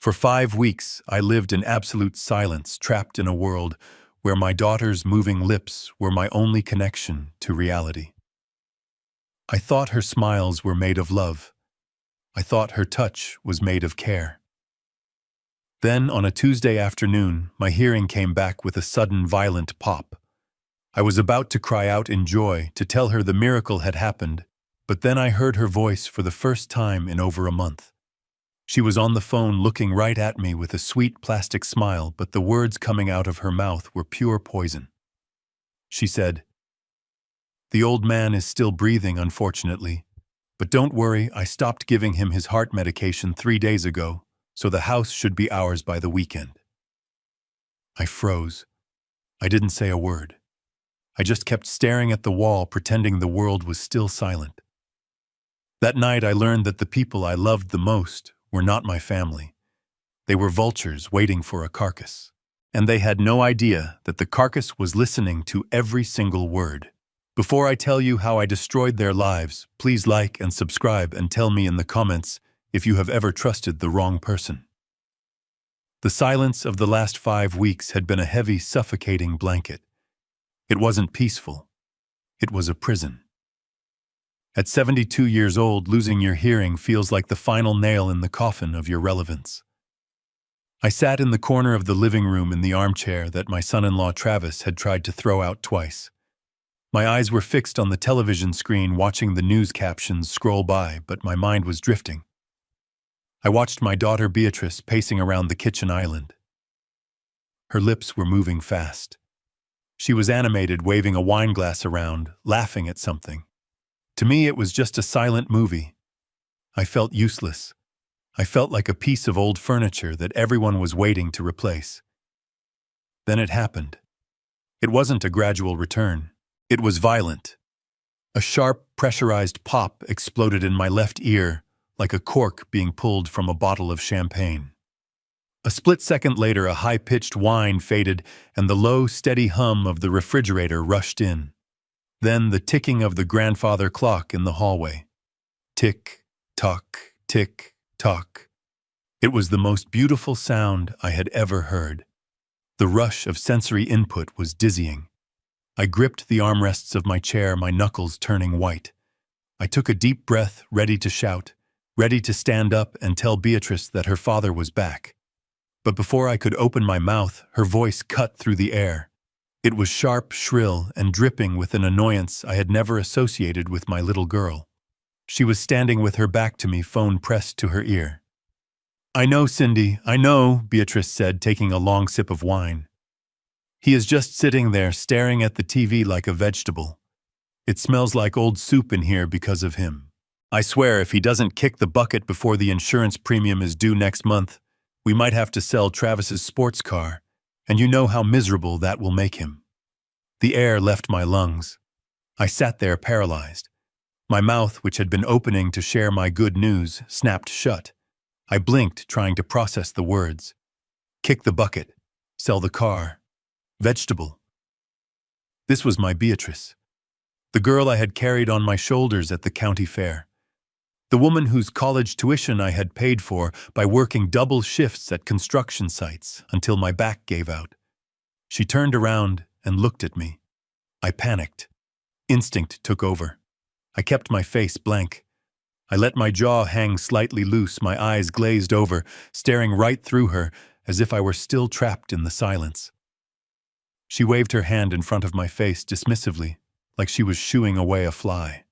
For 5 weeks, I lived in absolute silence, trapped in a world where my daughter's moving lips were my only connection to reality. I thought her smiles were made of love. I thought her touch was made of care. Then, on a Tuesday afternoon, my hearing came back with a sudden violent pop. I was about to cry out in joy to tell her the miracle had happened, but then I heard her voice for the first time in over a month. She was on the phone looking right at me with a sweet plastic smile, but the words coming out of her mouth were pure poison. She said, "The old man is still breathing, unfortunately. But don't worry, I stopped giving him his heart medication 3 days ago, so the house should be ours by the weekend." I froze. I didn't say a word. I just kept staring at the wall, pretending the world was still silent. That night I learned that the people I loved the most were not my family. They were vultures waiting for a carcass. And they had no idea that the carcass was listening to every single word. Before I tell you how I destroyed their lives, please like and subscribe and tell me in the comments if you have ever trusted the wrong person. The silence of the last 5 weeks had been a heavy, suffocating blanket. It wasn't peaceful. It was a prison. At 72 years old, losing your hearing feels like the final nail in the coffin of your relevance. I sat in the corner of the living room in the armchair that my son-in-law Travis had tried to throw out twice. My eyes were fixed on the television screen, watching the news captions scroll by, but my mind was drifting. I watched my daughter Beatrice pacing around the kitchen island. Her lips were moving fast. She was animated, waving a wine glass around, laughing at something. To me, it was just a silent movie. I felt useless. I felt like a piece of old furniture that everyone was waiting to replace. Then it happened. It wasn't a gradual return. It was violent. A sharp, pressurized pop exploded in my left ear, like a cork being pulled from a bottle of champagne. A split second later, a high-pitched whine faded, and the low, steady hum of the refrigerator rushed in. Then the ticking of the grandfather clock in the hallway. Tick, tock, tick, tock. It was the most beautiful sound I had ever heard. The rush of sensory input was dizzying. I gripped the armrests of my chair, my knuckles turning white. I took a deep breath, ready to shout, ready to stand up and tell Beatrice that her father was back. But before I could open my mouth, her voice cut through the air. It was sharp, shrill, and dripping with an annoyance I had never associated with my little girl. She was standing with her back to me, phone pressed to her ear. "I know, Cindy, I know," Beatrice said, taking a long sip of wine. "He is just sitting there, staring at the TV like a vegetable. It smells like old soup in here because of him. I swear, if he doesn't kick the bucket before the insurance premium is due next month, we might have to sell Travis's sports car, and you know how miserable that will make him." The air left my lungs. I sat there paralyzed. My mouth, which had been opening to share my good news, snapped shut. I blinked, trying to process the words. Kick the bucket. Sell the car. Vegetable. This was my Beatrice. The girl I had carried on my shoulders at the county fair. The woman whose college tuition I had paid for by working double shifts at construction sites until my back gave out. She turned around and looked at me. I panicked. Instinct took over. I kept my face blank. I let my jaw hang slightly loose, my eyes glazed over, staring right through her as if I were still trapped in the silence. She waved her hand in front of my face dismissively, like she was shooing away a fly.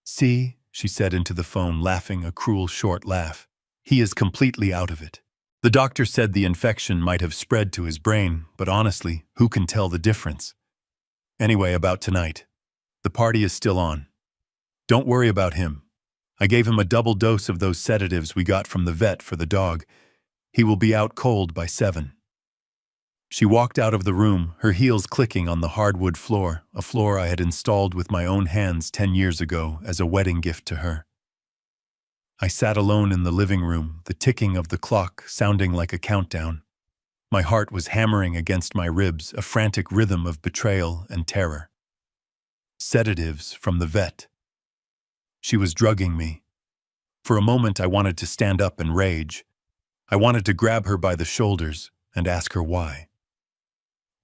"See," she said into the phone, laughing a cruel short laugh. "He is completely out of it. The doctor said the infection might have spread to his brain, but honestly, who can tell the difference? Anyway, about tonight. The party is still on. Don't worry about him. I gave him a double dose of those sedatives we got from the vet for the dog. He will be out cold by 7. She walked out of the room, her heels clicking on the hardwood floor, a floor I had installed with my own hands 10 years ago as a wedding gift to her. I sat alone in the living room, the ticking of the clock sounding like a countdown. My heart was hammering against my ribs, a frantic rhythm of betrayal and terror. Sedatives from the vet. She was drugging me. For a moment I wanted to stand up and rage. I wanted to grab her by the shoulders and ask her why.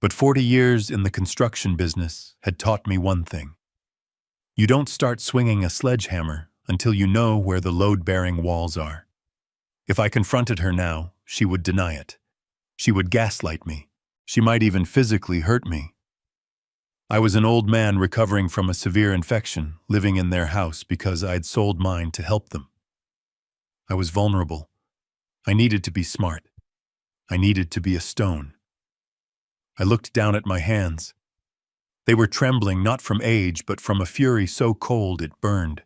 But 40 years in the construction business had taught me one thing. You don't start swinging a sledgehammer until you know where the load-bearing walls are. If I confronted her now, she would deny it. She would gaslight me. She might even physically hurt me. I was an old man recovering from a severe infection, living in their house because I'd sold mine to help them. I was vulnerable. I needed to be smart. I needed to be a stone. I looked down at my hands. They were trembling not from age, but from a fury so cold it burned.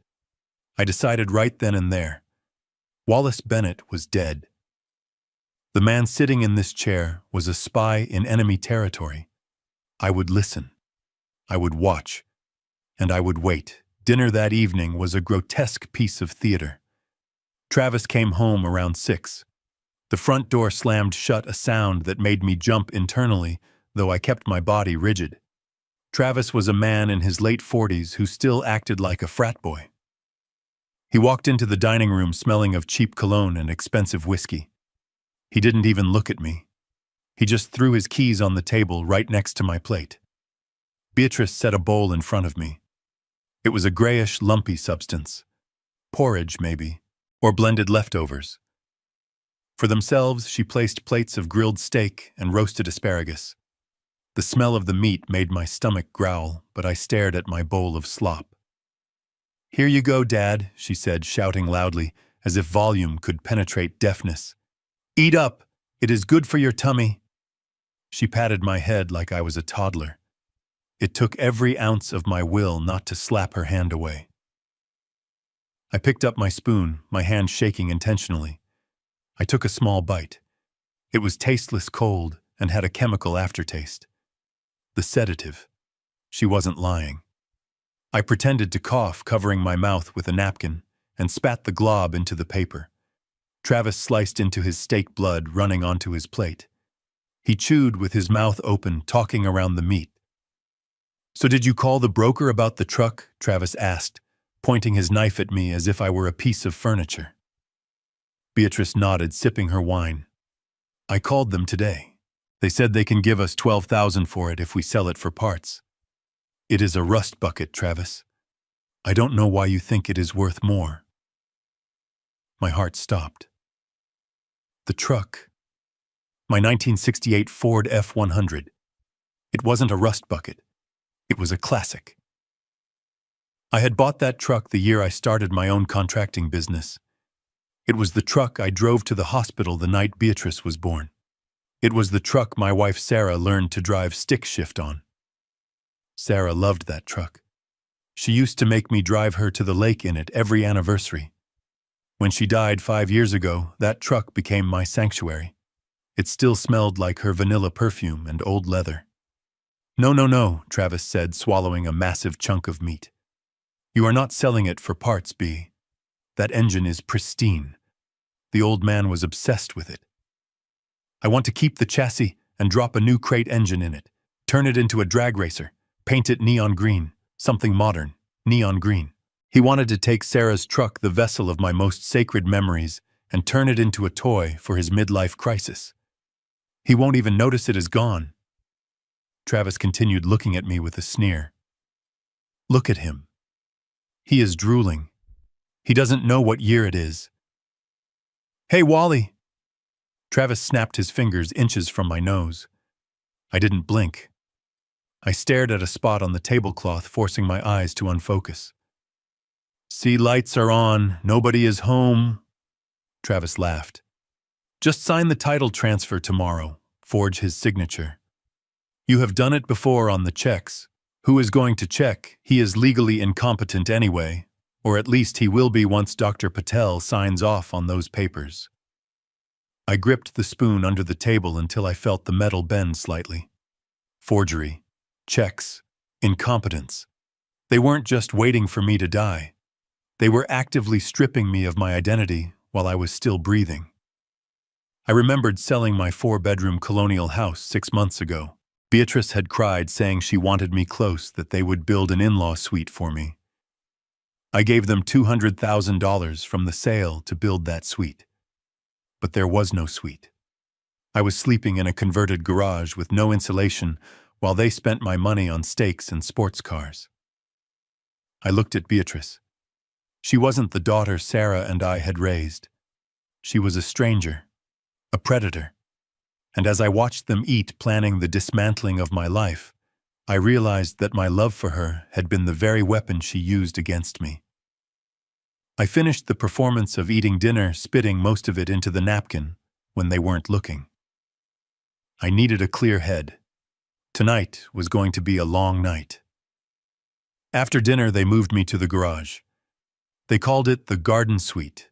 I decided right then and there. Wallace Bennett was dead. The man sitting in this chair was a spy in enemy territory. I would listen. I would watch. And I would wait. Dinner that evening was a grotesque piece of theater. Travis came home around 6. The front door slammed shut, a sound that made me jump internally, though I kept my body rigid. Travis was a man in his late 40s who still acted like a frat boy. He walked into the dining room smelling of cheap cologne and expensive whiskey. He didn't even look at me. He just threw his keys on the table right next to my plate. Beatrice set a bowl in front of me. It was a grayish, lumpy substance. Porridge, maybe, or blended leftovers. For themselves, she placed plates of grilled steak and roasted asparagus. The smell of the meat made my stomach growl, but I stared at my bowl of slop. "Here you go, Dad," she said, shouting loudly, as if volume could penetrate deafness. "Eat up! It is good for your tummy." She patted my head like I was a toddler. It took every ounce of my will not to slap her hand away. I picked up my spoon, my hand shaking intentionally. I took a small bite. It was tasteless cold and had a chemical aftertaste. The sedative. She wasn't lying. I pretended to cough, covering my mouth with a napkin, and spat the glob into the paper. Travis sliced into his steak, blood running onto his plate. He chewed with his mouth open, talking around the meat. "So did you call the broker about the truck?" Travis asked, pointing his knife at me as if I were a piece of furniture. Beatrice nodded, sipping her wine. "I called them today. They said they can give us $12,000 for it if we sell it for parts. It is a rust bucket, Travis. I don't know why you think it is worth more." My heart stopped. The truck. My 1968 Ford F-100. It wasn't a rust bucket. It was a classic. I had bought that truck the year I started my own contracting business. It was the truck I drove to the hospital the night Beatrice was born. It was the truck my wife Sarah learned to drive stick shift on. Sarah loved that truck. She used to make me drive her to the lake in it every anniversary. When she died 5 years ago, that truck became my sanctuary. It still smelled like her vanilla perfume and old leather. No, Travis said, swallowing a massive chunk of meat. "You are not selling it for parts, B. That engine is pristine." The old man was obsessed with it. "I want to keep the chassis and drop a new crate engine in it, turn it into a drag racer, paint it neon green, something modern, neon green." He wanted to take Sarah's truck, the vessel of my most sacred memories, and turn it into a toy for his midlife crisis. "He won't even notice it is gone." Travis continued, looking at me with a sneer. "Look at him. He is drooling. He doesn't know what year it is." "Hey, Wally!" Travis snapped his fingers inches from my nose. I didn't blink. I stared at a spot on the tablecloth, forcing my eyes to unfocus. "See, lights are on. Nobody is home." Travis laughed. "Just sign the title transfer tomorrow. Forge his signature. You have done it before on the checks. Who is going to check? He is legally incompetent anyway, or at least he will be once Dr. Patel signs off on those papers." I gripped the spoon under the table until I felt the metal bend slightly. Forgery, checks, incompetence. They weren't just waiting for me to die. They were actively stripping me of my identity while I was still breathing. I remembered selling my 4-bedroom colonial house 6 months ago. Beatrice had cried, saying she wanted me close, that they would build an in-law suite for me. I gave them $200,000 from the sale to build that suite. but there was no suite. I was sleeping in a converted garage with no insulation while they spent my money on steaks and sports cars. I looked at Beatrice. She wasn't the daughter Sarah and I had raised. She was a stranger, a predator. And as I watched them eat, planning the dismantling of my life, I realized that my love for her had been the very weapon she used against me. I finished the performance of eating dinner, spitting most of it into the napkin when they weren't looking. I needed a clear head. Tonight was going to be a long night. After dinner, they moved me to the garage. They called it the garden suite,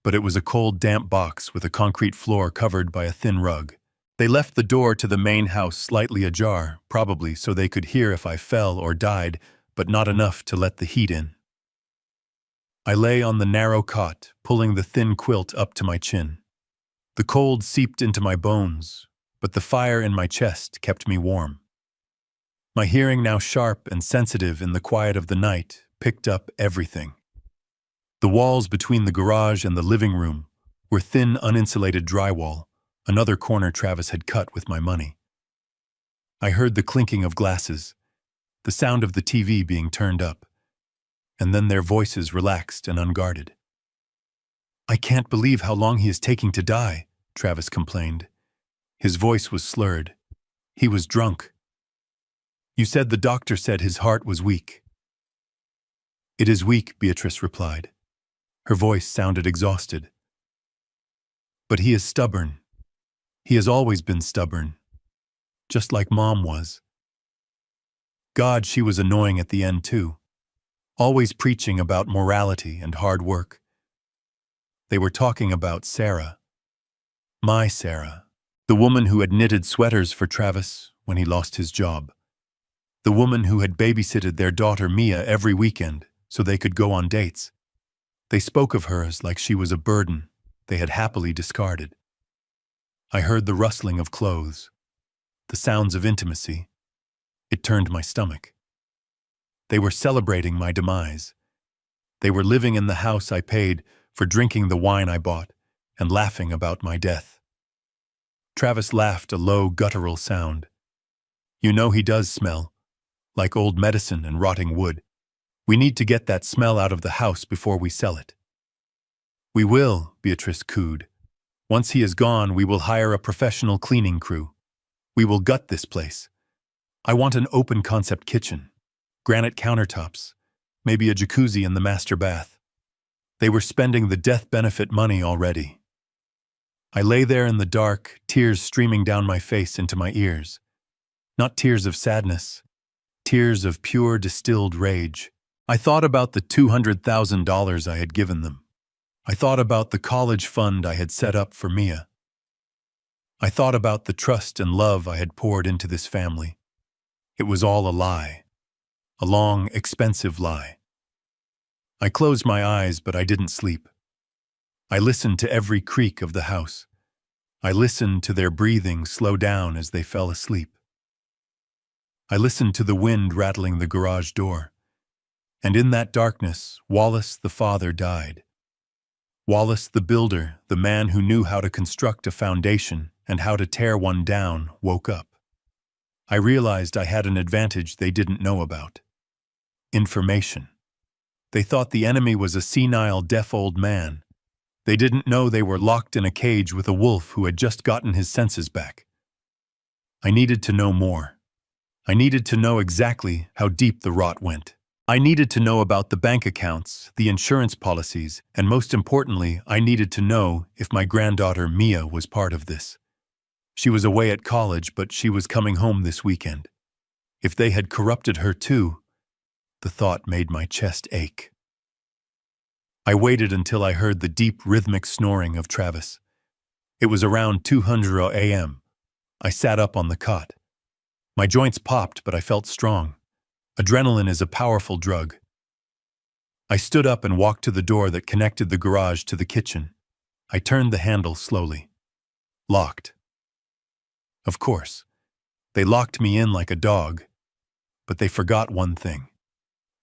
but it was a cold, damp box with a concrete floor covered by a thin rug. They left the door to the main house slightly ajar, probably so they could hear if I fell or died, but not enough to let the heat in. I lay on the narrow cot, pulling the thin quilt up to my chin. The cold seeped into my bones, but the fire in my chest kept me warm. My hearing, now sharp and sensitive in the quiet of the night, picked up everything. The walls between the garage and the living room were thin, uninsulated drywall, another corner Travis had cut with my money. I heard the clinking of glasses, the sound of the TV being turned up, and then their voices relaxed and unguarded. "I can't believe how long he is taking to die," Travis complained. His voice was slurred. He was drunk. "You said the doctor said his heart was weak." "It is weak," Beatrice replied. Her voice sounded exhausted. "But he is stubborn. He has always been stubborn, just like Mom was." God, she was annoying at the end too, always preaching about morality and hard work. They were talking about Sarah. My Sarah, the woman who had knitted sweaters for Travis when he lost his job. The woman who had babysitted their daughter Mia every weekend so they could go on dates. They spoke of her as like she was a burden they had happily discarded. I heard the rustling of clothes, the sounds of intimacy. It turned my stomach. They were celebrating my demise. They were living in the house I paid for, drinking the wine I bought, and laughing about my death. Travis laughed, a low, guttural sound. "You know he does smell, like old medicine and rotting wood. We need to get that smell out of the house before we sell it." "We will," Beatrice cooed. "Once he is gone, we will hire a professional cleaning crew. We will gut this place. I want an open-concept kitchen, granite countertops, maybe a jacuzzi in the master bath." They were spending the death benefit money already. I lay there in the dark, tears streaming down my face into my ears. Not tears of sadness, tears of pure distilled rage. I thought about the $200,000 I had given them. I thought about the college fund I had set up for Mia. I thought about the trust and love I had poured into this family. It was all a lie. A long, expensive lie. I closed my eyes, but I didn't sleep. I listened to every creak of the house. I listened to their breathing slow down as they fell asleep. I listened to the wind rattling the garage door. And in that darkness, Wallace the father died. Wallace the builder, the man who knew how to construct a foundation and how to tear one down, woke up. I realized I had an advantage they didn't know about. Information. They thought the enemy was a senile, deaf old man. They didn't know they were locked in a cage with a wolf who had just gotten his senses back. I needed to know more. I needed to know exactly how deep the rot went. I needed to know about the bank accounts, the insurance policies, and most importantly, I needed to know if my granddaughter Mia was part of this. She was away at college, but she was coming home this weekend. If they had corrupted her too, the thought made my chest ache. I waited until I heard the deep, rhythmic snoring of Travis. It was around 2:00 a.m. I sat up on the cot. My joints popped, but I felt strong. Adrenaline is a powerful drug. I stood up and walked to the door that connected the garage to the kitchen. I turned the handle slowly. Locked. Of course. They locked me in like a dog. But they forgot one thing.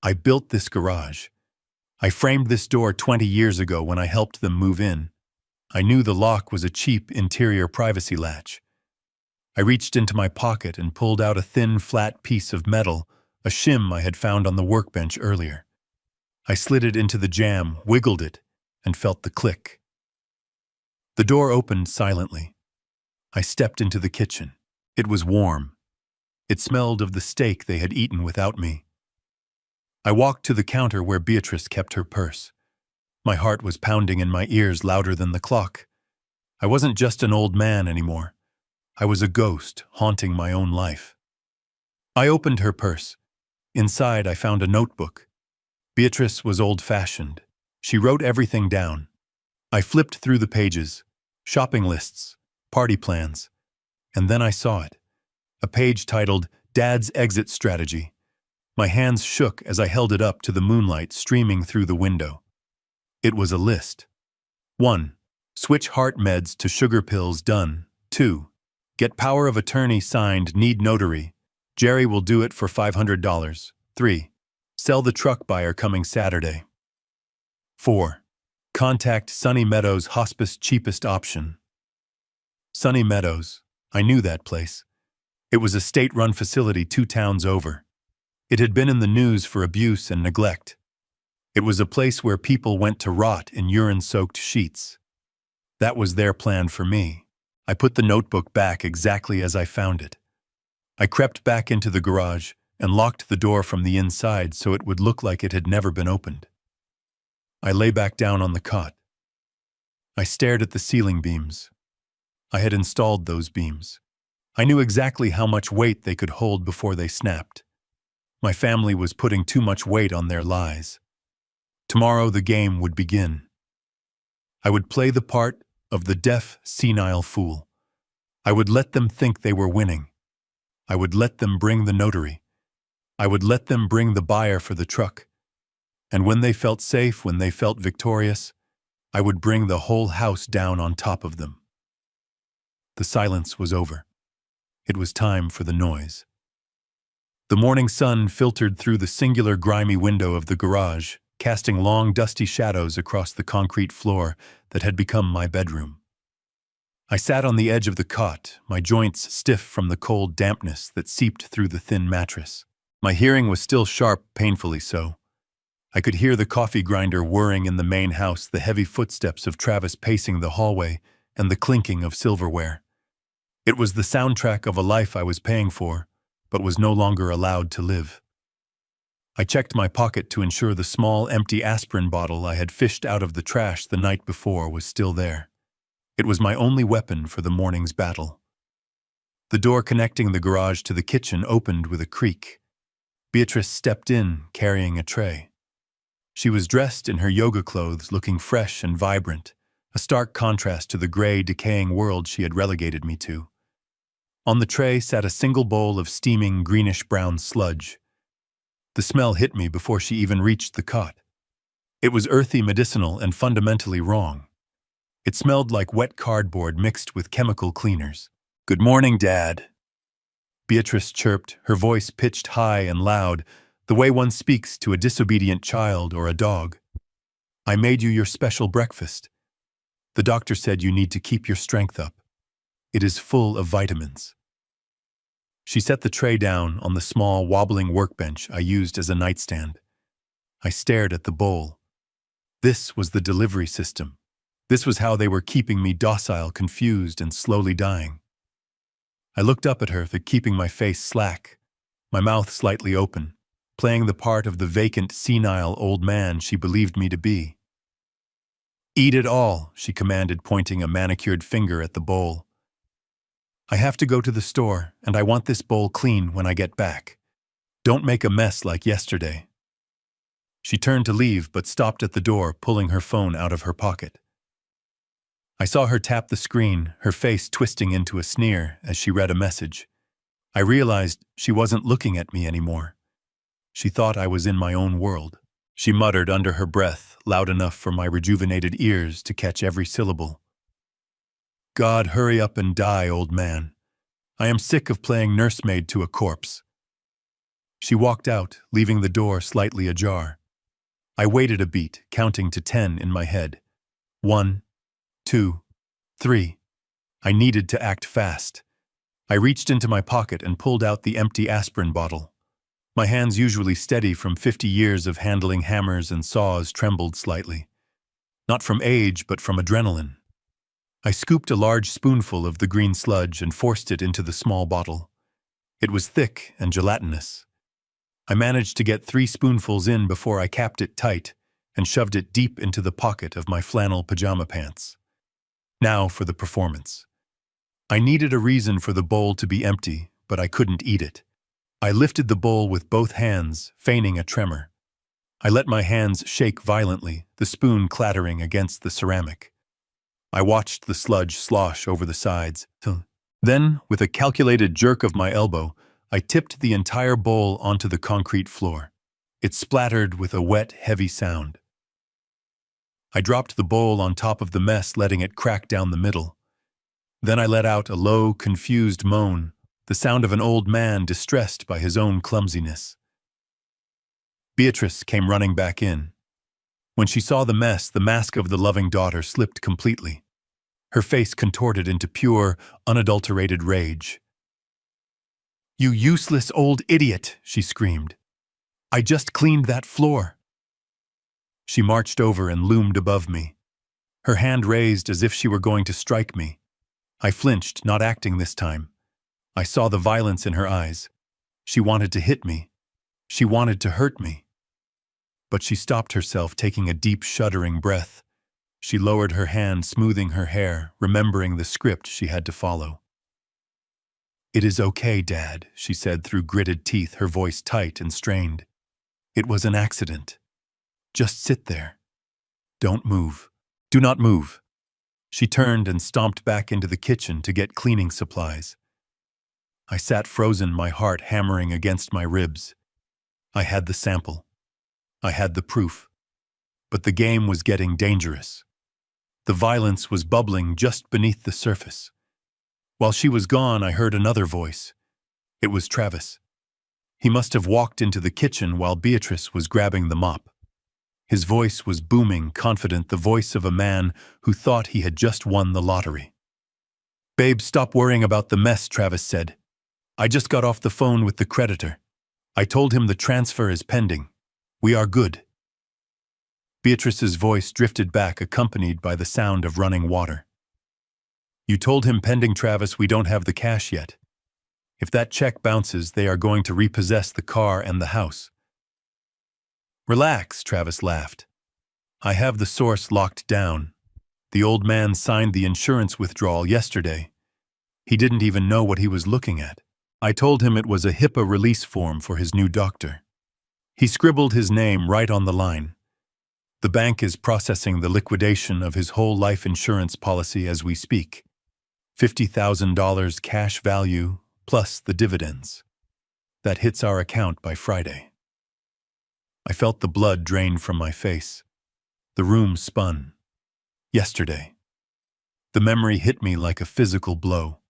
I built this garage. I framed this door 20 years ago when I helped them move in. I knew the lock was a cheap interior privacy latch. I reached into my pocket and pulled out a thin, flat piece of metal, a shim I had found on the workbench earlier. I slid it into the jamb, wiggled it, and felt the click. The door opened silently. I stepped into the kitchen. It was warm. It smelled of the steak they had eaten without me. I walked to the counter where Beatrice kept her purse. My heart was pounding in my ears louder than the clock. I wasn't just an old man anymore. I was a ghost haunting my own life. I opened her purse. Inside, I found a notebook. Beatrice was old-fashioned. She wrote everything down. I flipped through the pages, shopping lists, party plans, and then I saw it. A page titled, Dad's Exit Strategy. My hands shook as I held it up to the moonlight streaming through the window. It was a list. 1. Switch heart meds to sugar pills done. 2. Get power of attorney signed, need notary. Jerry will do it for $500. 3. Sell the truck buyer coming Saturday. 4. Contact Sunny Meadows Hospice cheapest option. Sunny Meadows. I knew that place. It was a state-run facility 2 towns over. It had been in the news for abuse and neglect. It was a place where people went to rot in urine-soaked sheets. That was their plan for me. I put the notebook back exactly as I found it. I crept back into the garage and locked the door from the inside so it would look like it had never been opened. I lay back down on the cot. I stared at the ceiling beams. I had installed those beams. I knew exactly how much weight they could hold before they snapped. My family was putting too much weight on their lies. Tomorrow the game would begin. I would play the part of the deaf, senile fool. I would let them think they were winning. I would let them bring the notary. I would let them bring the buyer for the truck. And when they felt safe, when they felt victorious, I would bring the whole house down on top of them. The silence was over. It was time for the noise. The morning sun filtered through the singular grimy window of the garage, casting long, dusty shadows across the concrete floor that had become my bedroom. I sat on the edge of the cot, my joints stiff from the cold dampness that seeped through the thin mattress. My hearing was still sharp, painfully so. I could hear the coffee grinder whirring in the main house, the heavy footsteps of Travis pacing the hallway, and the clinking of silverware. It was the soundtrack of a life I was paying for, but was no longer allowed to live. I checked my pocket to ensure the small, empty aspirin bottle I had fished out of the trash the night before was still there. It was my only weapon for the morning's battle. The door connecting the garage to the kitchen opened with a creak. Beatrice stepped in, carrying a tray. She was dressed in her yoga clothes, looking fresh and vibrant, a stark contrast to the gray, decaying world she had relegated me to. On the tray sat a single bowl of steaming greenish-brown sludge. The smell hit me before she even reached the cot. It was earthy, medicinal, and fundamentally wrong. It smelled like wet cardboard mixed with chemical cleaners. "Good morning, Dad," Beatrice chirped, her voice pitched high and loud, the way one speaks to a disobedient child or a dog. "I made you your special breakfast. The doctor said you need to keep your strength up. It is full of vitamins." She set the tray down on the small, wobbling workbench I used as a nightstand. I stared at the bowl. This was the delivery system. This was how they were keeping me docile, confused, and slowly dying. I looked up at her, keeping my face slack, my mouth slightly open, playing the part of the vacant, senile old man she believed me to be. "Eat it all," she commanded, pointing a manicured finger at the bowl. "I have to go to the store, and I want this bowl clean when I get back. Don't make a mess like yesterday." She turned to leave, but stopped at the door, pulling her phone out of her pocket. I saw her tap the screen, her face twisting into a sneer as she read a message. I realized she wasn't looking at me anymore. She thought I was in my own world. She muttered under her breath, loud enough for my rejuvenated ears to catch every syllable. "God, hurry up and die, old man. I am sick of playing nursemaid to a corpse." She walked out, leaving the door slightly ajar. I waited a beat, counting to 10 in my head. 1, 2, 3. I needed to act fast. I reached into my pocket and pulled out the empty aspirin bottle. My hands, usually steady from 50 years of handling hammers and saws, trembled slightly. Not from age, but from adrenaline. I scooped a large spoonful of the green sludge and forced it into the small bottle. It was thick and gelatinous. I managed to get 3 spoonfuls in before I capped it tight and shoved it deep into the pocket of my flannel pajama pants. Now for the performance. I needed a reason for the bowl to be empty, but I couldn't eat it. I lifted the bowl with both hands, feigning a tremor. I let my hands shake violently, the spoon clattering against the ceramic. I watched the sludge slosh over the sides. Then, with a calculated jerk of my elbow, I tipped the entire bowl onto the concrete floor. It splattered with a wet, heavy sound. I dropped the bowl on top of the mess, letting it crack down the middle. Then I let out a low, confused moan, the sound of an old man distressed by his own clumsiness. Beatrice came running back in. When she saw the mess, the mask of the loving daughter slipped completely. Her face contorted into pure, unadulterated rage. "You useless old idiot," she screamed. "I just cleaned that floor." She marched over and loomed above me. Her hand raised as if she were going to strike me. I flinched, not acting this time. I saw the violence in her eyes. She wanted to hit me. She wanted to hurt me. But she stopped herself, taking a deep, shuddering breath. She lowered her hand, smoothing her hair, remembering the script she had to follow. "It is okay, Dad," she said through gritted teeth, her voice tight and strained. "It was an accident. Just sit there. Don't move. Do not move." She turned and stomped back into the kitchen to get cleaning supplies. I sat frozen, my heart hammering against my ribs. I had the sample. I had the proof. But the game was getting dangerous. The violence was bubbling just beneath the surface. While she was gone, I heard another voice. It was Travis. He must have walked into the kitchen while Beatrice was grabbing the mop. His voice was booming, confident, the voice of a man who thought he had just won the lottery. "Babe, stop worrying about the mess," Travis said. "I just got off the phone with the creditor. I told him the transfer is pending. We are good." Beatrice's voice drifted back, accompanied by the sound of running water. "You told him pending, Travis. We don't have the cash yet. If that check bounces, they are going to repossess the car and the house." "Relax," Travis laughed. "I have the source locked down. The old man signed the insurance withdrawal yesterday. He didn't even know what he was looking at. I told him it was a HIPAA release form for his new doctor. He scribbled his name right on the line. The bank is processing the liquidation of his whole life insurance policy as we speak. $50,000 cash value plus the dividends. That hits our account by Friday." I felt the blood drain from my face. The room spun. Yesterday. The memory hit me like a physical blow.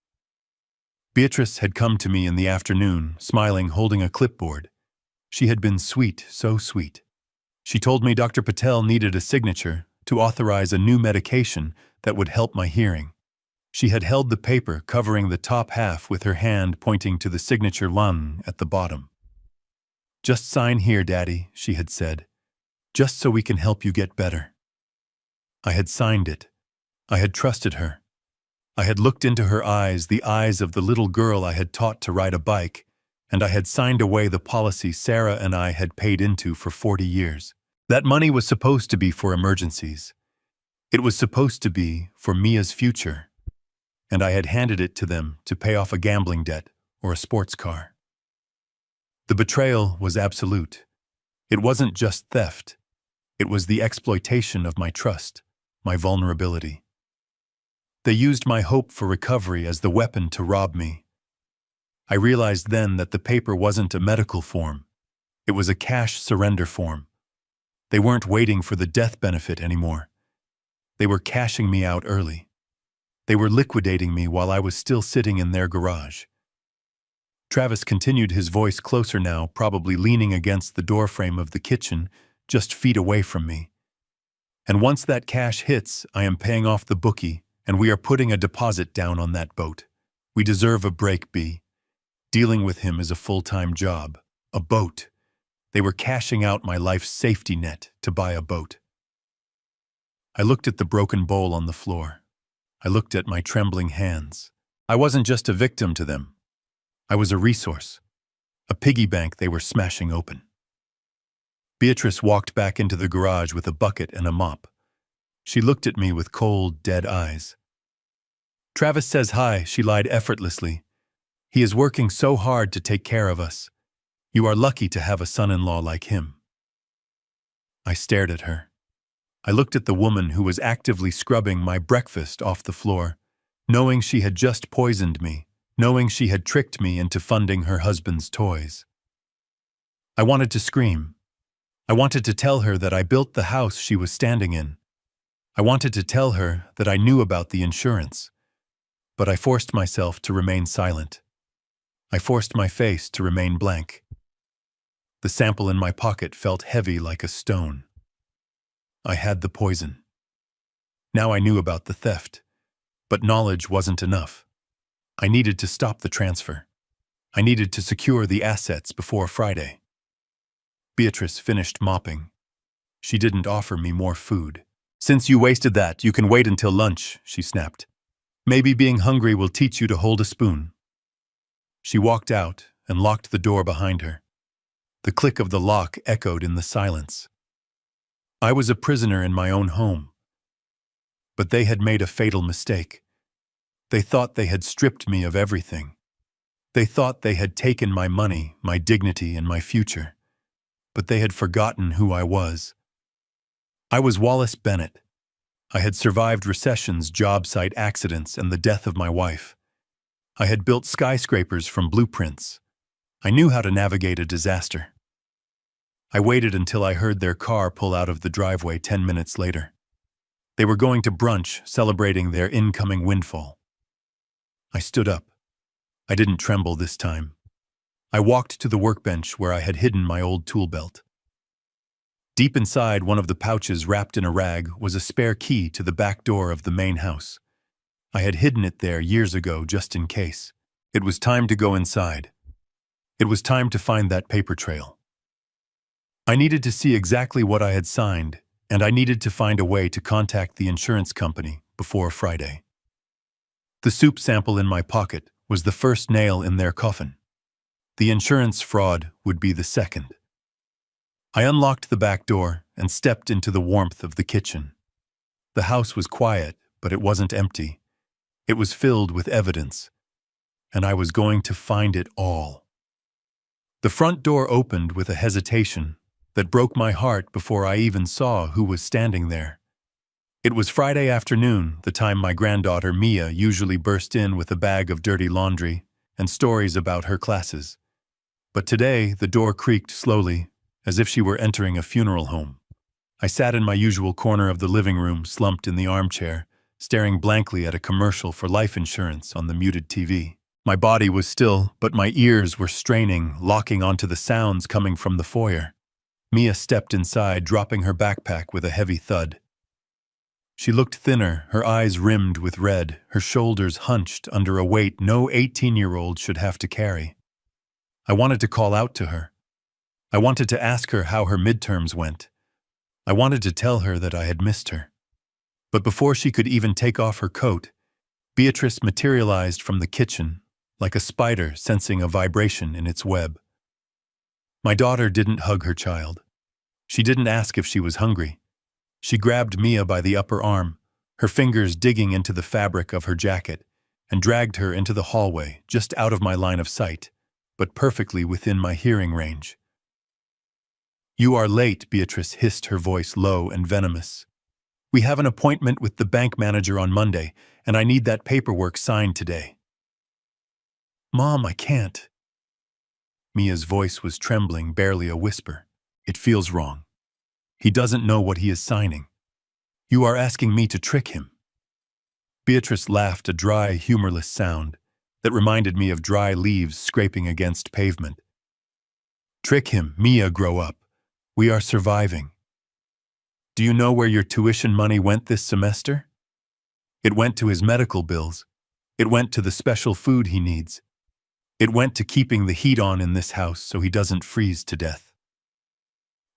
Beatrice had come to me in the afternoon, smiling, holding a clipboard. She had been sweet, so sweet. She told me Dr. Patel needed a signature to authorize a new medication that would help my hearing. She had held the paper covering the top half with her hand pointing to the signature line at the bottom. "Just sign here, Daddy," she had said. "Just so we can help you get better." I had signed it. I had trusted her. I had looked into her eyes, the eyes of the little girl I had taught to ride a bike, and I had signed away the policy Sarah and I had paid into for 40 years. That money was supposed to be for emergencies. It was supposed to be for Mia's future, and I had handed it to them to pay off a gambling debt or a sports car. The betrayal was absolute. It wasn't just theft. It was the exploitation of my trust, my vulnerability. They used my hope for recovery as the weapon to rob me. I realized then that the paper wasn't a medical form. It was a cash surrender form. They weren't waiting for the death benefit anymore. They were cashing me out early. They were liquidating me while I was still sitting in their garage. Travis continued, his voice closer now, probably leaning against the doorframe of the kitchen, just feet away from me. "And once that cash hits, I am paying off the bookie and we are putting a deposit down on that boat. We deserve a break, B. Dealing with him is a full-time job. A boat. They were cashing out my life's safety net to buy a boat. I looked at the broken bowl on the floor. I looked at my trembling hands. I wasn't just a victim to them. I was a resource. A piggy bank they were smashing open. Beatrice walked back into the garage with a bucket and a mop. She looked at me with cold, dead eyes. Travis says hi, she lied effortlessly. He is working so hard to take care of us. You are lucky to have a son-in-law like him. I stared at her. I looked at the woman who was actively scrubbing my breakfast off the floor, knowing she had just poisoned me, knowing she had tricked me into funding her husband's toys. I wanted to scream. I wanted to tell her that I built the house she was standing in. I wanted to tell her that I knew about the insurance. But I forced myself to remain silent. I forced my face to remain blank. The sample in my pocket felt heavy like a stone. I had the poison. Now I knew about the theft, but knowledge wasn't enough. I needed to stop the transfer. I needed to secure the assets before Friday. Beatrice finished mopping. She didn't offer me more food. Since you wasted that, you can wait until lunch, she snapped. Maybe being hungry will teach you to hold a spoon. She walked out and locked the door behind her. The click of the lock echoed in the silence. I was a prisoner in my own home. But they had made a fatal mistake. They thought they had stripped me of everything. They thought they had taken my money, my dignity, and my future. But they had forgotten who I was. I was Wallace Bennett. I had survived recessions, job site accidents, and the death of my wife. I had built skyscrapers from blueprints. I knew how to navigate a disaster. I waited until I heard their car pull out of the driveway 10 minutes later. They were going to brunch, celebrating their incoming windfall. I stood up. I didn't tremble this time. I walked to the workbench where I had hidden my old tool belt. Deep inside one of the pouches wrapped in a rag was a spare key to the back door of the main house. I had hidden it there years ago just in case. It was time to go inside. It was time to find that paper trail. I needed to see exactly what I had signed, and I needed to find a way to contact the insurance company before Friday. The soup sample in my pocket was the first nail in their coffin. The insurance fraud would be the second. I unlocked the back door and stepped into the warmth of the kitchen. The house was quiet, but it wasn't empty. It was filled with evidence, and I was going to find it all. The front door opened with a hesitation that broke my heart before I even saw who was standing there. It was Friday afternoon, the time my granddaughter Mia usually burst in with a bag of dirty laundry and stories about her classes. But today, the door creaked slowly, as if she were entering a funeral home. I sat in my usual corner of the living room, slumped in the armchair, staring blankly at a commercial for life insurance on the muted TV. My body was still, but my ears were straining, locking onto the sounds coming from the foyer. Mia stepped inside, dropping her backpack with a heavy thud. She looked thinner, her eyes rimmed with red, her shoulders hunched under a weight no 18-year-old should have to carry. I wanted to call out to her. I wanted to ask her how her midterms went. I wanted to tell her that I had missed her. But before she could even take off her coat, Beatrice materialized from the kitchen, like a spider sensing a vibration in its web. My daughter didn't hug her child. She didn't ask if she was hungry. She grabbed Mia by the upper arm, her fingers digging into the fabric of her jacket, and dragged her into the hallway, just out of my line of sight, but perfectly within my hearing range. "You are late," Beatrice hissed, her voice low and venomous. "We have an appointment with the bank manager on Monday, and I need that paperwork signed today." "Mom, I can't." Mia's voice was trembling, barely a whisper. "It feels wrong. He doesn't know what he is signing. You are asking me to trick him." Beatrice laughed, a dry, humorless sound that reminded me of dry leaves scraping against pavement. "Trick him, Mia, grow up. We are surviving. Do you know where your tuition money went this semester?" It went to his medical bills. It went to the special food he needs. It went to keeping the heat on in this house so he doesn't freeze to death.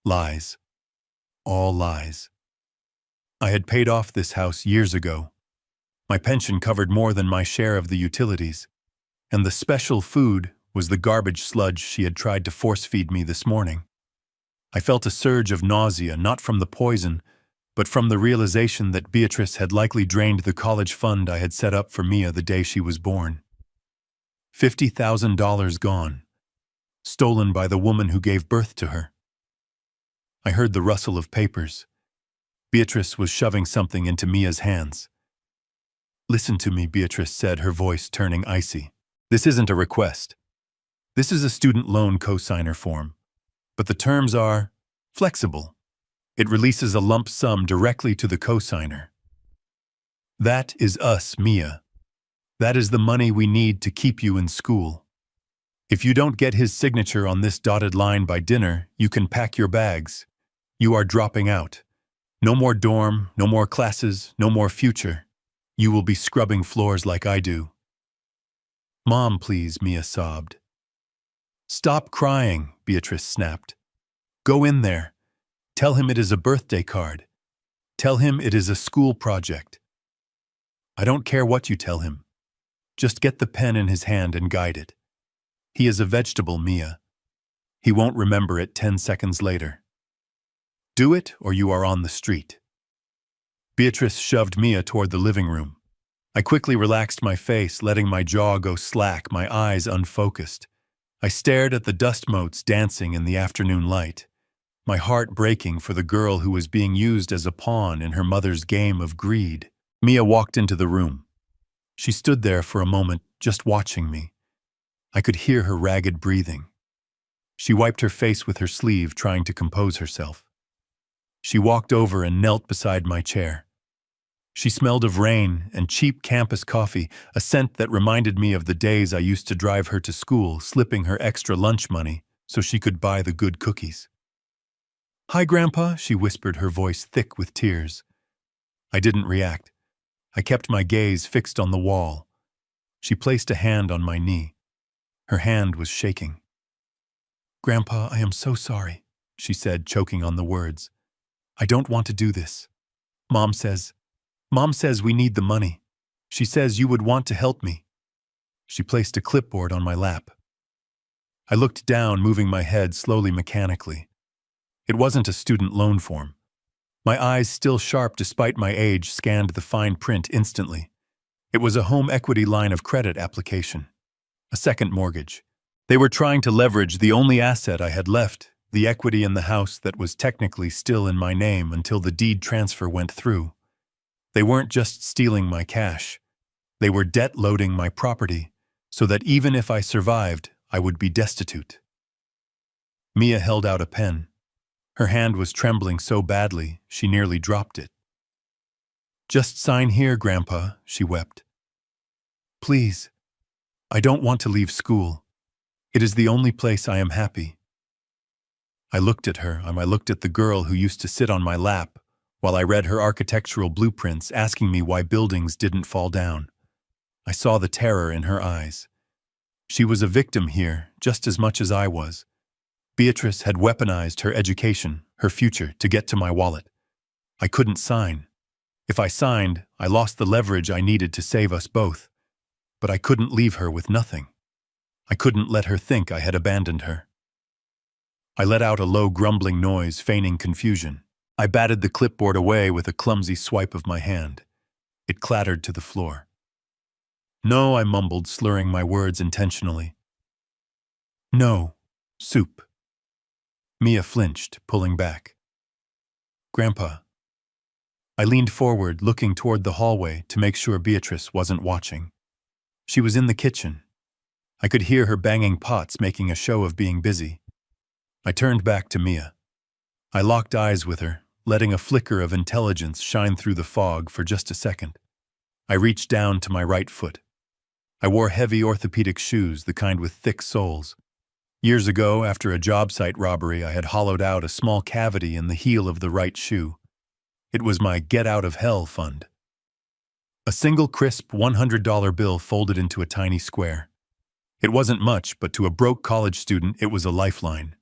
Lies. All lies. I had paid off this house years ago. My pension covered more than my share of the utilities, and the special food was the garbage sludge she had tried to force-feed me this morning. I felt a surge of nausea, not from the poison, but from the realization that Beatrice had likely drained the college fund I had set up for Mia the day she was born. $50,000 gone, stolen by the woman who gave birth to her. I heard the rustle of papers. Beatrice was shoving something into Mia's hands. "Listen to me," Beatrice said, her voice turning icy. "This isn't a request. This is a student loan cosigner form, but the terms are flexible. It releases a lump sum directly to the cosigner. That is us, Mia. That is the money we need to keep you in school. If you don't get his signature on this dotted line by dinner, you can pack your bags. You are dropping out. No more dorm, no more classes, no more future. You will be scrubbing floors like I do." "Mom, please," Mia sobbed. "Stop crying," Beatrice snapped. "Go in there. Tell him it is a birthday card. Tell him it is a school project. I don't care what you tell him. Just get the pen in his hand and guide it. He is a vegetable, Mia. He won't remember it 10 seconds later. Do it or you are on the street." Beatrice shoved Mia toward the living room. I quickly relaxed my face, letting my jaw go slack, my eyes unfocused. I stared at the dust motes dancing in the afternoon light, my heart breaking for the girl who was being used as a pawn in her mother's game of greed. Mia walked into the room. She stood there for a moment, just watching me. I could hear her ragged breathing. She wiped her face with her sleeve, trying to compose herself. She walked over and knelt beside my chair. She smelled of rain and cheap campus coffee, a scent that reminded me of the days I used to drive her to school, slipping her extra lunch money so she could buy the good cookies. "Hi, Grandpa," she whispered, her voice thick with tears. I didn't react. I kept my gaze fixed on the wall. She placed a hand on my knee. Her hand was shaking. "Grandpa, I am so sorry," she said, choking on the words. "I don't want to do this. Mom says we need the money. She says you would want to help me." She placed a clipboard on my lap. I looked down, moving my head slowly, mechanically. It wasn't a student loan form. My eyes, still sharp despite my age, scanned the fine print instantly. It was a home equity line of credit application. A second mortgage. They were trying to leverage the only asset I had left, the equity in the house that was technically still in my name until the deed transfer went through. They weren't just stealing my cash. They were debt-loading my property, so that even if I survived, I would be destitute. Mia held out a pen. Her hand was trembling so badly, she nearly dropped it. "Just sign here, Grandpa," she wept. "Please. I don't want to leave school. It is the only place I am happy." I looked at her, and I looked at the girl who used to sit on my lap while I read her architectural blueprints, asking me why buildings didn't fall down. I saw the terror in her eyes. She was a victim here, just as much as I was. Beatrice had weaponized her education, her future, to get to my wallet. I couldn't sign. If I signed, I lost the leverage I needed to save us both. But I couldn't leave her with nothing. I couldn't let her think I had abandoned her. I let out a low grumbling noise, feigning confusion. I batted the clipboard away with a clumsy swipe of my hand. It clattered to the floor. "No," I mumbled, slurring my words intentionally. "No, soup." Mia flinched, pulling back. "Grandpa." I leaned forward, looking toward the hallway to make sure Beatrice wasn't watching. She was in the kitchen. I could hear her banging pots, making a show of being busy. I turned back to Mia. I locked eyes with her, letting a flicker of intelligence shine through the fog for just a second. I reached down to my right foot. I wore heavy orthopedic shoes, the kind with thick soles. Years ago, after a job site robbery, I had hollowed out a small cavity in the heel of the right shoe. It was my get out of hell fund. A single crisp $100 bill folded into a tiny square. It wasn't much, but to a broke college student, it was a lifeline.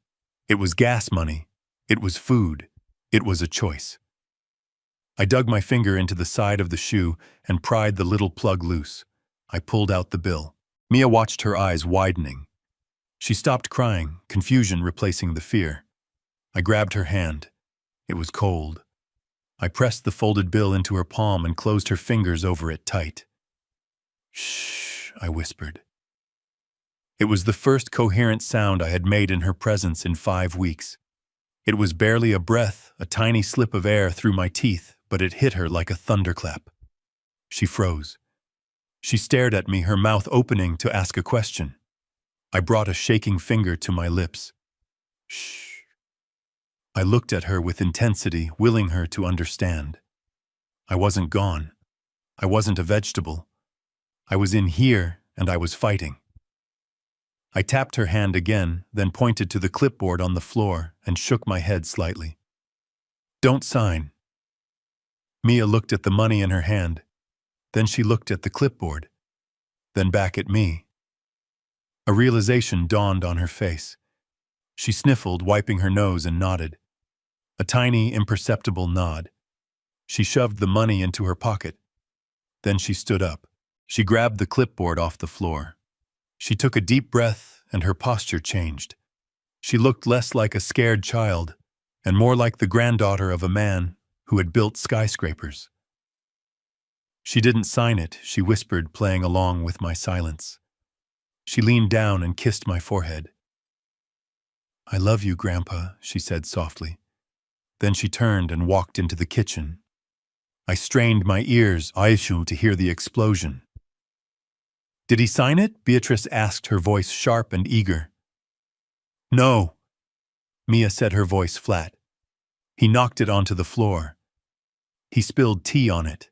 It was gas money. It was food. It was a choice. I dug my finger into the side of the shoe and pried the little plug loose. I pulled out the bill. Mia watched, her eyes widening. She stopped crying, confusion replacing the fear. I grabbed her hand. It was cold. I pressed the folded bill into her palm and closed her fingers over it tight. "Shh," I whispered. It was the first coherent sound I had made in her presence in 5 weeks. It was barely a breath, a tiny slip of air through my teeth, but it hit her like a thunderclap. She froze. She stared at me, her mouth opening to ask a question. I brought a shaking finger to my lips. "Shh." I looked at her with intensity, willing her to understand. I wasn't gone. I wasn't a vegetable. I was in here, and I was fighting. I tapped her hand again, then pointed to the clipboard on the floor and shook my head slightly. "Don't sign." Mia looked at the money in her hand. Then she looked at the clipboard. Then back at me. A realization dawned on her face. She sniffled, wiping her nose, and nodded. A tiny, imperceptible nod. She shoved the money into her pocket. Then she stood up. She grabbed the clipboard off the floor. She took a deep breath, and her posture changed. She looked less like a scared child, and more like the granddaughter of a man who had built skyscrapers. She didn't sign it, she whispered, playing along with my silence. She leaned down and kissed my forehead. "I love you, Grandpa," she said softly. Then she turned and walked into the kitchen. I strained my ears, Aishu, to hear the explosion. "Did he sign it?" Beatrice asked, her voice sharp and eager. "No," Mia said, her voice flat. "He knocked it onto the floor. He spilled tea on it."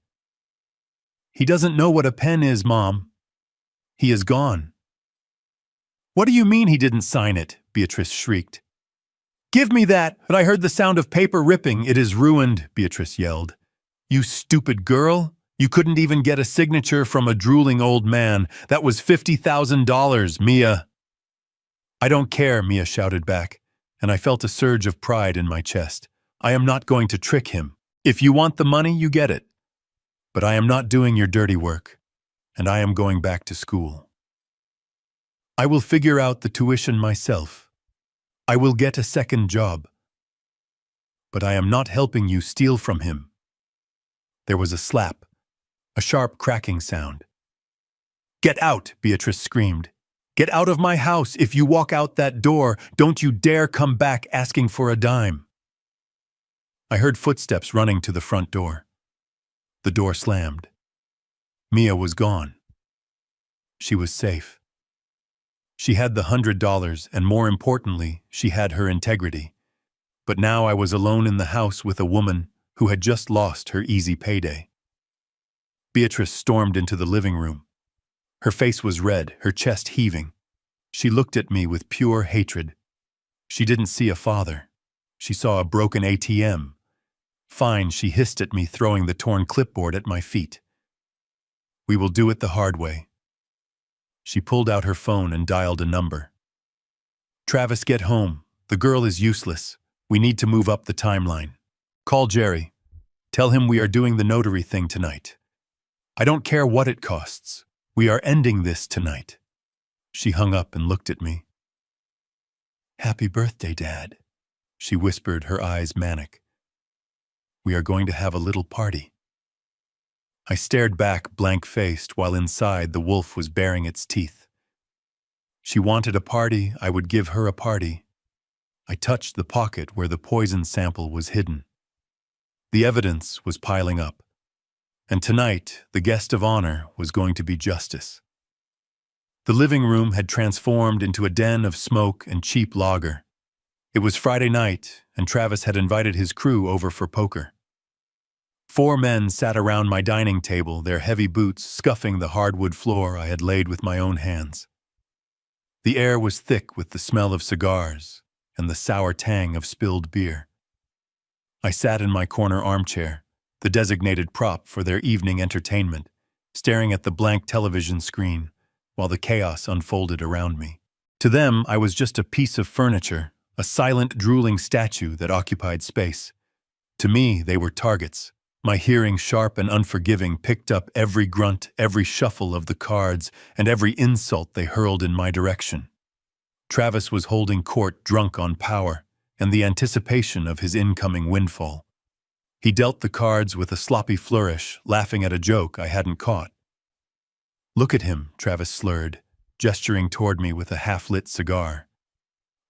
"He doesn't know what a pen is, Mom. He is gone." "What do you mean he didn't sign it?" Beatrice shrieked. "Give me that!" But I heard the sound of paper ripping. "It is ruined," Beatrice yelled. "You stupid girl! You couldn't even get a signature from a drooling old man. That was $50,000, Mia." "I don't care," Mia shouted back, and I felt a surge of pride in my chest. I am not going to trick him. If you want the money, you get it. But I am not doing your dirty work, and I am going back to school. I will figure out the tuition myself. I will get a second job. But I am not helping you steal from him. There was a slap, a sharp cracking sound. "Get out!" Beatrice screamed. "Get out of my house! If you walk out that door, don't you dare come back asking for a dime!" I heard footsteps running to the front door. The door slammed. Mia was gone. She was safe. She had the $100, and more importantly, she had her integrity. But now I was alone in the house with a woman who had just lost her easy payday. Beatrice stormed into the living room. Her face was red, her chest heaving. She looked at me with pure hatred. She didn't see a father. She saw a broken ATM. "Fine," she hissed at me, throwing the torn clipboard at my feet. "We will do it the hard way." She pulled out her phone and dialed a number. "Travis, get home. The girl is useless. We need to move up the timeline. Call Jerry. Tell him we are doing the notary thing tonight. I don't care what it costs. We are ending this tonight." She hung up and looked at me. "Happy birthday, Dad," she whispered, her eyes manic. "We are going to have a little party." I stared back, blank-faced, while inside the wolf was baring its teeth. She wanted a party, I would give her a party. I touched the pocket where the poison sample was hidden. The evidence was piling up. And tonight, the guest of honor was going to be Justice. The living room had transformed into a den of smoke and cheap lager. It was Friday night, and Travis had invited his crew over for poker. 4 men sat around my dining table, their heavy boots scuffing the hardwood floor I had laid with my own hands. The air was thick with the smell of cigars and the sour tang of spilled beer. I sat in my corner armchair, the designated prop for their evening entertainment, staring at the blank television screen while the chaos unfolded around me. To them, I was just a piece of furniture, a silent, drooling statue that occupied space. To me, they were targets. My hearing, sharp and unforgiving, picked up every grunt, every shuffle of the cards, and every insult they hurled in my direction. Travis was holding court, drunk on power and the anticipation of his incoming windfall. He dealt the cards with a sloppy flourish, laughing at a joke I hadn't caught. "Look at him," Travis slurred, gesturing toward me with a half-lit cigar.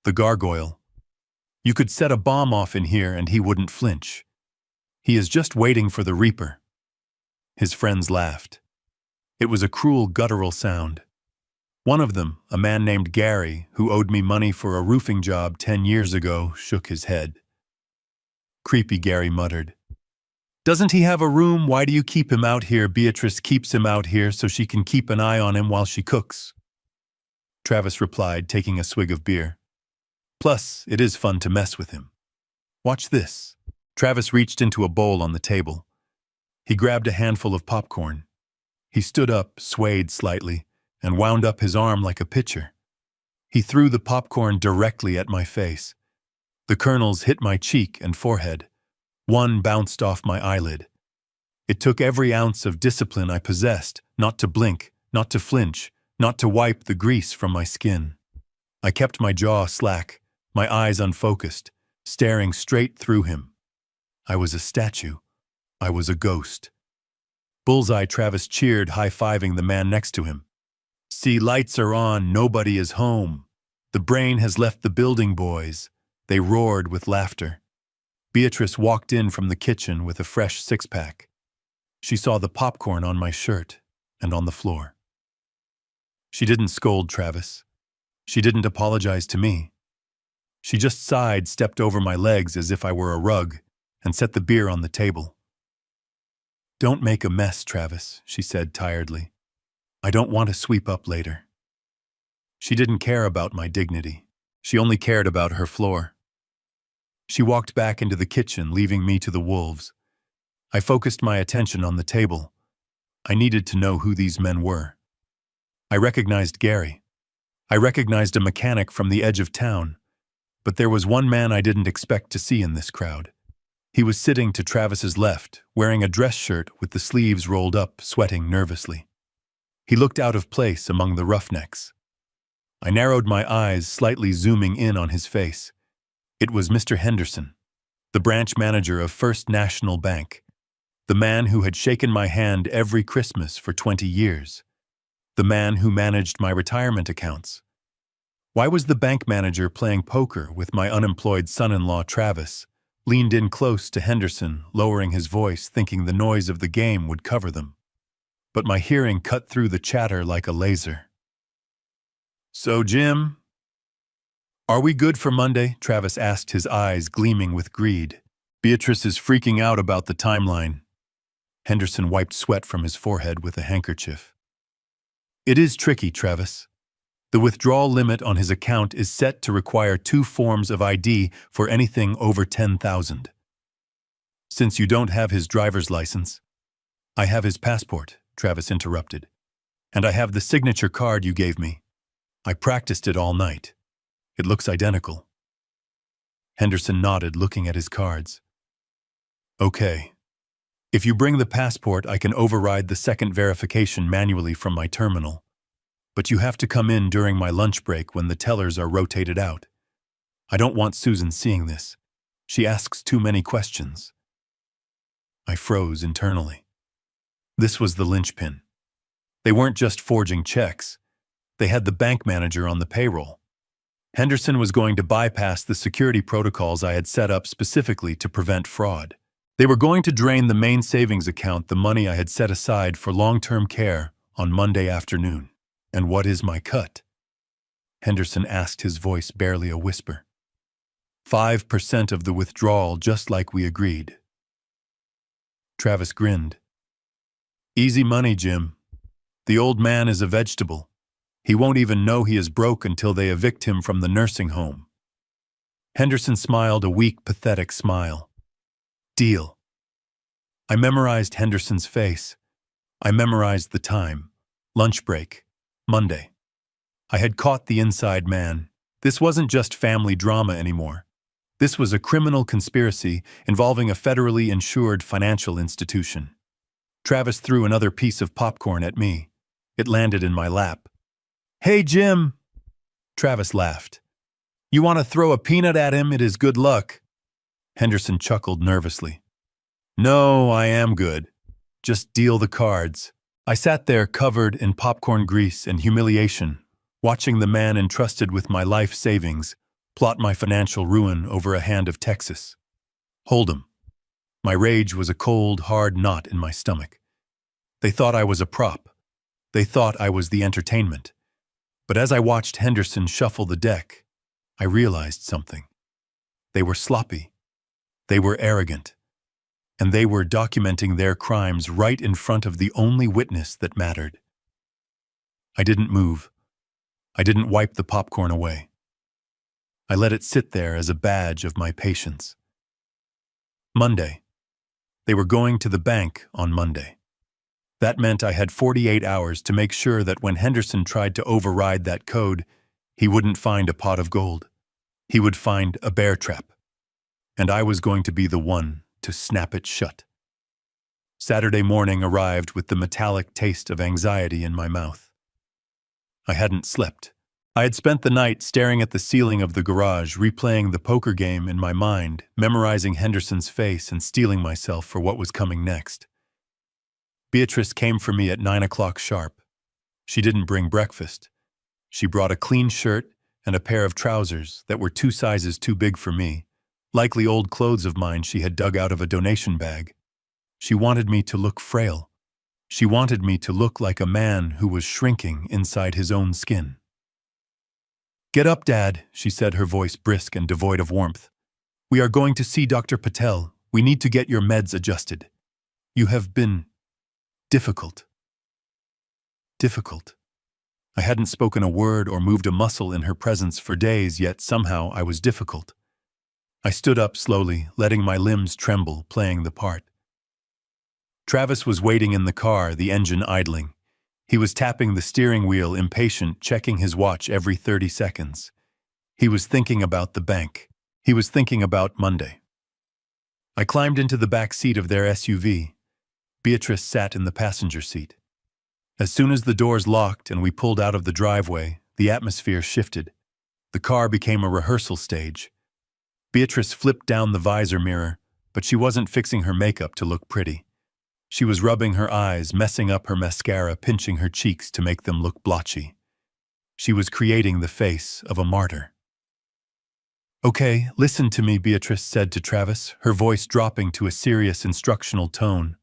"The gargoyle. You could set a bomb off in here and he wouldn't flinch. He is just waiting for the Reaper." His friends laughed. It was a cruel, guttural sound. One of them, a man named Gary, who owed me money for a roofing job 10 years ago, shook his head. "Creepy," Gary muttered. "Doesn't he have a room? Why do you keep him out here?" "Beatrice keeps him out here so she can keep an eye on him while she cooks," Travis replied, taking a swig of beer. "Plus, it is fun to mess with him. Watch this." Travis reached into a bowl on the table. He grabbed a handful of popcorn. He stood up, swayed slightly, and wound up his arm like a pitcher. He threw the popcorn directly at my face. The kernels hit my cheek and forehead. One bounced off my eyelid. It took every ounce of discipline I possessed not to blink, not to flinch, not to wipe the grease from my skin. I kept my jaw slack, my eyes unfocused, staring straight through him. I was a statue. I was a ghost. "Bullseye," Travis cheered, high-fiving the man next to him. "See, lights are on, nobody is home. The brain has left the building, boys." They roared with laughter. Beatrice walked in from the kitchen with a fresh six-pack. She saw the popcorn on my shirt and on the floor. She didn't scold Travis. She didn't apologize to me. She just sighed, stepped over my legs as if I were a rug, and set the beer on the table. "Don't make a mess, Travis," she said tiredly. "I don't want to sweep up later." She didn't care about my dignity. She only cared about her floor. She walked back into the kitchen, leaving me to the wolves. I focused my attention on the table. I needed to know who these men were. I recognized Gary. I recognized a mechanic from the edge of town. But there was one man I didn't expect to see in this crowd. He was sitting to Travis's left, wearing a dress shirt with the sleeves rolled up, sweating nervously. He looked out of place among the roughnecks. I narrowed my eyes, slightly zooming in on his face. It was Mr. Henderson, the branch manager of First National Bank, the man who had shaken my hand every Christmas for 20 years, the man who managed my retirement accounts. Why was the bank manager playing poker with my unemployed son-in-law Travis? Leaned in close to Henderson, lowering his voice, thinking the noise of the game would cover them. But my hearing cut through the chatter like a laser. "So, Jim, are we good for Monday?" Travis asked, his eyes gleaming with greed. "Beatrice is freaking out about the timeline." Henderson wiped sweat from his forehead with a handkerchief. "It is tricky, Travis. The withdrawal limit on his account is set to require 2 forms of ID for anything over 10,000. Since you don't have his driver's license—" "I have his passport," Travis interrupted. "And I have the signature card you gave me. I practiced it all night. It looks identical." Henderson nodded, looking at his cards. "Okay. If you bring the passport, I can override the second verification manually from my terminal. But you have to come in during my lunch break when the tellers are rotated out. I don't want Susan seeing this. She asks too many questions." I froze internally. This was the linchpin. They weren't just forging checks. They had the bank manager on the payroll. Henderson was going to bypass the security protocols I had set up specifically to prevent fraud. They were going to drain the main savings account, the money I had set aside for long-term care, on Monday afternoon. "And what is my cut?" Henderson asked, his voice barely a whisper. 5% of the withdrawal, just like we agreed. Travis grinned. "Easy money, Jim. The old man is a vegetable. He won't even know he is broke until they evict him from the nursing home." Henderson smiled, a weak, pathetic smile. "Deal." I memorized Henderson's face. I memorized the time. Lunch break. Monday. I had caught the inside man. This wasn't just family drama anymore. This was a criminal conspiracy involving a federally insured financial institution. Travis threw another piece of popcorn at me. It landed in my lap. "Hey, Jim!" Travis laughed. "You want to throw a peanut at him? It is good luck." Henderson chuckled nervously. "No, I am good. Just deal the cards." I sat there covered in popcorn grease and humiliation, watching the man entrusted with my life savings plot my financial ruin over a hand of Texas. Hold'em. My rage was a cold, hard knot in my stomach. They thought I was a prop. They thought I was the entertainment. But as I watched Henderson shuffle the deck, I realized something. They were sloppy. They were arrogant. And they were documenting their crimes right in front of the only witness that mattered. I didn't move. I didn't wipe the popcorn away. I let it sit there as a badge of my patience. Monday. They were going to the bank on Monday. That meant I had 48 hours to make sure that when Henderson tried to override that code, he wouldn't find a pot of gold. He would find a bear trap. And I was going to be the one to snap it shut. Saturday morning arrived with the metallic taste of anxiety in my mouth. I hadn't slept. I had spent the night staring at the ceiling of the garage, replaying the poker game in my mind, memorizing Henderson's face and steeling myself for what was coming next. Beatrice came for me at 9 o'clock sharp. She didn't bring breakfast. She brought a clean shirt and a pair of trousers that were 2 sizes too big for me, likely old clothes of mine she had dug out of a donation bag. She wanted me to look frail. She wanted me to look like a man who was shrinking inside his own skin. "Get up, Dad," she said, her voice brisk and devoid of warmth. "We are going to see Dr. Patel. We need to get your meds adjusted. You have been difficult." Difficult. I hadn't spoken a word or moved a muscle in her presence for days, yet somehow I was difficult. I stood up slowly, letting my limbs tremble, playing the part. Travis was waiting in the car, the engine idling. He was tapping the steering wheel, impatient, checking his watch every 30 seconds. He was thinking about the bank. He was thinking about Monday. I climbed into the back seat of their SUV. Beatrice sat in the passenger seat. As soon as the doors locked and we pulled out of the driveway, the atmosphere shifted. The car became a rehearsal stage. Beatrice flipped down the visor mirror, but she wasn't fixing her makeup to look pretty. She was rubbing her eyes, messing up her mascara, pinching her cheeks to make them look blotchy. She was creating the face of a martyr. "Okay, listen to me," Beatrice said to Travis, her voice dropping to a serious instructional tone.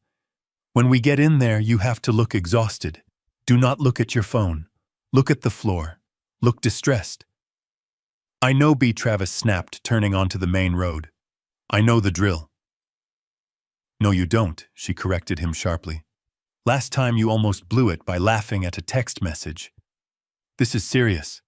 "When we get in there, you have to look exhausted. Do not look at your phone. Look at the floor. Look distressed." "I know," Travis snapped, turning onto the main road. "I know the drill." "No, you don't," she corrected him sharply. "Last time you almost blew it by laughing at a text message. This is serious.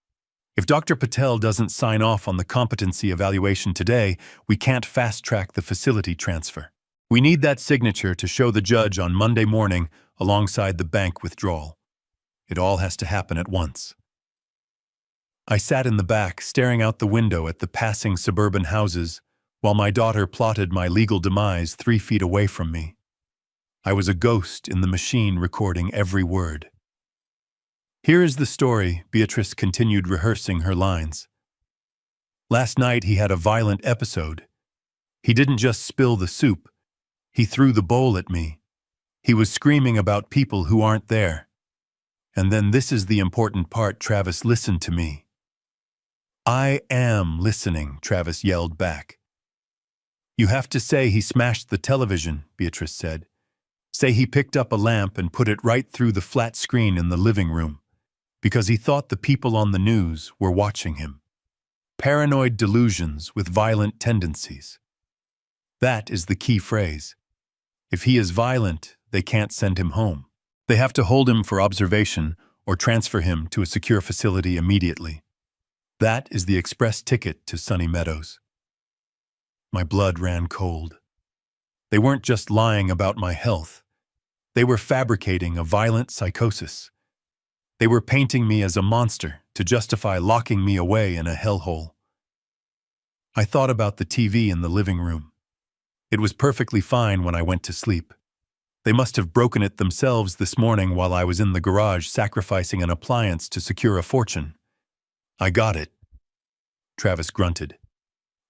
If Dr. Patel doesn't sign off on the competency evaluation today, we can't fast-track the facility transfer. We need that signature to show the judge on Monday morning alongside the bank withdrawal. It all has to happen at once." I sat in the back, staring out the window at the passing suburban houses, while my daughter plotted my legal demise 3 feet away from me. I was a ghost in the machine recording every word. "Here is the story," Beatrice continued, rehearsing her lines. "Last night he had a violent episode. He didn't just spill the soup. He threw the bowl at me. He was screaming about people who aren't there. And then this is the important part, Travis, listen to me." "I am listening," Travis yelled back. "You have to say he smashed the television," Beatrice said. "Say he picked up a lamp and put it right through the flat screen in the living room, because he thought the people on the news were watching him. Paranoid delusions with violent tendencies. That is the key phrase. If he is violent, they can't send him home. They have to hold him for observation or transfer him to a secure facility immediately. That is the express ticket to Sunny Meadows." My blood ran cold. They weren't just lying about my health. They were fabricating a violent psychosis. They were painting me as a monster to justify locking me away in a hellhole. I thought about the TV in the living room. It was perfectly fine when I went to sleep. They must have broken it themselves this morning while I was in the garage sacrificing an appliance to secure a fortune. I got it. Travis grunted.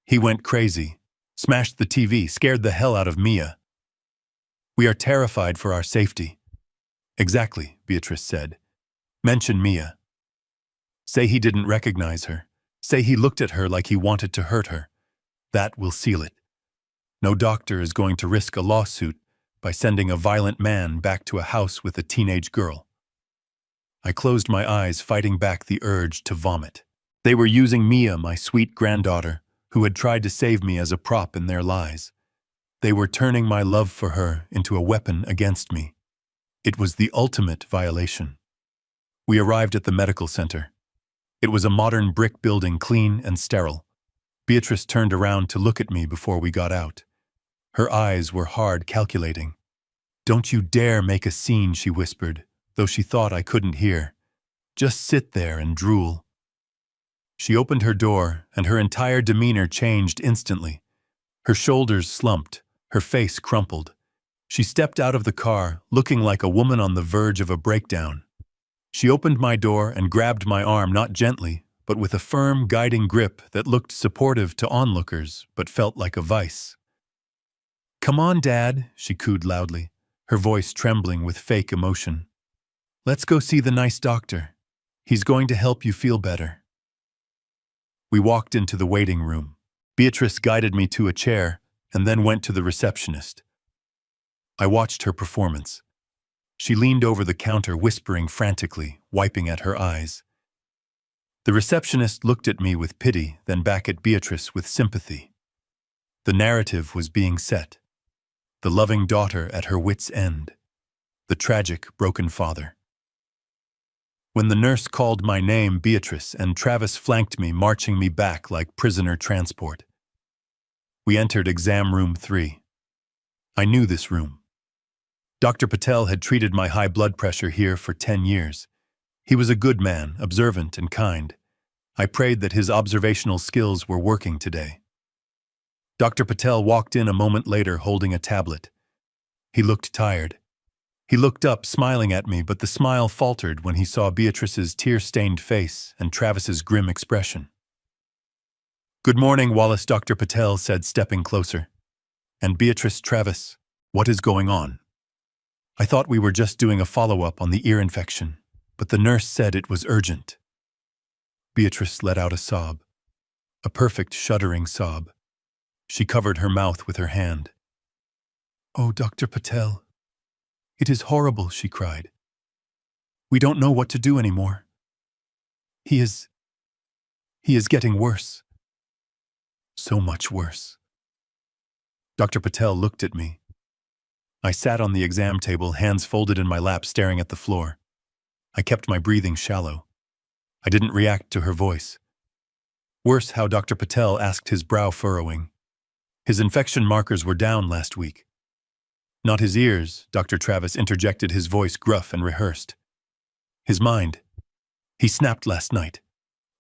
He went crazy, smashed the TV, scared the hell out of Mia. We are terrified for our safety. Exactly, Beatrice said. Mention Mia. Say he didn't recognize her. Say he looked at her like he wanted to hurt her. That will seal it. No doctor is going to risk a lawsuit by sending a violent man back to a house with a teenage girl. I closed my eyes, fighting back the urge to vomit. They were using Mia, my sweet granddaughter, who had tried to save me, as a prop in their lies. They were turning my love for her into a weapon against me. It was the ultimate violation. We arrived at the medical center. It was a modern brick building, clean and sterile. Beatrice turned around to look at me before we got out. Her eyes were hard, calculating. "Don't you dare make a scene," she whispered, though she thought I couldn't hear. "Just sit there and drool." She opened her door, and her entire demeanor changed instantly. Her shoulders slumped, her face crumpled. She stepped out of the car, looking like a woman on the verge of a breakdown. She opened my door and grabbed my arm, not gently, but with a firm, guiding grip that looked supportive to onlookers, but felt like a vice. "Come on, Dad," she cooed loudly, her voice trembling with fake emotion. "Let's go see the nice doctor. He's going to help you feel better." We walked into the waiting room. Beatrice guided me to a chair and then went to the receptionist. I watched her performance. She leaned over the counter, whispering frantically, wiping at her eyes. The receptionist looked at me with pity, then back at Beatrice with sympathy. The narrative was being set. The loving daughter at her wits' end. The tragic, broken father. When the nurse called my name, Beatrice and Travis flanked me, marching me back like prisoner transport. We entered exam room 3. I knew this room. Dr. Patel had treated my high blood pressure here for 10 years. He was a good man, observant and kind. I prayed that his observational skills were working today. Dr. Patel walked in a moment later holding a tablet. He looked tired. He looked up, smiling at me, but the smile faltered when he saw Beatrice's tear-stained face and Travis's grim expression. "Good morning, Wallace," Dr. Patel said, stepping closer. "And Beatrice, Travis, what is going on?" I thought we were just doing a follow-up on the ear infection, but the nurse said it was urgent. Beatrice let out a sob. A perfect, shuddering sob. She covered her mouth with her hand. "Oh, Dr. Patel. It is horrible," she cried. "We don't know what to do anymore. He is getting worse. So much worse." Dr. Patel looked at me. I sat on the exam table, hands folded in my lap, staring at the floor. I kept my breathing shallow. I didn't react to her voice. Worse, how Dr. Patel asked, his brow furrowing. His infection markers were down last week. Not his ears, Dr. Travis interjected, his voice gruff and rehearsed. His mind. He snapped last night.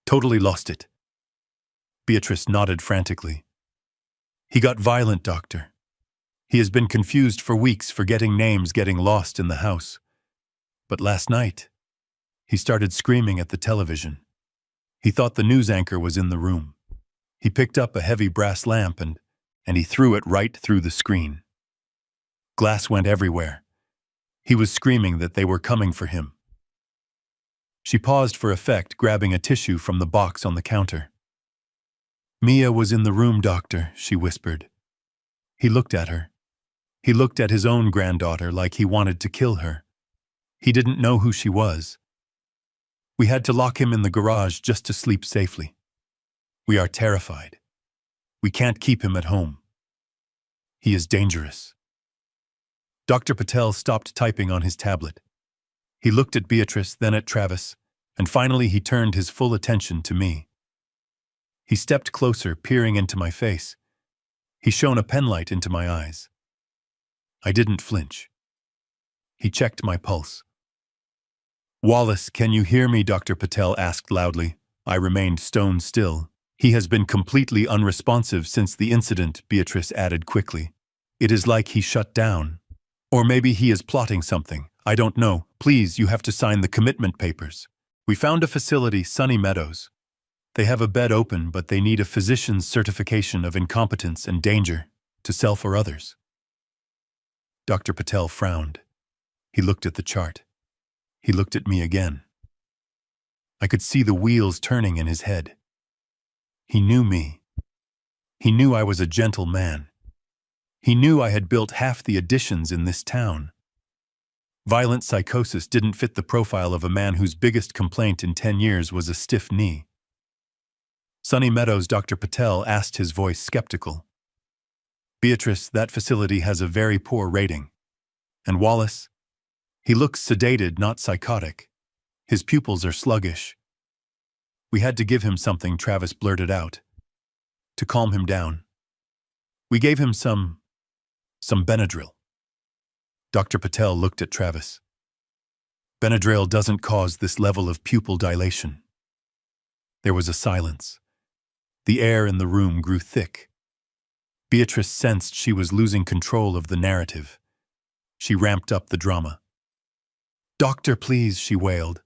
Totally lost it. Beatrice nodded frantically. He got violent, doctor. He has been confused for weeks, forgetting names, getting lost in the house. But last night, he started screaming at the television. He thought the news anchor was in the room. He picked up a heavy brass lamp and he threw it right through the screen. Glass went everywhere. He was screaming that they were coming for him. She paused for effect, grabbing a tissue from the box on the counter. "Mia was in the room, doctor," she whispered. He looked at her. He looked at his own granddaughter like he wanted to kill her. He didn't know who she was. We had to lock him in the garage just to sleep safely. We are terrified. We can't keep him at home. He is dangerous. Dr. Patel stopped typing on his tablet. He looked at Beatrice, then at Travis, and finally he turned his full attention to me. He stepped closer, peering into my face. He shone a penlight into my eyes. I didn't flinch. He checked my pulse. "Wallace, can you hear me?" Dr. Patel asked loudly. I remained stone still. "He has been completely unresponsive since the incident," Beatrice added quickly. "It is like he shut down. Or maybe he is plotting something. I don't know. Please, you have to sign the commitment papers." We found a facility, Sunny Meadows. They have a bed open, but they need a physician's certification of incompetence and danger to self or others. Dr. Patel frowned. He looked at the chart. He looked at me again. I could see the wheels turning in his head. He knew me. He knew I was a gentle man. He knew I had built half the additions in this town. Violent psychosis didn't fit the profile of a man whose biggest complaint in 10 years was a stiff knee. Sunny Meadows, Dr. Patel asked, his voice skeptical. "Beatrice, that facility has a very poor rating. And Wallace? He looks sedated, not psychotic. His pupils are sluggish." "We had to give him something," Travis blurted out, "to calm him down. We gave him some Benadryl." Dr. Patel looked at Travis. "Benadryl doesn't cause this level of pupil dilation." There was a silence. The air in the room grew thick. Beatrice sensed she was losing control of the narrative. She ramped up the drama. "Doctor, please," she wailed.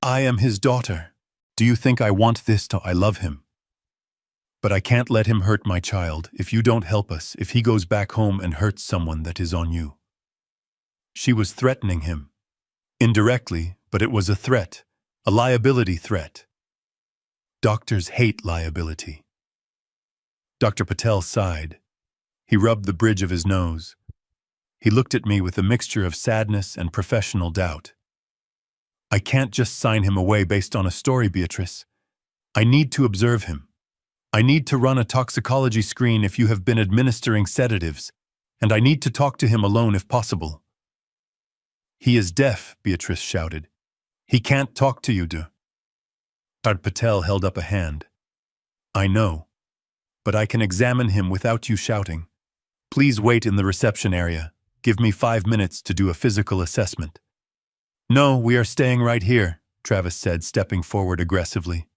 "I am his daughter. Do you think I want this to? I love him. But I can't let him hurt my child. If you don't help us, if he goes back home and hurts someone, that is on you." She was threatening him. Indirectly, but it was a threat, a liability threat. Doctors hate liability. Dr. Patel sighed. He rubbed the bridge of his nose. He looked at me with a mixture of sadness and professional doubt. "I can't just sign him away based on a story, Beatrice. I need to observe him. I need to run a toxicology screen if you have been administering sedatives, and I need to talk to him alone if possible." "He is deaf," Beatrice shouted. "He can't talk to you, Dr. Patel held up a hand. "I know, but I can examine him without you shouting. Please wait in the reception area. Give me 5 minutes to do a physical assessment." "No, we are staying right here," Travis said, stepping forward aggressively.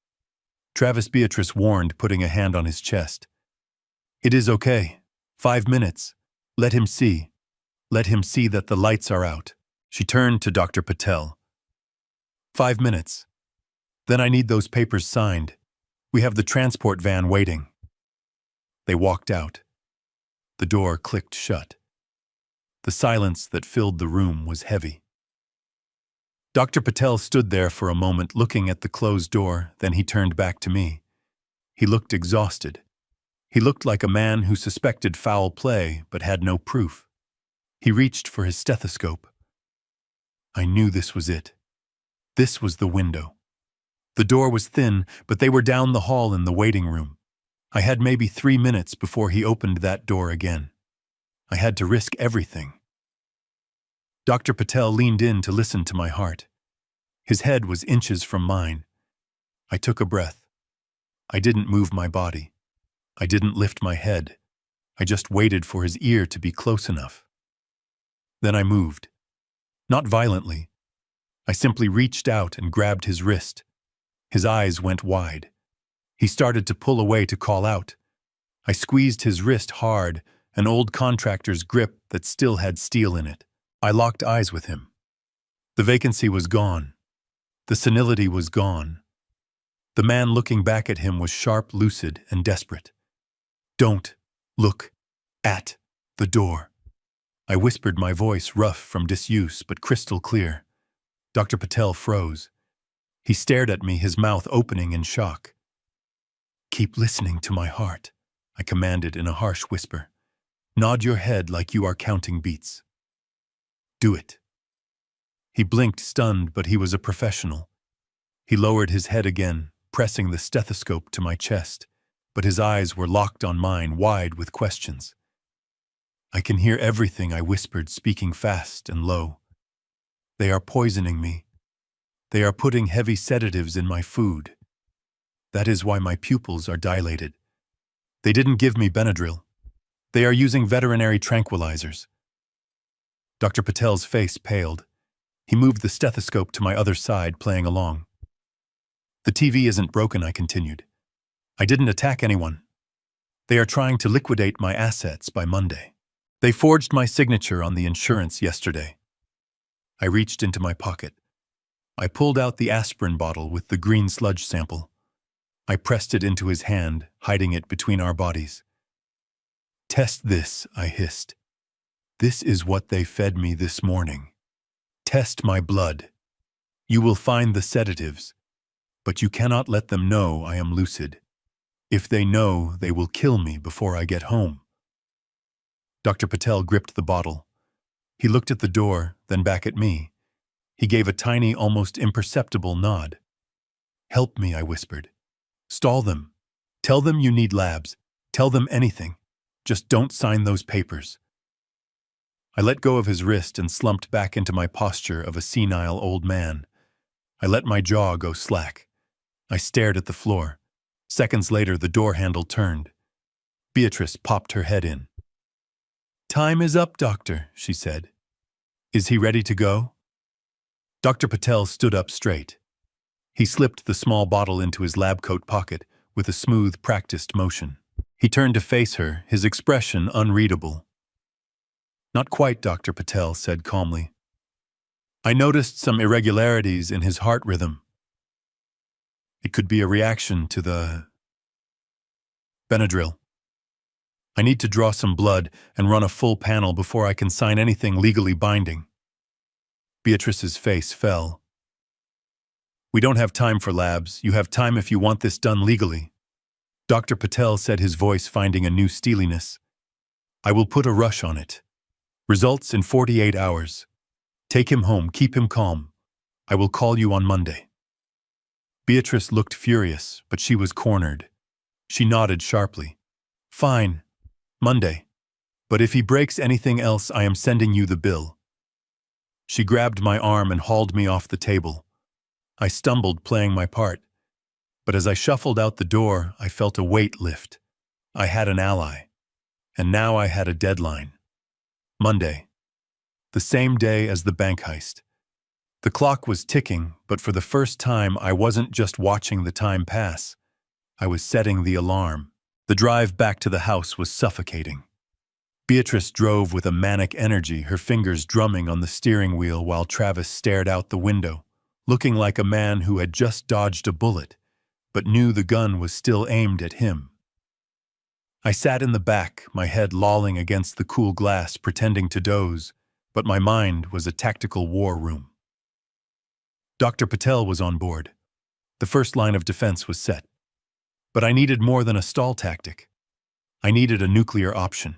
"Travis," Beatrice warned, putting a hand on his chest. "It is okay. 5 minutes. Let him see. Let him see that the lights are out." She turned to Dr. Patel. 5 minutes. Then I need those papers signed. We have the transport van waiting." They walked out. The door clicked shut. The silence that filled the room was heavy. Dr. Patel stood there for a moment looking at the closed door, then he turned back to me. He looked exhausted. He looked like a man who suspected foul play but had no proof. He reached for his stethoscope. I knew this was it. This was the window. The door was thin, but they were down the hall in the waiting room. I had maybe 3 minutes before he opened that door again. I had to risk everything. Dr. Patel leaned in to listen to my heart. His head was inches from mine. I took a breath. I didn't move my body. I didn't lift my head. I just waited for his ear to be close enough. Then I moved. Not violently. I simply reached out and grabbed his wrist. His eyes went wide. He started to pull away to call out. I squeezed his wrist hard, an old contractor's grip that still had steel in it. I locked eyes with him. The vacancy was gone. The senility was gone. The man looking back at him was sharp, lucid, and desperate. "Don't look at the door." I whispered, my voice rough from disuse but crystal clear. Dr. Patel froze. He stared at me, his mouth opening in shock. "Keep listening to my heart," I commanded in a harsh whisper. "Nod your head like you are counting beats. Do it." He blinked, stunned, but he was a professional. He lowered his head again, pressing the stethoscope to my chest, but his eyes were locked on mine, wide with questions. "I can hear everything," I whispered, speaking fast and low. "They are poisoning me. They are putting heavy sedatives in my food. That is why my pupils are dilated. They didn't give me Benadryl. They are using veterinary tranquilizers." Dr. Patel's face paled. He moved the stethoscope to my other side, playing along. The TV isn't broken, I continued. I didn't attack anyone. They are trying to liquidate my assets by Monday. They forged my signature on the insurance yesterday. I reached into my pocket. I pulled out the aspirin bottle with the green sludge sample. I pressed it into his hand, hiding it between our bodies. Test this, I hissed. This is what they fed me this morning. Test my blood. You will find the sedatives, but you cannot let them know I am lucid. If they know, they will kill me before I get home. Dr. Patel gripped the bottle. He looked at the door, then back at me. He gave a tiny, almost imperceptible nod. Help me, I whispered. Stall them. Tell them you need labs. Tell them anything. Just don't sign those papers. I let go of his wrist and slumped back into my posture of a senile old man. I let my jaw go slack. I stared at the floor. Seconds later, the door handle turned. Beatrice popped her head in. Time is up, doctor, she said. Is he ready to go? Dr. Patel stood up straight. He slipped the small bottle into his lab coat pocket with a smooth, practiced motion. He turned to face her, his expression unreadable. Not quite, Dr. Patel said calmly. I noticed some irregularities in his heart rhythm. It could be a reaction to the Benadryl. I need to draw some blood and run a full panel before I can sign anything legally binding. Beatrice's face fell. We don't have time for labs. You have time if you want this done legally. Dr. Patel said, his voice finding a new steeliness. I will put a rush on it. Results in 48 hours. Take him home, keep him calm. I will call you on Monday. Beatrice looked furious, but she was cornered. She nodded sharply. Fine. Monday. But if he breaks anything else, I am sending you the bill. She grabbed my arm and hauled me off the table. I stumbled, playing my part. But as I shuffled out the door, I felt a weight lift. I had an ally. And now I had a deadline. Monday. The same day as the bank heist. The clock was ticking, but for the first time I wasn't just watching the time pass. I was setting the alarm. The drive back to the house was suffocating. Beatrice drove with a manic energy, her fingers drumming on the steering wheel while Travis stared out the window, looking like a man who had just dodged a bullet, but knew the gun was still aimed at him. I sat in the back, my head lolling against the cool glass, pretending to doze, but my mind was a tactical war room. Dr. Patel was on board. The first line of defense was set. But I needed more than a stall tactic. I needed a nuclear option.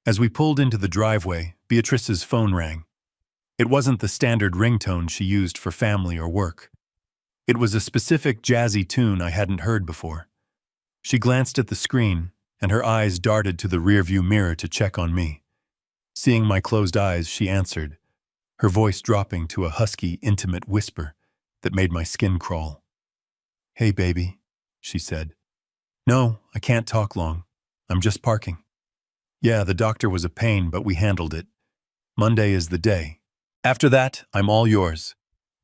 As we pulled into the driveway, Beatrice's phone rang. It wasn't the standard ringtone she used for family or work. It was a specific jazzy tune I hadn't heard before. She glanced at the screen, and her eyes darted to the rearview mirror to check on me. Seeing my closed eyes, she answered, her voice dropping to a husky, intimate whisper that made my skin crawl. Hey, baby, she said. No, I can't talk long. I'm just parking. Yeah, the doctor was a pain, but we handled it. Monday is the day. After that, I'm all yours.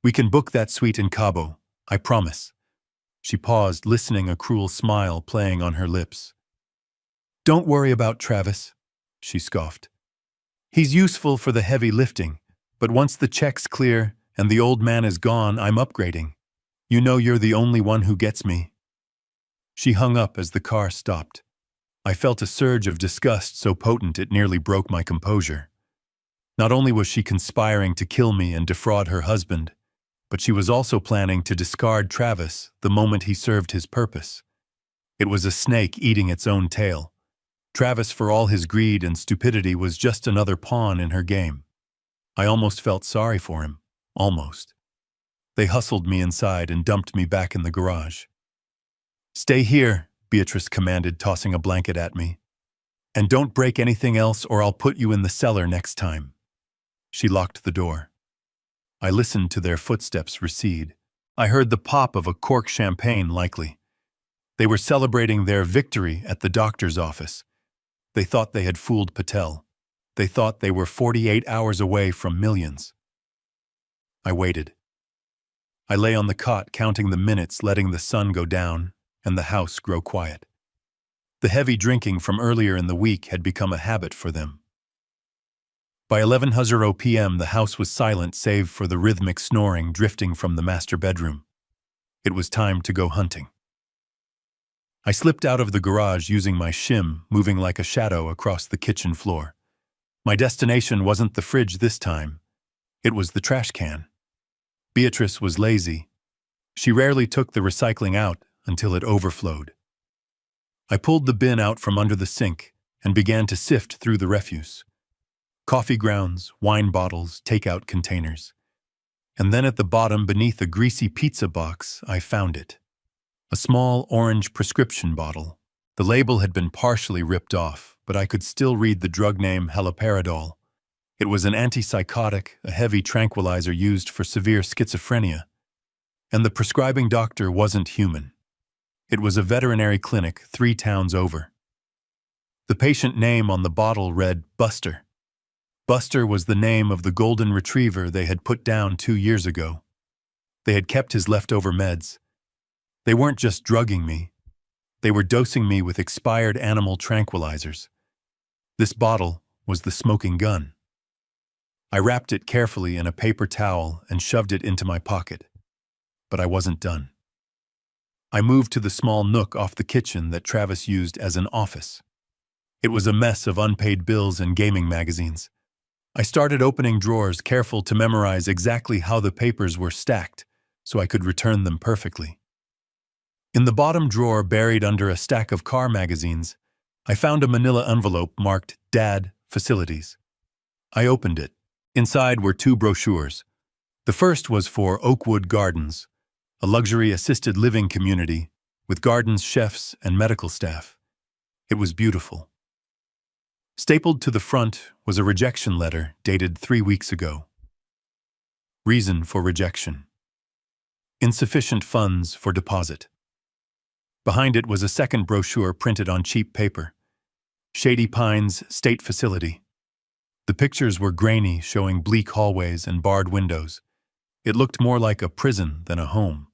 We can book that suite in Cabo, I promise. She paused, listening, a cruel smile playing on her lips. Don't worry about Travis, she scoffed. He's useful for the heavy lifting, but once the check's clear and the old man is gone, I'm upgrading. You know you're the only one who gets me. She hung up as the car stopped. I felt a surge of disgust so potent it nearly broke my composure. Not only was she conspiring to kill me and defraud her husband, but she was also planning to discard Travis the moment he served his purpose. It was a snake eating its own tail. Travis, for all his greed and stupidity, was just another pawn in her game. I almost felt sorry for him. Almost. They hustled me inside and dumped me back in the garage. Stay here, Beatrice commanded, tossing a blanket at me. And don't break anything else or I'll put you in the cellar next time. She locked the door. I listened to their footsteps recede. I heard the pop of a cork champagne, likely. They were celebrating their victory at the doctor's office. They thought they had fooled Patel. They thought they were 48 hours away from millions. I waited. I lay on the cot counting the minutes, letting the sun go down and the house grow quiet. The heavy drinking from earlier in the week had become a habit for them. By 11:00 p.m. the house was silent save for the rhythmic snoring drifting from the master bedroom. It was time to go hunting. I slipped out of the garage using my shim, moving like a shadow across the kitchen floor. My destination wasn't the fridge this time. It was the trash can. Beatrice was lazy. She rarely took the recycling out until it overflowed. I pulled the bin out from under the sink and began to sift through the refuse. Coffee grounds, wine bottles, takeout containers. And then at the bottom, beneath a greasy pizza box, I found it. A small orange prescription bottle. The label had been partially ripped off, but I could still read the drug name haloperidol. It was an antipsychotic, a heavy tranquilizer used for severe schizophrenia. And the prescribing doctor wasn't human. It was a veterinary clinic 3 towns over. The patient name on the bottle read Buster. Buster was the name of the golden retriever they had put down 2 years ago. They had kept his leftover meds. They weren't just drugging me. They were dosing me with expired animal tranquilizers. This bottle was the smoking gun. I wrapped it carefully in a paper towel and shoved it into my pocket. But I wasn't done. I moved to the small nook off the kitchen that Travis used as an office. It was a mess of unpaid bills and gaming magazines. I started opening drawers, careful to memorize exactly how the papers were stacked so I could return them perfectly. In the bottom drawer, buried under a stack of car magazines, I found a manila envelope marked Dad Facilities. I opened it. Inside were 2 brochures. The first was for Oakwood Gardens, a luxury assisted living community with gardens, chefs, and medical staff. It was beautiful. Stapled to the front was a rejection letter dated 3 weeks ago. Reason for rejection: insufficient funds for deposit. Behind it was a second brochure printed on cheap paper. Shady Pines State Facility. The pictures were grainy, showing bleak hallways and barred windows. It looked more like a prison than a home.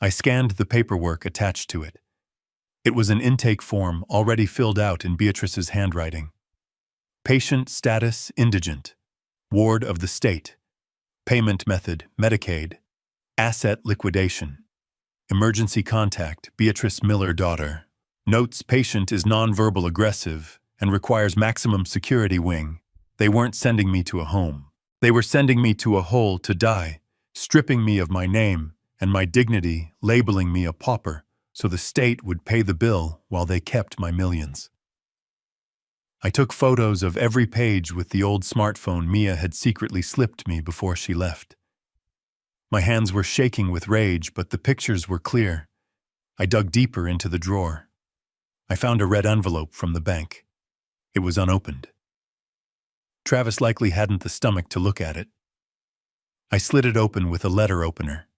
I scanned the paperwork attached to it. It was an intake form already filled out in Beatrice's handwriting. Patient status indigent. Ward of the state. Payment method Medicaid. Asset liquidation. Emergency contact Beatrice Miller, daughter. Notes: patient is nonverbal aggressive and requires maximum security wing. They weren't sending me to a home. They were sending me to a hole to die, stripping me of my name and my dignity, labeling me a pauper so the state would pay the bill while they kept my millions. I took photos of every page with the old smartphone Mia had secretly slipped me before she left. My hands were shaking with rage, but the pictures were clear. I dug deeper into the drawer. I found a red envelope from the bank. It was unopened. Travis likely hadn't the stomach to look at it. I slid it open with a letter opener.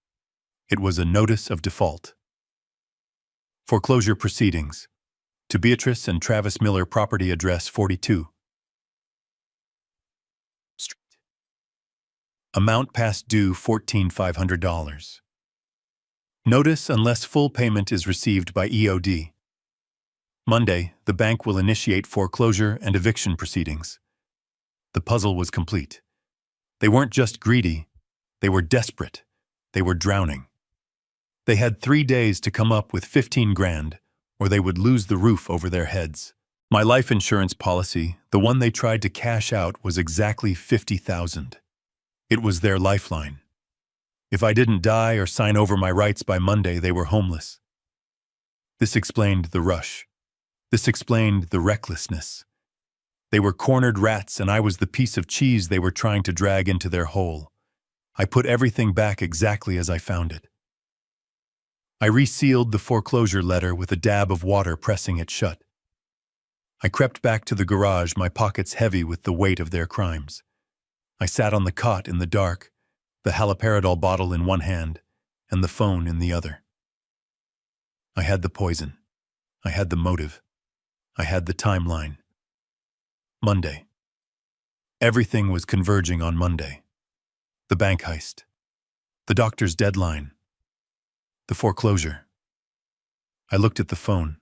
It was a notice of default. Foreclosure proceedings. To Beatrice and Travis Miller, property address 42 Street. Amount past due $14,500. Notice unless full payment is received by EOD. Monday, the bank will initiate foreclosure and eviction proceedings. The puzzle was complete. They weren't just greedy, they were desperate. They were drowning. They had 3 days to come up with 15 grand, or they would lose the roof over their heads. My life insurance policy, the one they tried to cash out, was exactly $50,000. It was their lifeline. If I didn't die or sign over my rights by Monday, they were homeless. This explained the rush. This explained the recklessness. They were cornered rats, and I was the piece of cheese they were trying to drag into their hole. I put everything back exactly as I found it. I resealed the foreclosure letter with a dab of water, pressing it shut. I crept back to the garage, my pockets heavy with the weight of their crimes. I sat on the cot in the dark, the haloperidol bottle in one hand and the phone in the other. I had the poison. I had the motive. I had the timeline. Monday. Everything was converging on Monday. The bank heist. The doctor's deadline. The foreclosure. I looked at the phone.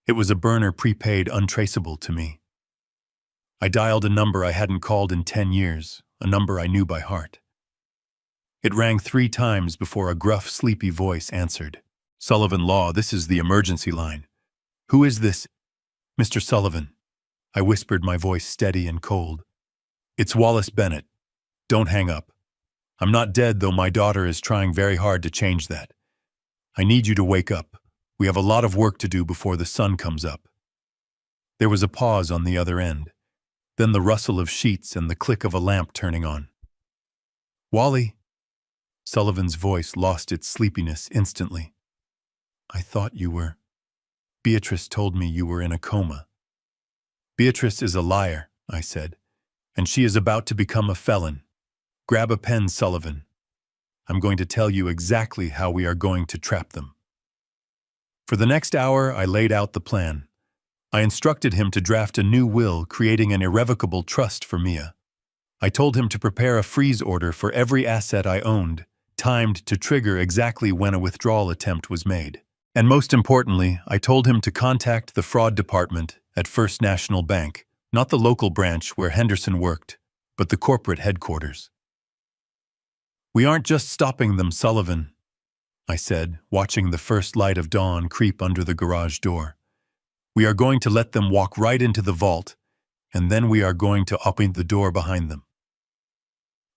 It was a burner prepaid untraceable to me. I dialed a number I hadn't called in 10 years, a number I knew by heart. It rang 3 times before a gruff, sleepy voice answered. "Sullivan Law, this is the emergency line." "Who is this?" "Mr. Sullivan." I whispered, my voice steady and cold. "It's Wallace Bennett. Don't hang up. I'm not dead, though my daughter is trying very hard to change that. I need you to wake up. We have a lot of work to do before the sun comes up." There was a pause on the other end, then the rustle of sheets and the click of a lamp turning on. "Wally." Sullivan's voice lost its sleepiness instantly. "I thought you were. Beatrice told me you were in a coma." "Beatrice is a liar," I said, "and she is about to become a felon. Grab a pen, Sullivan. I'm going to tell you exactly how we are going to trap them." For the next hour, I laid out the plan. I instructed him to draft a new will creating an irrevocable trust for Mia. I told him to prepare a freeze order for every asset I owned, timed to trigger exactly when a withdrawal attempt was made. And most importantly, I told him to contact the fraud department at First National Bank, not the local branch where Henderson worked, but the corporate headquarters. "We aren't just stopping them, Sullivan," I said, watching the first light of dawn creep under the garage door. "We are going to let them walk right into the vault, and then we are going to open the door behind them."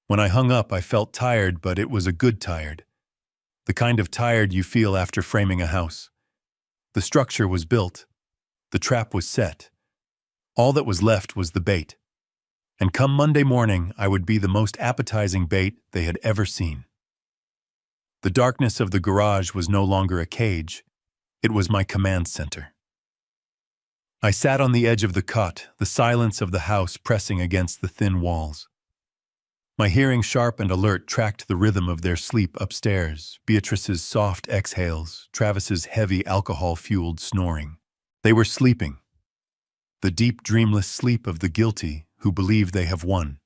When I hung up, I felt tired, but it was a good tired. The kind of tired you feel after framing a house. The structure was built. The trap was set. All that was left was the bait. And come Monday morning, I would be the most appetizing bait they had ever seen. The darkness of the garage was no longer a cage. It was my command center. I sat on the edge of the cot, the silence of the house pressing against the thin walls. My hearing, sharp and alert, tracked the rhythm of their sleep upstairs, Beatrice's soft exhales, Travis's heavy alcohol-fueled snoring. They were sleeping. The deep, dreamless sleep of the guilty who believe they have won.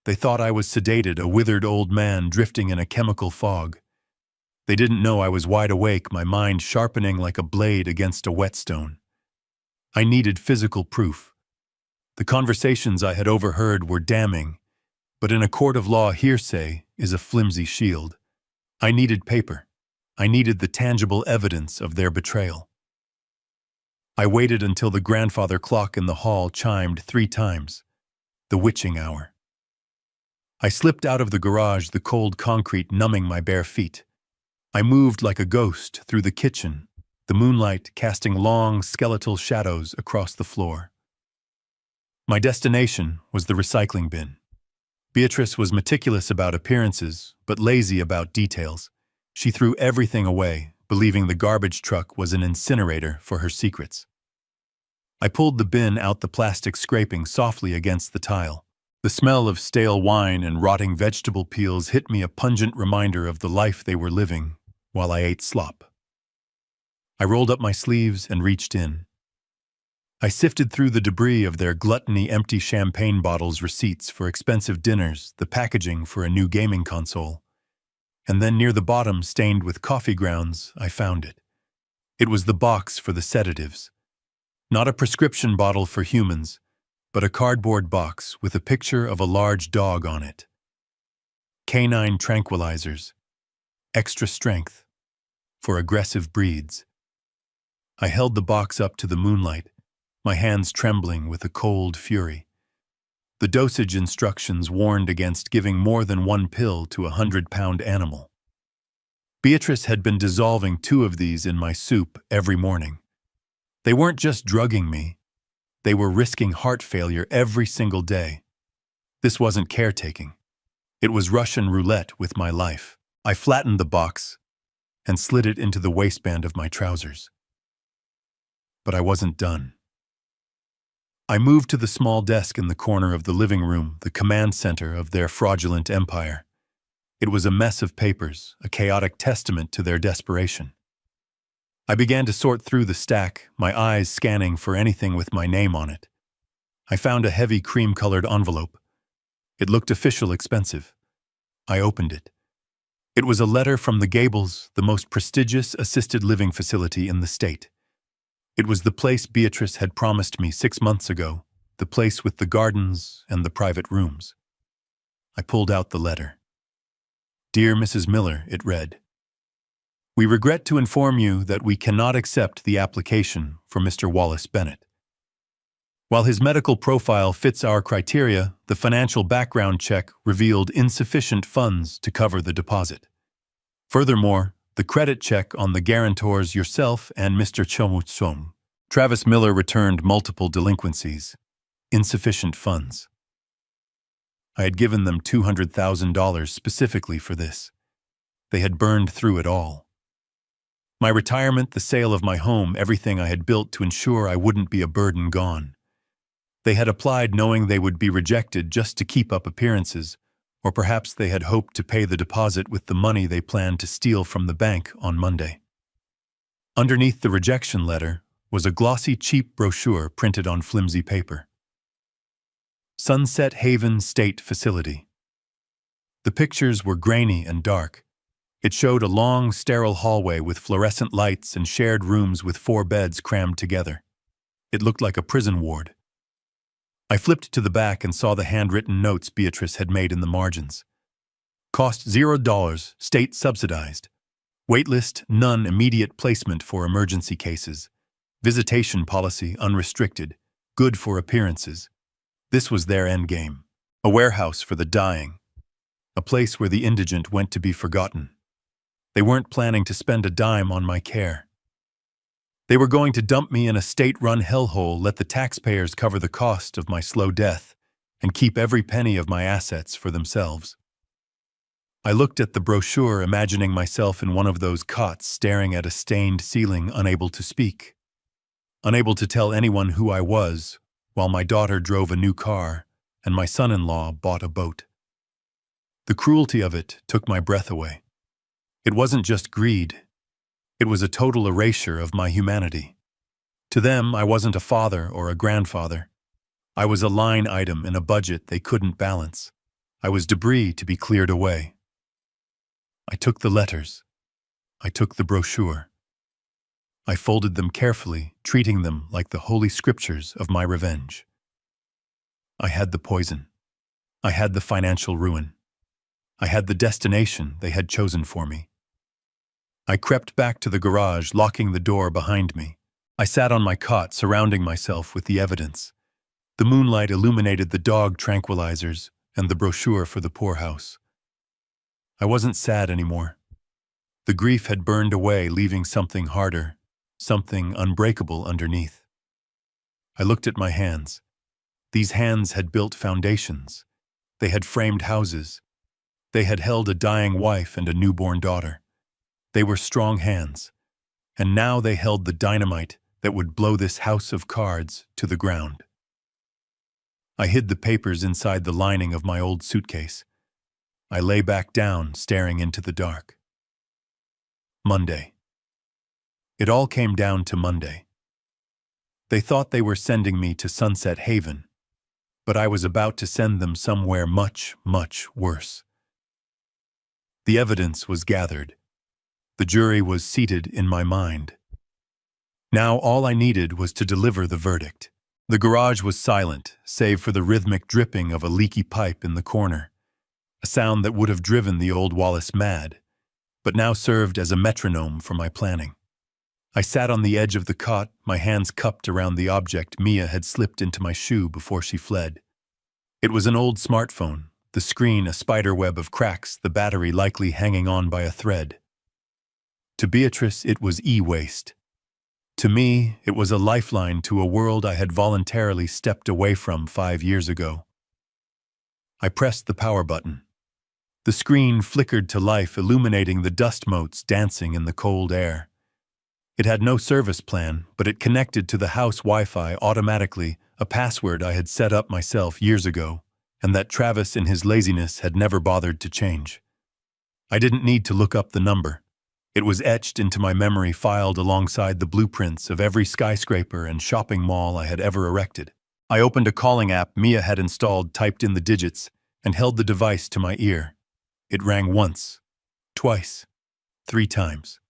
They thought I was sedated, a withered old man drifting in a chemical fog. They didn't know I was wide awake, my mind sharpening like a blade against a whetstone. I needed physical proof. The conversations I had overheard were damning, but in a court of law, hearsay is a flimsy shield. I needed paper. I needed the tangible evidence of their betrayal. I waited until the grandfather clock in the hall chimed 3 times, the witching hour. I slipped out of the garage, the cold concrete numbing my bare feet. I moved like a ghost through the kitchen, the moonlight casting long, skeletal shadows across the floor. My destination was the recycling bin. Beatrice was meticulous about appearances, but lazy about details. She threw everything away, believing the garbage truck was an incinerator for her secrets. I pulled the bin out, the plastic scraping softly against the tile. The smell of stale wine and rotting vegetable peels hit me, a pungent reminder of the life they were living while I ate slop. I rolled up my sleeves and reached in. I sifted through the debris of their gluttony, empty champagne bottles, receipts for expensive dinners, the packaging for a new gaming console. And then near the bottom, stained with coffee grounds, I found it. It was the box for the sedatives. Not a prescription bottle for humans, but a cardboard box with a picture of a large dog on it. Canine tranquilizers. Extra strength. For aggressive breeds. I held the box up to the moonlight, my hands trembling with a cold fury. The dosage instructions warned against giving more than 1 pill to a 100-pound animal. Beatrice had been dissolving 2 of these in my soup every morning. They weren't just drugging me. They were risking heart failure every single day. This wasn't caretaking. It was Russian roulette with my life. I flattened the box and slid it into the waistband of my trousers. But I wasn't done. I moved to the small desk in the corner of the living room, the command center of their fraudulent empire. It was a mess of papers, a chaotic testament to their desperation. I began to sort through the stack, my eyes scanning for anything with my name on it. I found a heavy cream-colored envelope. It looked official, expensive. I opened it. It was a letter from the Gables, the most prestigious assisted living facility in the state. It was the place Beatrice had promised me 6 months ago, the place with the gardens and the private rooms. I pulled out the letter. "Dear Mrs. Miller," it read, "we regret to inform you that we cannot accept the application for Mr. Wallace Bennett. While his medical profile fits our criteria, the financial background check revealed insufficient funds to cover the deposit. Furthermore, the credit check on the guarantors, yourself and Mr. Chomutsong, Travis Miller, returned multiple delinquencies, insufficient funds. I had given them $200,000 specifically for this. They had burned through it all. My retirement, the sale of my home, everything I had built to ensure I wouldn't be a burden, gone. They had applied knowing they would be rejected just to keep up appearances, or perhaps they had hoped to pay the deposit with the money they planned to steal from the bank on Monday. Underneath the rejection letter was a glossy, cheap brochure printed on flimsy paper. Sunset Haven State Facility. The pictures were grainy and dark. It showed a long, sterile hallway with fluorescent lights and shared rooms with 4 beds crammed together. It looked like a prison ward. I flipped to the back and saw the handwritten notes Beatrice had made in the margins. Cost $0, state subsidized. Waitlist, none, immediate placement for emergency cases. Visitation policy, unrestricted. Good for appearances. This was their endgame. A warehouse for the dying. A place where the indigent went to be forgotten. They weren't planning to spend a dime on my care. They were going to dump me in a state-run hellhole, let the taxpayers cover the cost of my slow death, and keep every penny of my assets for themselves. I looked at the brochure, imagining myself in one of those cots staring at a stained ceiling, unable to speak, unable to tell anyone who I was, while my daughter drove a new car and my son-in-law bought a boat. The cruelty of it took my breath away. It wasn't just greed. It was a total erasure of my humanity. To them, I wasn't a father or a grandfather. I was a line item in a budget they couldn't balance. I was debris to be cleared away. I took the letters. I took the brochure. I folded them carefully, treating them like the holy scriptures of my revenge. I had the poison. I had the financial ruin. I had the destination they had chosen for me. I crept back to the garage, locking the door behind me. I sat on my cot, surrounding myself with the evidence. The moonlight illuminated the dog tranquilizers and the brochure for the poorhouse. I wasn't sad anymore. The grief had burned away, leaving something harder, something unbreakable underneath. I looked at my hands. These hands had built foundations. They had framed houses. They had held a dying wife and a newborn daughter. They were strong hands, and now they held the dynamite that would blow this house of cards to the ground. I hid the papers inside the lining of my old suitcase. I lay back down, staring into the dark. Monday. It all came down to Monday. They thought they were sending me to Sunset Haven, but I was about to send them somewhere much, much worse. The evidence was gathered. The jury was seated in my mind. Now all I needed was to deliver the verdict. The garage was silent, save for the rhythmic dripping of a leaky pipe in the corner, a sound that would have driven the old Wallace mad, but now served as a metronome for my planning. I sat on the edge of the cot, my hands cupped around the object Mia had slipped into my shoe before she fled. It was an old smartphone, the screen a spider web of cracks, the battery likely hanging on by a thread. To Beatrice, it was e-waste. To me, it was a lifeline to a world I had voluntarily stepped away from 5 years ago. I pressed the power button. The screen flickered to life, illuminating the dust motes dancing in the cold air. It had no service plan, but it connected to the house Wi-Fi automatically, a password I had set up myself years ago, and that Travis in his laziness had never bothered to change. I didn't need to look up the number. It was etched into my memory, filed alongside the blueprints of every skyscraper and shopping mall I had ever erected. I opened a calling app Mia had installed, typed in the digits, and held the device to my ear. It rang once, twice, 3 times.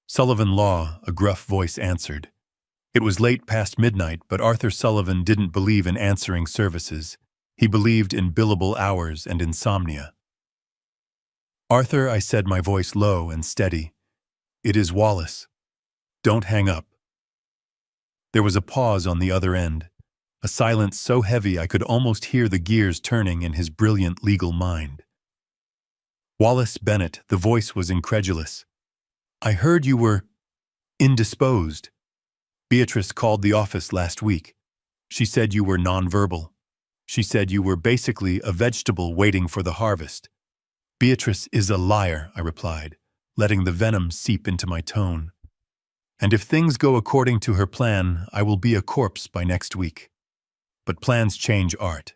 Sullivan Law, a gruff voice answered. It was late past midnight, but Arthur Sullivan didn't believe in answering services. He believed in billable hours and insomnia. "Arthur," I said, my voice low and steady. "It is Wallace. Don't hang up." There was a pause on the other end, a silence so heavy I could almost hear the gears turning in his brilliant legal mind. "Wallace Bennett," the voice was incredulous. "I heard you were indisposed. Beatrice called the office last week. She said you were nonverbal. She said you were basically a vegetable waiting for the harvest." "Beatrice is a liar," I replied, letting the venom seep into my tone. "And if things go according to her plan, I will be a corpse by next week. But plans change, Art.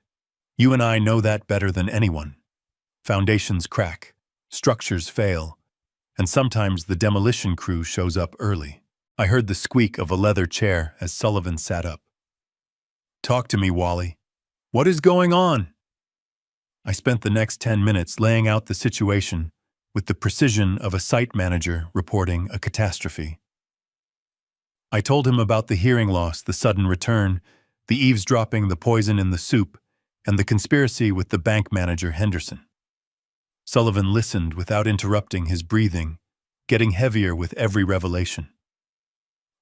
You and I know that better than anyone. Foundations crack, structures fail, and sometimes the demolition crew shows up early." I heard the squeak of a leather chair as Sullivan sat up. "Talk to me, Wally. What is going on?" I spent the next 10 minutes laying out the situation with the precision of a site manager reporting a catastrophe. I told him about the hearing loss, the sudden return, the eavesdropping, the poison in the soup, and the conspiracy with the bank manager Henderson. Sullivan listened without interrupting, his breathing getting heavier with every revelation.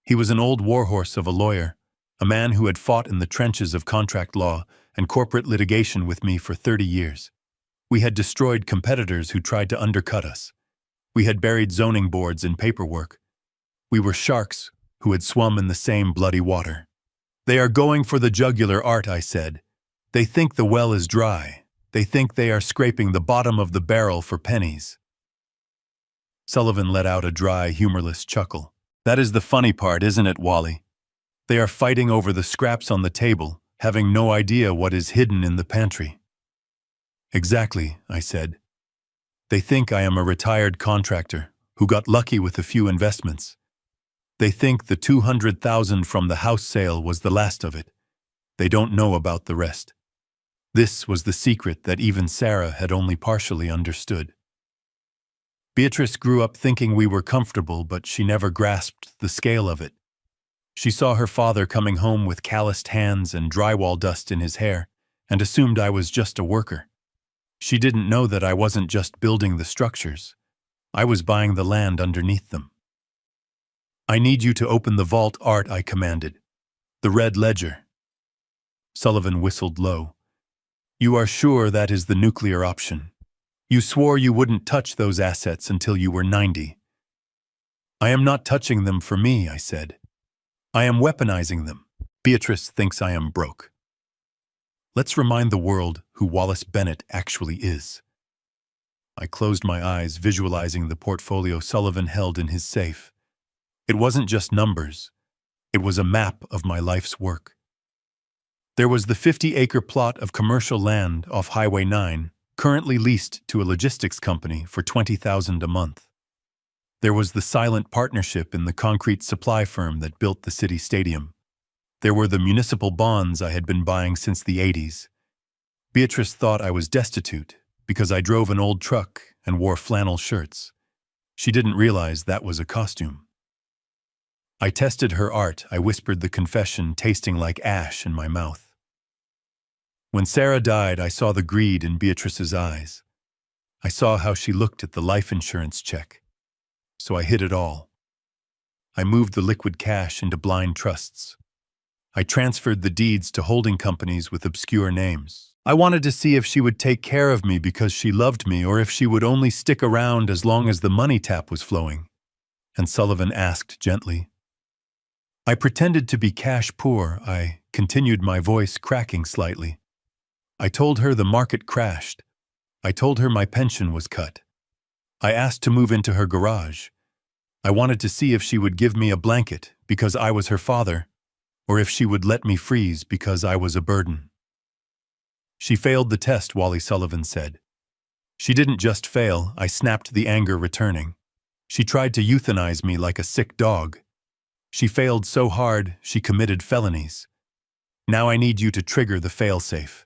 He was an old warhorse of a lawyer, a man who had fought in the trenches of contract law and corporate litigation with me for 30 years. We had destroyed competitors who tried to undercut us. We had buried zoning boards in paperwork. We were sharks who had swum in the same bloody water. "They are going for the jugular, Art," I said. "They think the well is dry. They think they are scraping the bottom of the barrel for pennies." Sullivan let out a dry, humorless chuckle. "That is the funny part, isn't it, Wally? They are fighting over the scraps on the table, having no idea what is hidden in the pantry." "Exactly," I said. "They think I am a retired contractor who got lucky with a few investments. They think the $200,000 from the house sale was the last of it. They don't know about the rest." This was the secret that even Sarah had only partially understood. Beatrice grew up thinking we were comfortable, but she never grasped the scale of it. She saw her father coming home with calloused hands and drywall dust in his hair, and assumed I was just a worker. She didn't know that I wasn't just building the structures. I was buying the land underneath them. "I need you to open the vault, Art," I commanded. "The red ledger." Sullivan whistled low. "You are sure that is the nuclear option? You swore you wouldn't touch those assets until you were 90. "I am not touching them for me," I said. "I am weaponizing them. Beatrice thinks I am broke. Let's remind the world who Wallace Bennett actually is." I closed my eyes, visualizing the portfolio Sullivan held in his safe. It wasn't just numbers. It was a map of my life's work. There was the 50-acre plot of commercial land off Highway 9, currently leased to a logistics company for $20,000 a month. There was the silent partnership in the concrete supply firm that built the city stadium. There were the municipal bonds I had been buying since the 80s. Beatrice thought I was destitute because I drove an old truck and wore flannel shirts. She didn't realize that was a costume. I tested her art. I whispered the confession, tasting like ash in my mouth. When Sarah died, I saw the greed in Beatrice's eyes. I saw how she looked at the life insurance check. So I hid it all. I moved the liquid cash into blind trusts. I transferred the deeds to holding companies with obscure names. I wanted to see if she would take care of me because she loved me, or if she would only stick around as long as the money tap was flowing. And Sullivan asked gently. I pretended to be cash poor. I continued, my voice cracking slightly. I told her the market crashed. I told her my pension was cut. I asked to move into her garage. I wanted to see if she would give me a blanket because I was her father, or if she would let me freeze because I was a burden. She failed the test, Wally Sullivan said. She didn't just fail, I snapped, the anger returning. She tried to euthanize me like a sick dog. She failed so hard, she committed felonies. Now I need you to trigger the failsafe.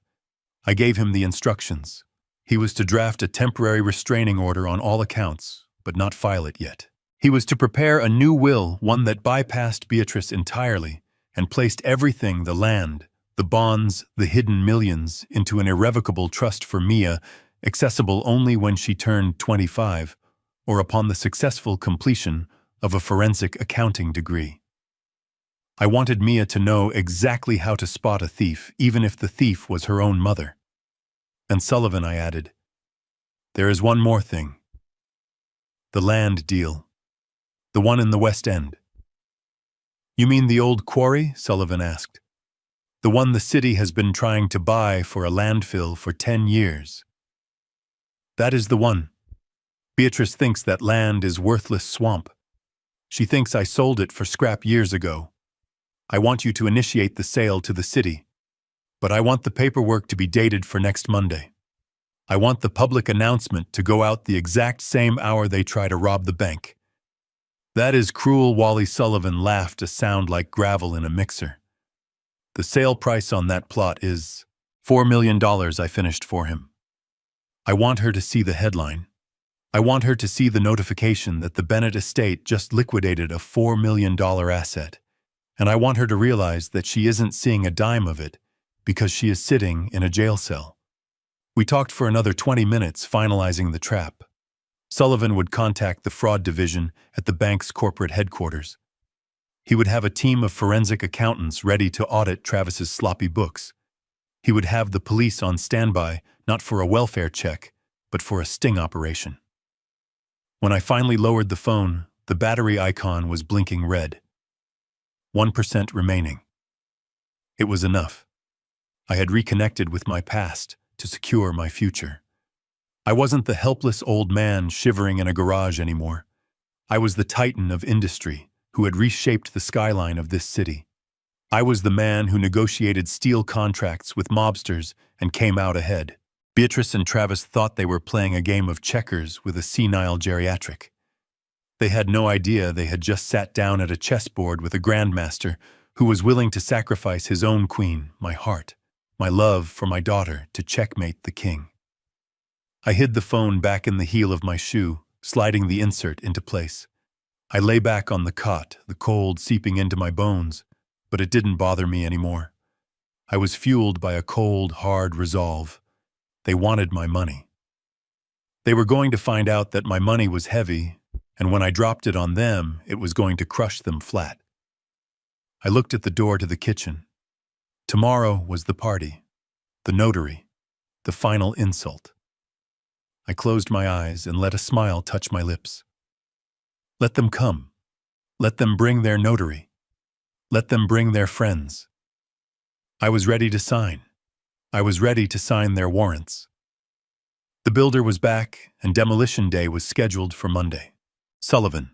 I gave him the instructions. He was to draft a temporary restraining order on all accounts, but not file it yet. He was to prepare a new will, one that bypassed Beatrice entirely and placed everything, the land, the bonds, the hidden millions, into an irrevocable trust for Mia, accessible only when she turned 25, or upon the successful completion of a forensic accounting degree. I wanted Mia to know exactly how to spot a thief, even if the thief was her own mother. And Sullivan, I added, there is one more thing. The land deal. The one in the West End. You mean the old quarry? Sullivan asked. The one the city has been trying to buy for a landfill for 10 years. That is the one. Beatrice thinks that land is worthless swamp. She thinks I sold it for scrap years ago. I want you to initiate the sale to the city, but I want the paperwork to be dated for next Monday. I want the public announcement to go out the exact same hour they try to rob the bank. That is cruel. Wally Sullivan laughed, a sound like gravel in a mixer. The sale price on that plot is $4 million. I finished for him. I want her to see the headline. I want her to see the notification that the Bennett estate just liquidated a $4 million asset. And I want her to realize that she isn't seeing a dime of it because she is sitting in a jail cell. We talked for another 20 minutes, finalizing the trap. Sullivan would contact the fraud division at the bank's corporate headquarters. He would have a team of forensic accountants ready to audit Travis's sloppy books. He would have the police on standby, not for a welfare check, but for a sting operation. When I finally lowered the phone, the battery icon was blinking red. 1% remaining. It was enough. I had reconnected with my past to secure my future. I wasn't the helpless old man shivering in a garage anymore. I was the titan of industry who had reshaped the skyline of this city. I was the man who negotiated steel contracts with mobsters and came out ahead. Beatrice and Travis thought they were playing a game of checkers with a senile geriatric. They had no idea they had just sat down at a chessboard with a grandmaster who was willing to sacrifice his own queen, my heart, my love for my daughter, to checkmate the king. I hid the phone back in the heel of my shoe, sliding the insert into place. I lay back on the cot, the cold seeping into my bones, but it didn't bother me anymore. I was fueled by a cold, hard resolve. They wanted my money. They were going to find out that my money was heavy, and when I dropped it on them, it was going to crush them flat. I looked at the door to the kitchen. Tomorrow was the party, the notary, the final insult. I closed my eyes and let a smile touch my lips. Let them come. Let them bring their notary. Let them bring their friends. I was ready to sign. I was ready to sign their warrants. The builder was back, and demolition day was scheduled for Monday. Sullivan.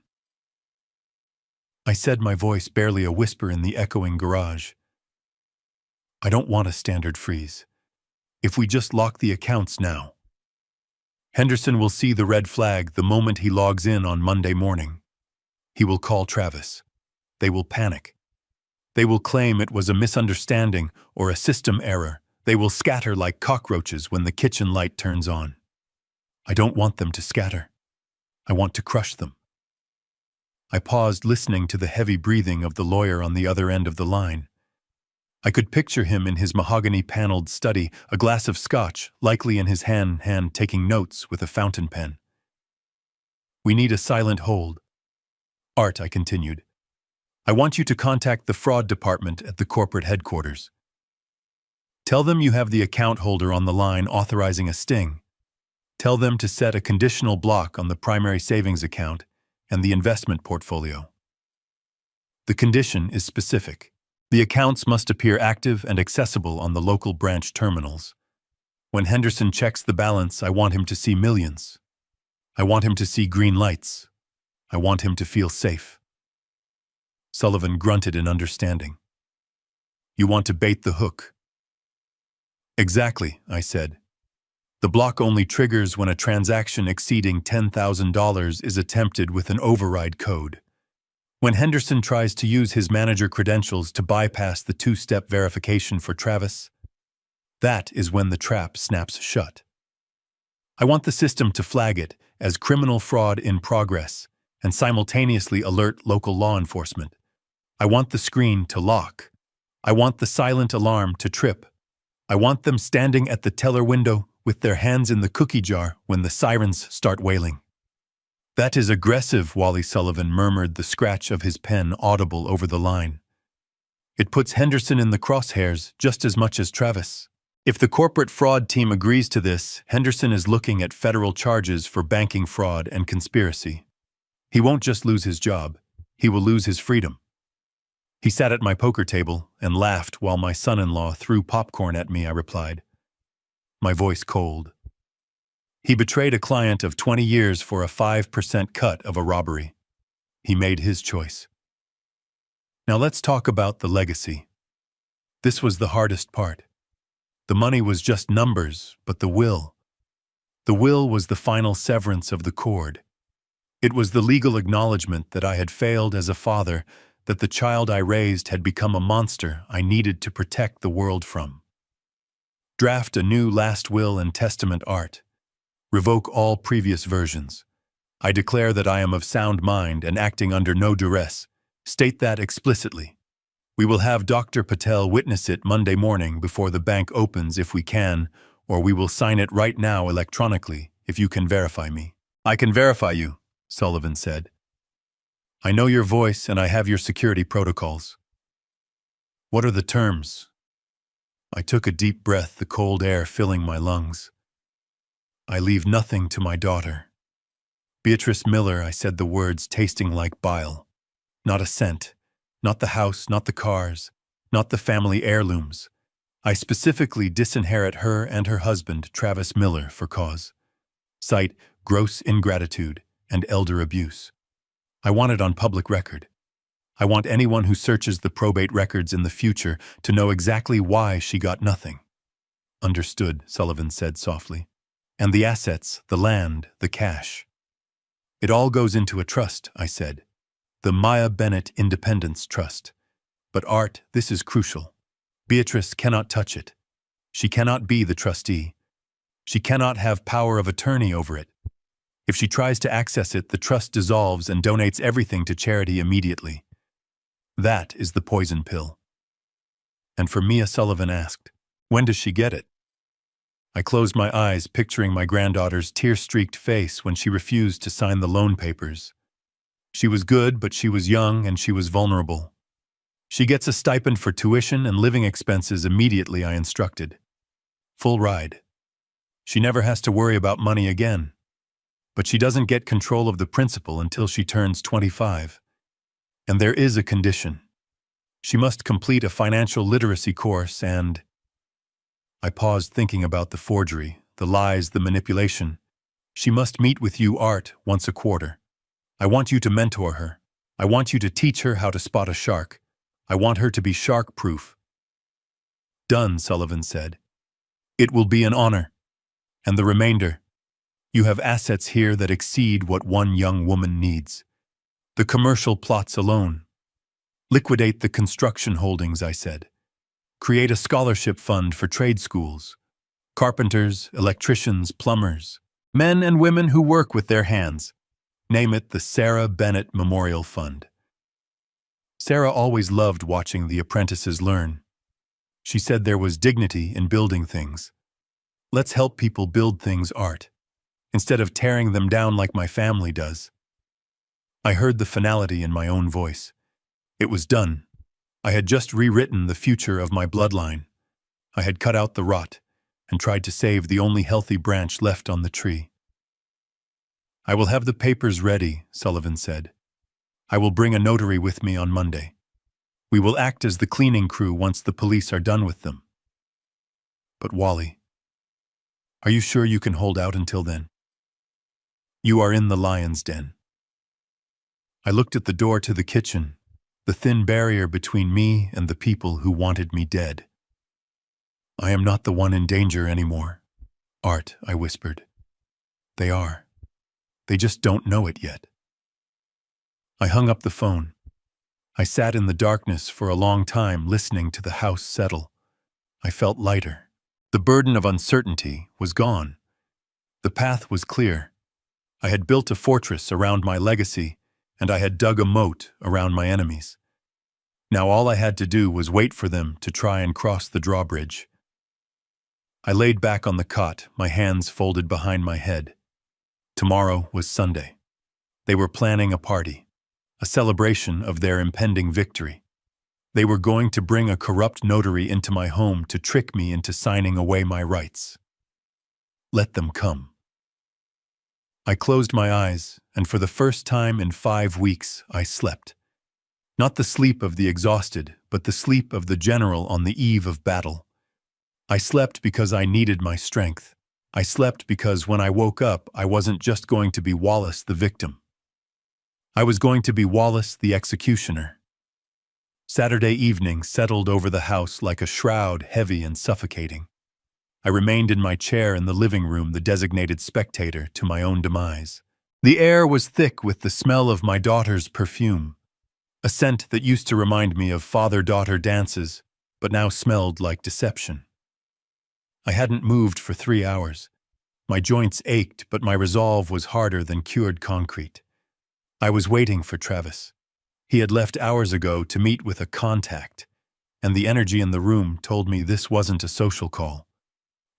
I said, my voice barely a whisper in the echoing garage. I don't want a standard freeze. If we just lock the accounts now. Henderson will see the red flag the moment he logs in on Monday morning. He will call Travis. They will panic. They will claim it was a misunderstanding or a system error. They will scatter like cockroaches when the kitchen light turns on. I don't want them to scatter. I want to crush them. I paused, listening to the heavy breathing of the lawyer on the other end of the line. I could picture him in his mahogany-paneled study, a glass of scotch, likely in his hand taking notes with a fountain pen. We need a silent hold. Art, I continued. I want you to contact the fraud department at the corporate headquarters. Tell them you have the account holder on the line authorizing a sting. Tell them to set a conditional block on the primary savings account and the investment portfolio. The condition is specific. The accounts must appear active and accessible on the local branch terminals. When Henderson checks the balance, I want him to see millions. I want him to see green lights. I want him to feel safe. Sullivan grunted in understanding. You want to bait the hook. Exactly, I said. The block only triggers when a transaction exceeding $10,000 is attempted with an override code. When Henderson tries to use his manager credentials to bypass the two-step verification for Travis, that is when the trap snaps shut. I want the system to flag it as criminal fraud in progress and simultaneously alert local law enforcement. I want the screen to lock. I want the silent alarm to trip. I want them standing at the teller window with their hands in the cookie jar when the sirens start wailing. That is aggressive, Wally Sullivan murmured, the scratch of his pen audible over the line. It puts Henderson in the crosshairs just as much as Travis. If the corporate fraud team agrees to this, Henderson is looking at federal charges for banking fraud and conspiracy. He won't just lose his job, he will lose his freedom. He sat at my poker table and laughed while my son-in-law threw popcorn at me, I replied, my voice cold. He betrayed a client of 20 years for a 5% cut of a robbery. He made his choice. Now let's talk about the legacy. This was the hardest part. The money was just numbers, but the will. The will was the final severance of the cord. It was the legal acknowledgement that I had failed as a father, that the child I raised had become a monster I needed to protect the world from. Draft a new last will and testament, Art. Revoke all previous versions. I declare that I am of sound mind and acting under no duress. State that explicitly. We will have Dr. Patel witness it Monday morning before the bank opens if we can, or we will sign it right now electronically if you can verify me. I can verify you, Sullivan said. I know your voice and I have your security protocols. What are the terms? I took a deep breath, the cold air filling my lungs. I leave nothing to my daughter. Beatrice Miller, I said the words tasting like bile. Not a cent. Not the house, not the cars, not the family heirlooms. I specifically disinherit her and her husband, Travis Miller, for cause. Cite gross ingratitude and elder abuse. I want it on public record. I want anyone who searches the probate records in the future to know exactly why she got nothing. Understood, Sullivan said softly. And the assets, the land, the cash. It all goes into a trust, I said. The Maya Bennett Independence Trust. But Art, this is crucial. Beatrice cannot touch it. She cannot be the trustee. She cannot have power of attorney over it. If she tries to access it, the trust dissolves and donates everything to charity immediately. That is the poison pill. And for Mia, Sullivan asked, when does she get it? I closed my eyes, picturing my granddaughter's tear-streaked face when she refused to sign the loan papers. She was good, but she was young and she was vulnerable. She gets a stipend for tuition and living expenses immediately, I instructed. Full ride. She never has to worry about money again. But she doesn't get control of the principal until she turns 25. And there is a condition. She must complete a financial literacy course and... I paused, thinking about the forgery, the lies, the manipulation. She must meet with you, Art, once a quarter. I want you to mentor her. I want you to teach her how to spot a shark. I want her to be shark-proof. Done, Sullivan said. It will be an honor. And the remainder. You have assets here that exceed what one young woman needs. The commercial plots alone. Liquidate the construction holdings, I said. Create a scholarship fund for trade schools. Carpenters, electricians, plumbers. Men and women who work with their hands. Name it the Sarah Bennett Memorial Fund. Sarah always loved watching the apprentices learn. She said there was dignity in building things. Let's help people build things, Art, instead of tearing them down like my family does. I heard the finality in my own voice. It was done. I had just rewritten the future of my bloodline. I had cut out the rot and tried to save the only healthy branch left on the tree. I will have the papers ready, Sullivan said. I will bring a notary with me on Monday. We will act as the cleaning crew once the police are done with them. But Wally, are you sure you can hold out until then? You are in the lion's den. I looked at the door to the kitchen, the thin barrier between me and the people who wanted me dead. I am not the one in danger anymore. Art, I whispered. They are. They just don't know it yet. I hung up the phone. I sat in the darkness for a long time listening to the house settle. I felt lighter. The burden of uncertainty was gone. The path was clear. I had built a fortress around my legacy, and I had dug a moat around my enemies. Now all I had to do was wait for them to try and cross the drawbridge. I laid back on the cot, my hands folded behind my head. Tomorrow was Sunday. They were planning a party, a celebration of their impending victory. They were going to bring a corrupt notary into my home to trick me into signing away my rights. Let them come. I closed my eyes, and for the first time in 5 weeks, I slept. Not the sleep of the exhausted, but the sleep of the general on the eve of battle. I slept because I needed my strength. I slept because when I woke up, I wasn't just going to be Wallace the victim. I was going to be Wallace the executioner. Saturday evening settled over the house like a shroud, heavy and suffocating. I remained in my chair in the living room, the designated spectator to my own demise. The air was thick with the smell of my daughter's perfume, a scent that used to remind me of father-daughter dances, but now smelled like deception. I hadn't moved for 3 hours. My joints ached, but my resolve was harder than cured concrete. I was waiting for Travis. He had left hours ago to meet with a contact, and the energy in the room told me this wasn't a social call.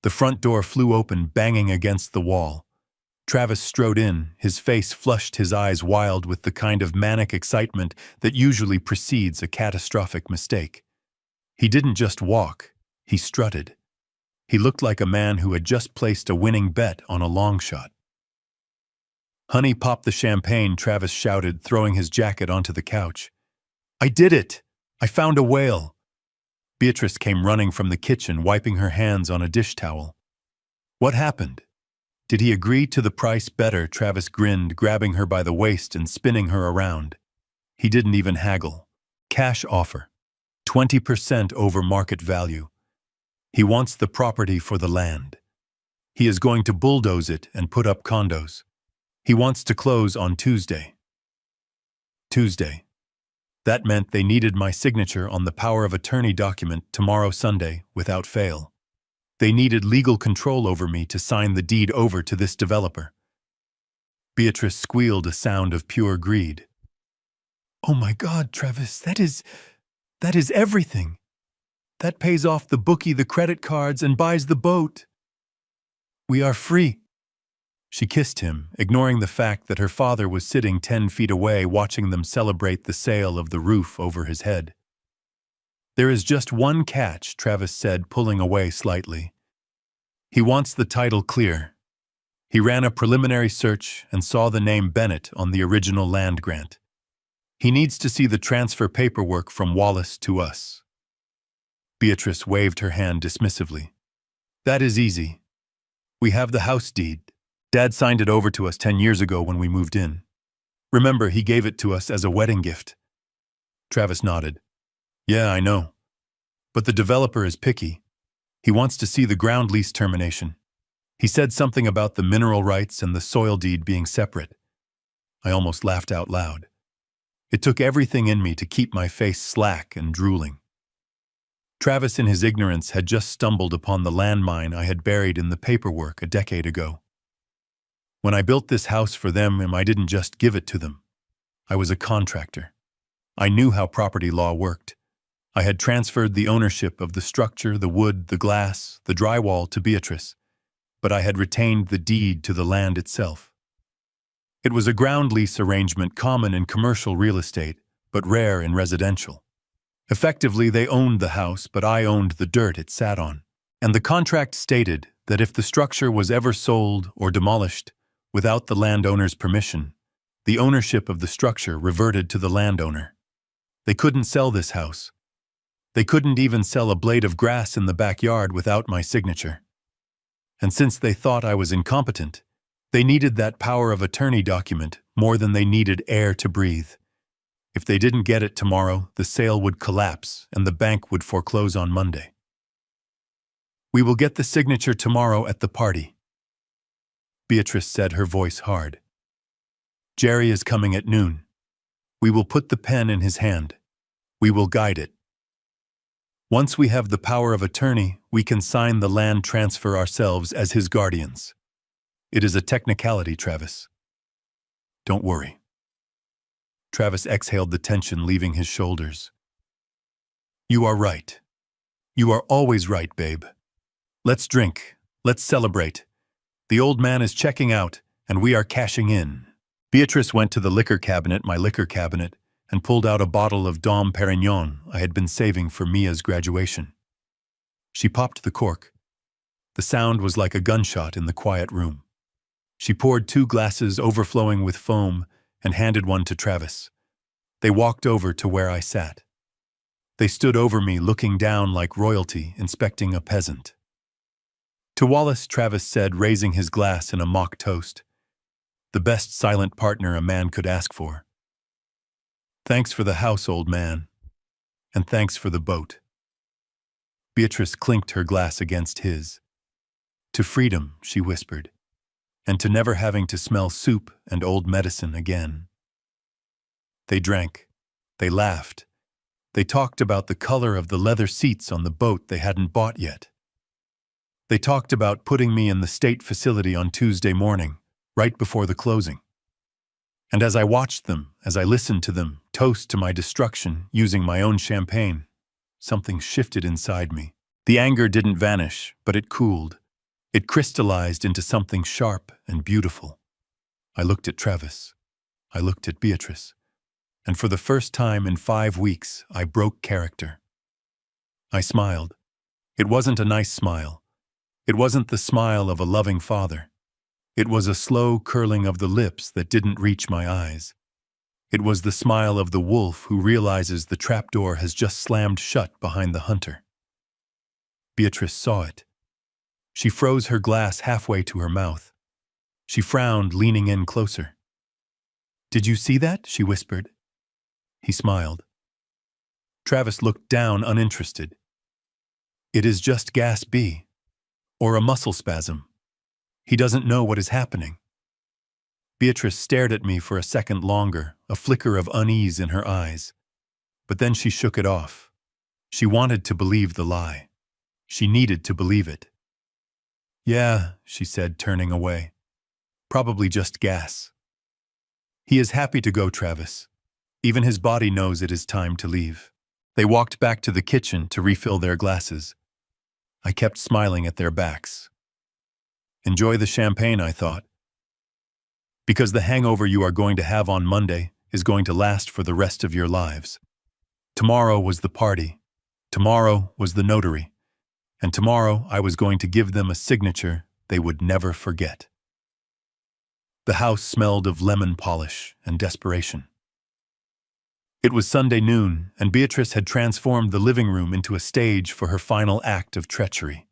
The front door flew open, banging against the wall. Travis strode in, his face flushed, his eyes wild with the kind of manic excitement that usually precedes a catastrophic mistake. He didn't just walk, he strutted. He looked like a man who had just placed a winning bet on a long shot. "Honey, pop the champagne," Travis shouted, throwing his jacket onto the couch. "I did it! I found a whale!" Beatrice came running from the kitchen, wiping her hands on a dish towel. "What happened? Did he agree to the price better?" Travis grinned, grabbing her by the waist and spinning her around. He didn't even haggle. Cash offer. 20% over market value. He wants the property for the land. He is going to bulldoze it and put up condos. He wants to close on Tuesday. Tuesday. That meant they needed my signature on the power of attorney document tomorrow, Sunday, without fail. They needed legal control over me to sign the deed over to this developer. Beatrice squealed, a sound of pure greed. "Oh my God, Travis, that is everything. That pays off the bookie, the credit cards, and buys the boat. We are free." She kissed him, ignoring the fact that her father was sitting 10 feet away watching them celebrate the sale of the roof over his head. "There is just one catch," Travis said, pulling away slightly. "He wants the title clear." He ran a preliminary search and saw the name Bennett on the original land grant. "He needs to see the transfer paperwork from Wallace to us." Beatrice waved her hand dismissively. "That is easy. We have the house deed. Dad signed it over to us 10 years ago when we moved in. Remember, he gave it to us as a wedding gift." Travis nodded. "Yeah, I know. But the developer is picky. He wants to see the ground lease termination. He said something about the mineral rights and the soil deed being separate." I almost laughed out loud. It took everything in me to keep my face slack and drooling. Travis, in his ignorance, had just stumbled upon the landmine I had buried in the paperwork a decade ago. When I built this house for them, I didn't just give it to them. I was a contractor. I knew how property law worked. I had transferred the ownership of the structure, the wood, the glass, the drywall to Beatrice, but I had retained the deed to the land itself. It was a ground lease arrangement common in commercial real estate, but rare in residential. Effectively, they owned the house, but I owned the dirt it sat on. And the contract stated that if the structure was ever sold or demolished without the landowner's permission, the ownership of the structure reverted to the landowner. They couldn't sell this house. They couldn't even sell a blade of grass in the backyard without my signature. And since they thought I was incompetent, they needed that power of attorney document more than they needed air to breathe. If they didn't get it tomorrow, the sale would collapse and the bank would foreclose on Monday. "We will get the signature tomorrow at the party," Beatrice said, her voice hard. "Jerry is coming at noon. We will put the pen in his hand." We will guide it. Once we have the power of attorney, we can sign the land transfer ourselves as his guardians. It is a technicality, Travis. Don't worry. Travis exhaled the tension leaving his shoulders. You are right. You are always right, babe. Let's drink. Let's celebrate. The old man is checking out, and we are cashing in. Beatrice went to the liquor cabinet, my liquor cabinet, and pulled out a bottle of Dom Perignon I had been saving for Mia's graduation. She popped the cork. The sound was like a gunshot in the quiet room. She poured 2 glasses overflowing with foam and handed one to Travis. They walked over to where I sat. They stood over me, looking down like royalty, inspecting a peasant. To Wallace, Travis said, raising his glass in a mock toast. The best silent partner a man could ask for. Thanks for the house, old man. And thanks for the boat. Beatrice clinked her glass against his. To freedom, she whispered, and to never having to smell soup and old medicine again. They drank. They laughed. They talked about the color of the leather seats on the boat they hadn't bought yet. They talked about putting me in the state facility on Tuesday morning, right before the closing. And as I watched them, as I listened to them toast to my destruction using my own champagne, something shifted inside me. The anger didn't vanish, but it cooled. It crystallized into something sharp and beautiful. I looked at Travis. I looked at Beatrice. And for the first time in 5 weeks, I broke character. I smiled. It wasn't a nice smile. It wasn't the smile of a loving father. It was a slow curling of the lips that didn't reach my eyes. It was the smile of the wolf who realizes the trapdoor has just slammed shut behind the hunter. Beatrice saw it. She froze her glass halfway to her mouth. She frowned, leaning in closer. "Did you see that?" she whispered. He smiled. Travis looked down, uninterested. "It is just gas B, or a muscle spasm. He doesn't know what is happening." Beatrice stared at me for a second longer, a flicker of unease in her eyes. But then she shook it off. She wanted to believe the lie. She needed to believe it. "Yeah," she said, turning away. "Probably just gas." "He is happy to go, Travis. Even his body knows it is time to leave." They walked back to the kitchen to refill their glasses. I kept smiling at their backs. Enjoy the champagne, I thought. Because the hangover you are going to have on Monday is going to last for the rest of your lives. Tomorrow was the party. Tomorrow was the notary. And tomorrow I was going to give them a signature they would never forget. The house smelled of lemon polish and desperation. It was Sunday noon, and Beatrice had transformed the living room into a stage for her final act of treachery.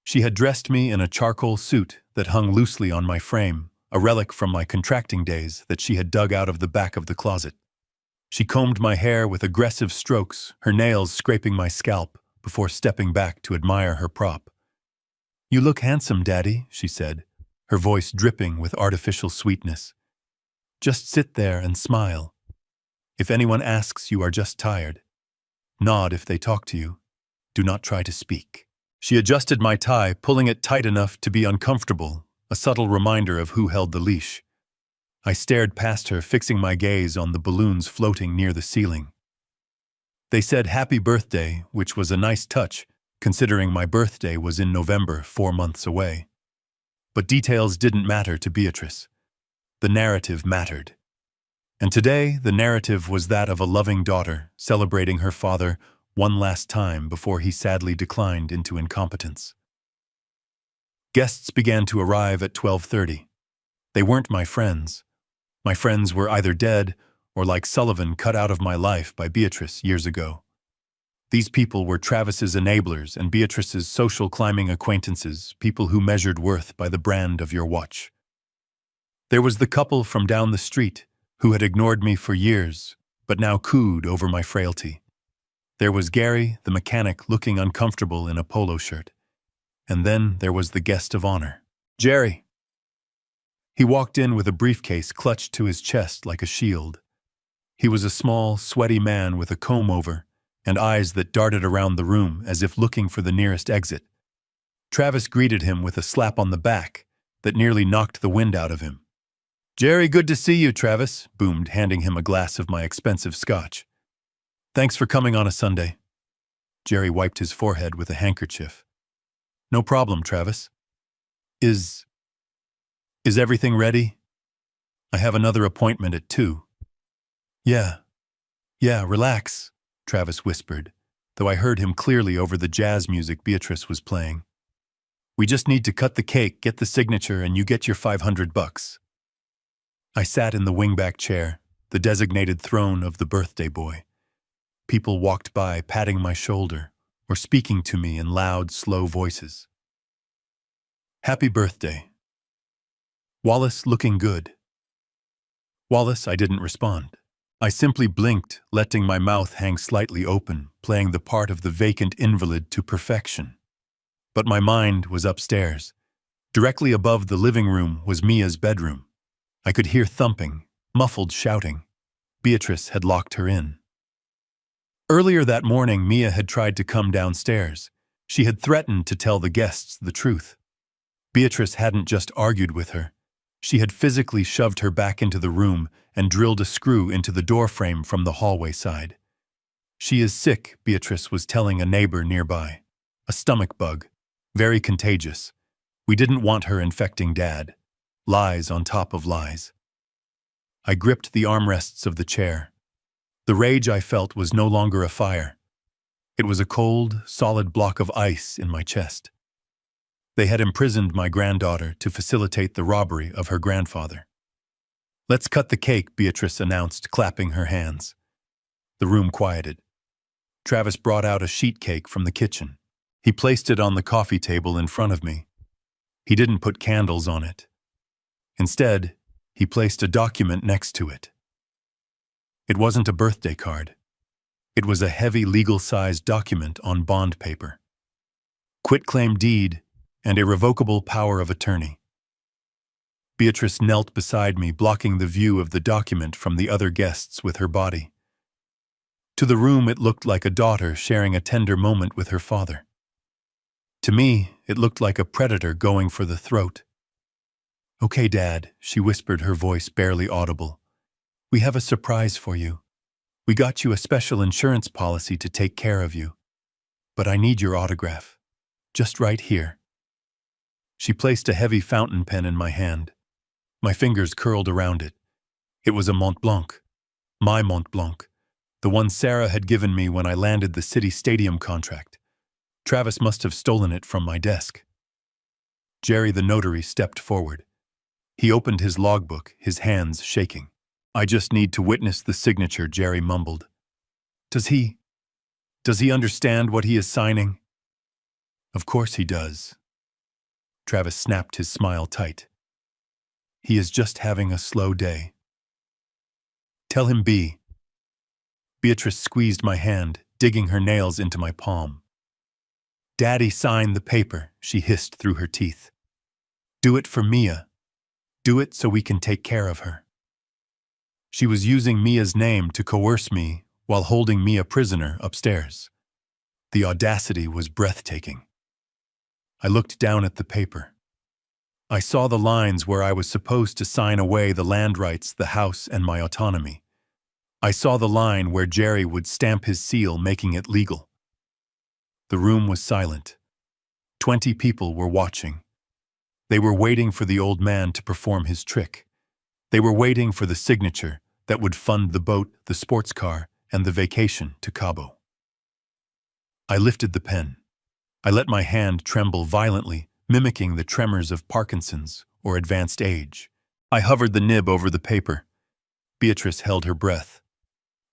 She had dressed me in a charcoal suit that hung loosely on my frame, a relic from my contracting days that she had dug out of the back of the closet. She combed my hair with aggressive strokes, her nails scraping my scalp, before stepping back to admire her prop. "You look handsome, Daddy," she said, her voice dripping with artificial sweetness. "Just sit there and smile. If anyone asks, you are just tired. Nod if they talk to you. Do not try to speak." She adjusted my tie, pulling it tight enough to be uncomfortable, a subtle reminder of who held the leash. I stared past her, fixing my gaze on the balloons floating near the ceiling. They said happy birthday, which was a nice touch, considering my birthday was in November, 4 months away. But details didn't matter to Beatrice. The narrative mattered. And today, the narrative was that of a loving daughter celebrating her father one last time before he sadly declined into incompetence. Guests began to arrive at 12:30. They weren't my friends. My friends were either dead or like Sullivan cut out of my life by Beatrice years ago. These people were Travis's enablers and Beatrice's social climbing acquaintances, people who measured worth by the brand of your watch. There was the couple from down the street who had ignored me for years, but now cooed over my frailty. There was Gary, the mechanic, looking uncomfortable in a polo shirt. And then there was the guest of honor, Jerry. He walked in with a briefcase clutched to his chest like a shield. He was a small, sweaty man with a comb-over and eyes that darted around the room as if looking for the nearest exit. Travis greeted him with a slap on the back that nearly knocked the wind out of him. "Jerry, good to see you," Travis boomed, handing him a glass of my expensive scotch. "Thanks for coming on a Sunday." Jerry wiped his forehead with a handkerchief. "No problem, Travis. Is everything ready? I have another appointment at 2. Yeah, relax," Travis whispered, though I heard him clearly over the jazz music Beatrice was playing. "We just need to cut the cake, get the signature, and you get your $500. I sat in the wingback chair, the designated throne of the birthday boy. People walked by, patting my shoulder or speaking to me in loud, slow voices. "Happy birthday. Wallace, looking good." Wallace, I didn't respond. I simply blinked, letting my mouth hang slightly open, playing the part of the vacant invalid to perfection. But my mind was upstairs. Directly above the living room was Mia's bedroom. I could hear thumping, muffled shouting. Beatrice had locked her in. Earlier that morning, Mia had tried to come downstairs. She had threatened to tell the guests the truth. Beatrice hadn't just argued with her. She had physically shoved her back into the room and drilled a screw into the doorframe from the hallway side. "She is sick," Beatrice was telling a neighbor nearby. "A stomach bug. Very contagious. We didn't want her infecting Dad." Lies on top of lies. I gripped the armrests of the chair. The rage I felt was no longer a fire. It was a cold, solid block of ice in my chest. They had imprisoned my granddaughter to facilitate the robbery of her grandfather. "Let's cut the cake," Beatrice announced, clapping her hands. The room quieted. Travis brought out a sheet cake from the kitchen. He placed it on the coffee table in front of me. He didn't put candles on it. Instead, he placed a document next to it. It wasn't a birthday card. It was a heavy legal-sized document on bond paper. Quitclaim deed and irrevocable power of attorney. Beatrice knelt beside me, blocking the view of the document from the other guests with her body. To the room, it looked like a daughter sharing a tender moment with her father. To me, it looked like a predator going for the throat. "Okay, Dad," she whispered, her voice barely audible. "We have a surprise for you. We got you a special insurance policy to take care of you. But I need your autograph. Just right here." She placed a heavy fountain pen in my hand. My fingers curled around it. It was a Mont Blanc. My Mont Blanc. The one Sarah had given me when I landed the City Stadium contract. Travis must have stolen it from my desk. Jerry the notary stepped forward. He opened his logbook, his hands shaking. "I just need to witness the signature," Jerry mumbled. Does he understand what he is signing?" "Of course he does." Travis snapped his smile tight. "He is just having a slow day." "Tell him be." Beatrice squeezed my hand, digging her nails into my palm. "Daddy signed the paper," she hissed through her teeth. "Do it for Mia. Do it so we can take care of her." She was using Mia's name to coerce me while holding Mia prisoner upstairs. The audacity was breathtaking. I looked down at the paper. I saw the lines where I was supposed to sign away the land rights, the house, and my autonomy. I saw the line where Jerry would stamp his seal, making it legal. The room was silent. 20 people were watching. They were waiting for the old man to perform his trick. They were waiting for the signature that would fund the boat, the sports car, and the vacation to Cabo. I lifted the pen. I let my hand tremble violently, mimicking the tremors of Parkinson's or advanced age. I hovered the nib over the paper. Beatrice held her breath.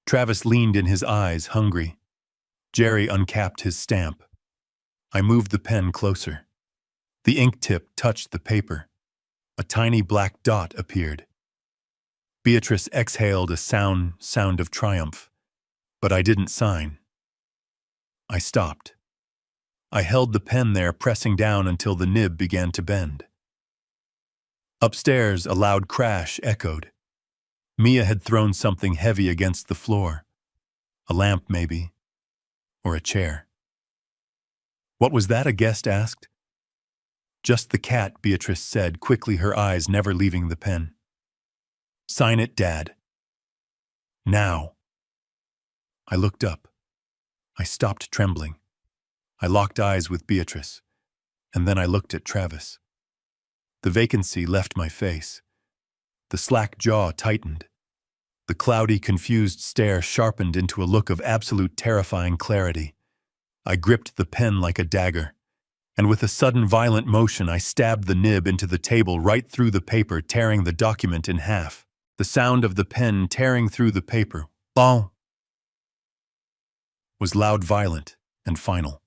Travis leaned in, his eyes hungry. Jerry uncapped his stamp. I moved the pen closer. The ink tip touched the paper. A tiny black dot appeared. Beatrice exhaled a sound of triumph, but I didn't sign. I stopped. I held the pen there, pressing down until the nib began to bend. Upstairs, a loud crash echoed. Mia had thrown something heavy against the floor. A lamp, maybe. Or a chair. "What was that?" a guest asked. "Just the cat," Beatrice said, quickly, her eyes never leaving the pen. "Sign it, Dad." "Now." I looked up. I stopped trembling. I locked eyes with Beatrice, and then I looked at Travis. The vacancy left my face. The slack jaw tightened. The cloudy, confused stare sharpened into a look of absolute terrifying clarity. I gripped the pen like a dagger, and with a sudden violent motion I stabbed the nib into the table, right through the paper, tearing the document in half. The sound of the pen tearing through the paper, "Bon," was loud, violent, and final.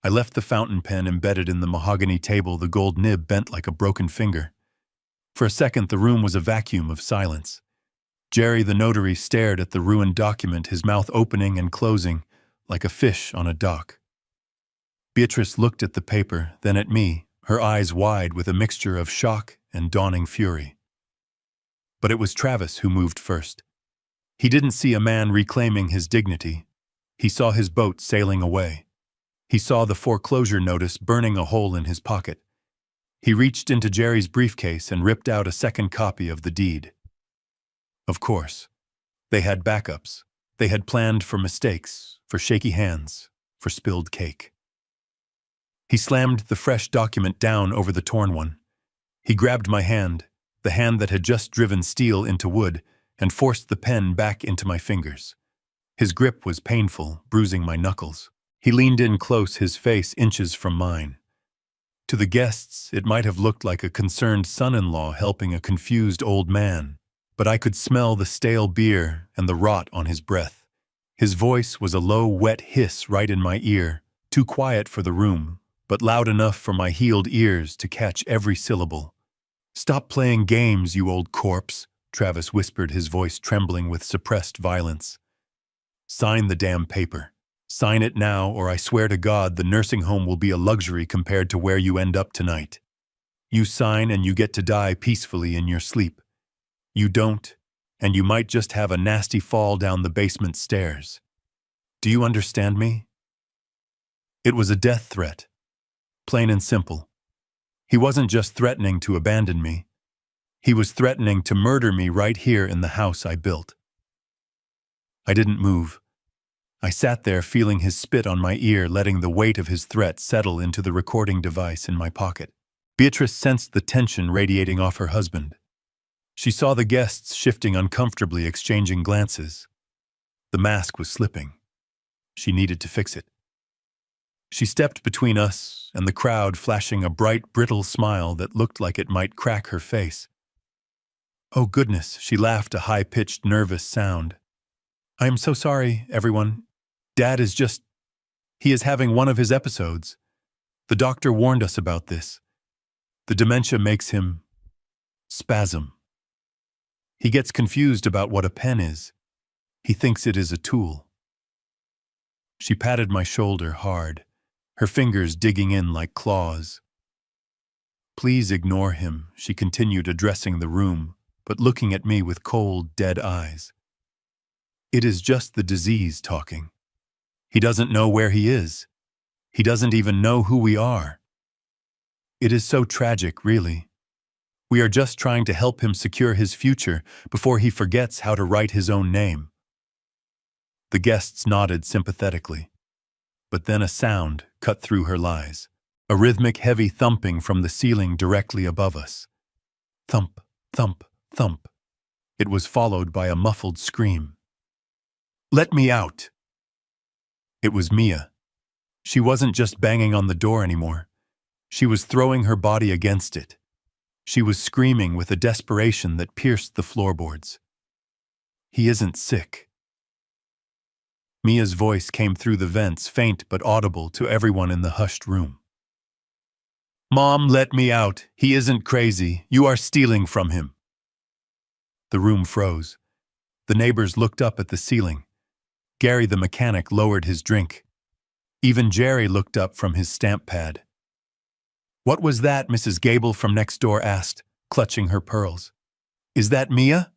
I left the fountain pen embedded in the mahogany table, the gold nib bent like a broken finger. For a second the room was a vacuum of silence. Jerry the notary stared at the ruined document, his mouth opening and closing like a fish on a dock. Beatrice looked at the paper, then at me, her eyes wide with a mixture of shock and dawning fury. But it was Travis who moved first. He didn't see a man reclaiming his dignity. He saw his boat sailing away. He saw the foreclosure notice burning a hole in his pocket. He reached into Jerry's briefcase and ripped out a second copy of the deed. Of course, they had backups. They had planned for mistakes, for shaky hands, for spilled cake. He slammed the fresh document down over the torn one. He grabbed my hand, the hand that had just driven steel into wood, and forced the pen back into my fingers. His grip was painful, bruising my knuckles. He leaned in close, his face inches from mine. To the guests, it might have looked like a concerned son-in-law helping a confused old man, but I could smell the stale beer and the rot on his breath. His voice was a low, wet hiss right in my ear, too quiet for the room, but loud enough for my healed ears to catch every syllable. "Stop playing games, you old corpse," Travis whispered, his voice trembling with suppressed violence. "Sign the damn paper. Sign it now, or I swear to God the nursing home will be a luxury compared to where you end up tonight. You sign and you get to die peacefully in your sleep. You don't, and you might just have a nasty fall down the basement stairs. Do you understand me?" It was a death threat. Plain and simple. He wasn't just threatening to abandon me. He was threatening to murder me right here in the house I built. I didn't move. I sat there feeling his spit on my ear, letting the weight of his threat settle into the recording device in my pocket. Beatrice sensed the tension radiating off her husband. She saw the guests shifting uncomfortably, exchanging glances. The mask was slipping. She needed to fix it. She stepped between us and the crowd, flashing a bright, brittle smile that looked like it might crack her face. "Oh goodness," she laughed, a high-pitched, nervous sound. "I am so sorry, everyone. Dad is he is having one of his episodes. The doctor warned us about this. The dementia makes him spasm. He gets confused about what a pen is. He thinks it is a tool." She patted my shoulder hard, her fingers digging in like claws. "Please ignore him," she continued, addressing the room, but looking at me with cold, dead eyes. "It is just the disease talking. He doesn't know where he is. He doesn't even know who we are. It is so tragic, really. We are just trying to help him secure his future before he forgets how to write his own name." The guests nodded sympathetically. But then a sound cut through her lies, a rhythmic, heavy thumping from the ceiling directly above us. Thump, thump, thump. It was followed by a muffled scream. "Let me out!" It was Mia. She wasn't just banging on the door anymore. She was throwing her body against it. She was screaming with a desperation that pierced the floorboards. "He isn't sick." Mia's voice came through the vents, faint but audible to everyone in the hushed room. "Mom, let me out. He isn't crazy. You are stealing from him." The room froze. The neighbors looked up at the ceiling. Gary the mechanic lowered his drink. Even Jerry looked up from his stamp pad. "What was that?" Mrs. Gable from next door asked, clutching her pearls. "Is that Mia?"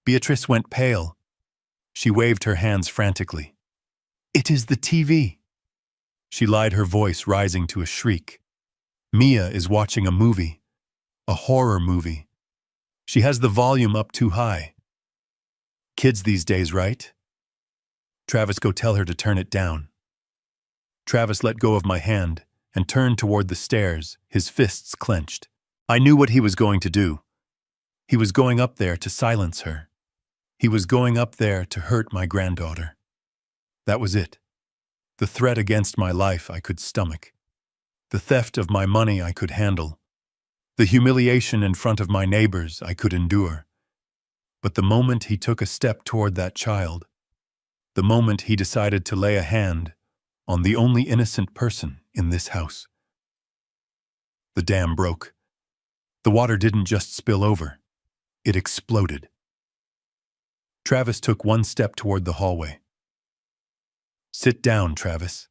Beatrice went pale. She waved her hands frantically. "It is the TV." She lied, her voice rising to a shriek. "Mia is watching a movie. A horror movie. She has the volume up too high. Kids these days, right? Travis, go tell her to turn it down." Travis let go of my hand and turned toward the stairs, his fists clenched. I knew what he was going to do. He was going up there to silence her. He was going up there to hurt my granddaughter. That was it. The threat against my life I could stomach. The theft of my money I could handle. The humiliation in front of my neighbors I could endure. But the moment he took a step toward that child, the moment he decided to lay a hand on the only innocent person in this house, the dam broke. The water didn't just spill over. It exploded. Travis took one step toward the hallway. "Sit down, Travis."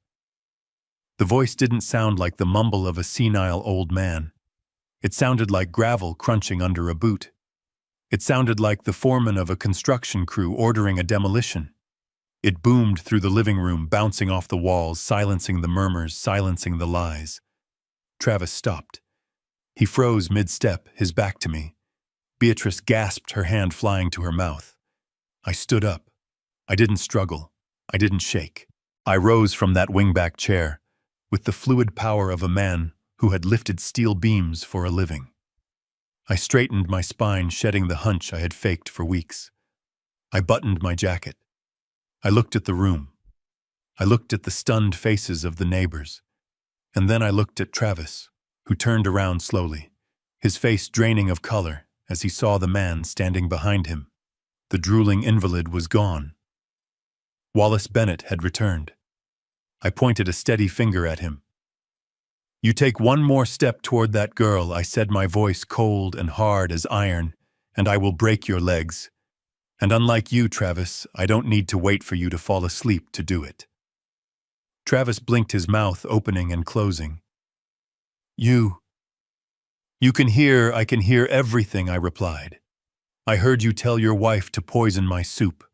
The voice didn't sound like the mumble of a senile old man. It sounded like gravel crunching under a boot. It sounded like the foreman of a construction crew ordering a demolition. It boomed through the living room, bouncing off the walls, silencing the murmurs, silencing the lies. Travis stopped. He froze mid-step, his back to me. Beatrice gasped, her hand flying to her mouth. I stood up. I didn't struggle. I didn't shake. I rose from that wingback chair with the fluid power of a man who had lifted steel beams for a living. I straightened my spine, shedding the hunch I had faked for weeks. I buttoned my jacket. I looked at the room. I looked at the stunned faces of the neighbors. And then I looked at Travis, who turned around slowly, his face draining of color as he saw the man standing behind him. The drooling invalid was gone. Wallace Bennett had returned. I pointed a steady finger at him. "You take one more step toward that girl," I said, my voice cold and hard as iron, "and I will break your legs. And unlike you, Travis, I don't need to wait for you to fall asleep to do it." Travis blinked, his mouth opening and closing. You can hear, I can hear everything," I replied. "I heard you tell your wife to poison my soup.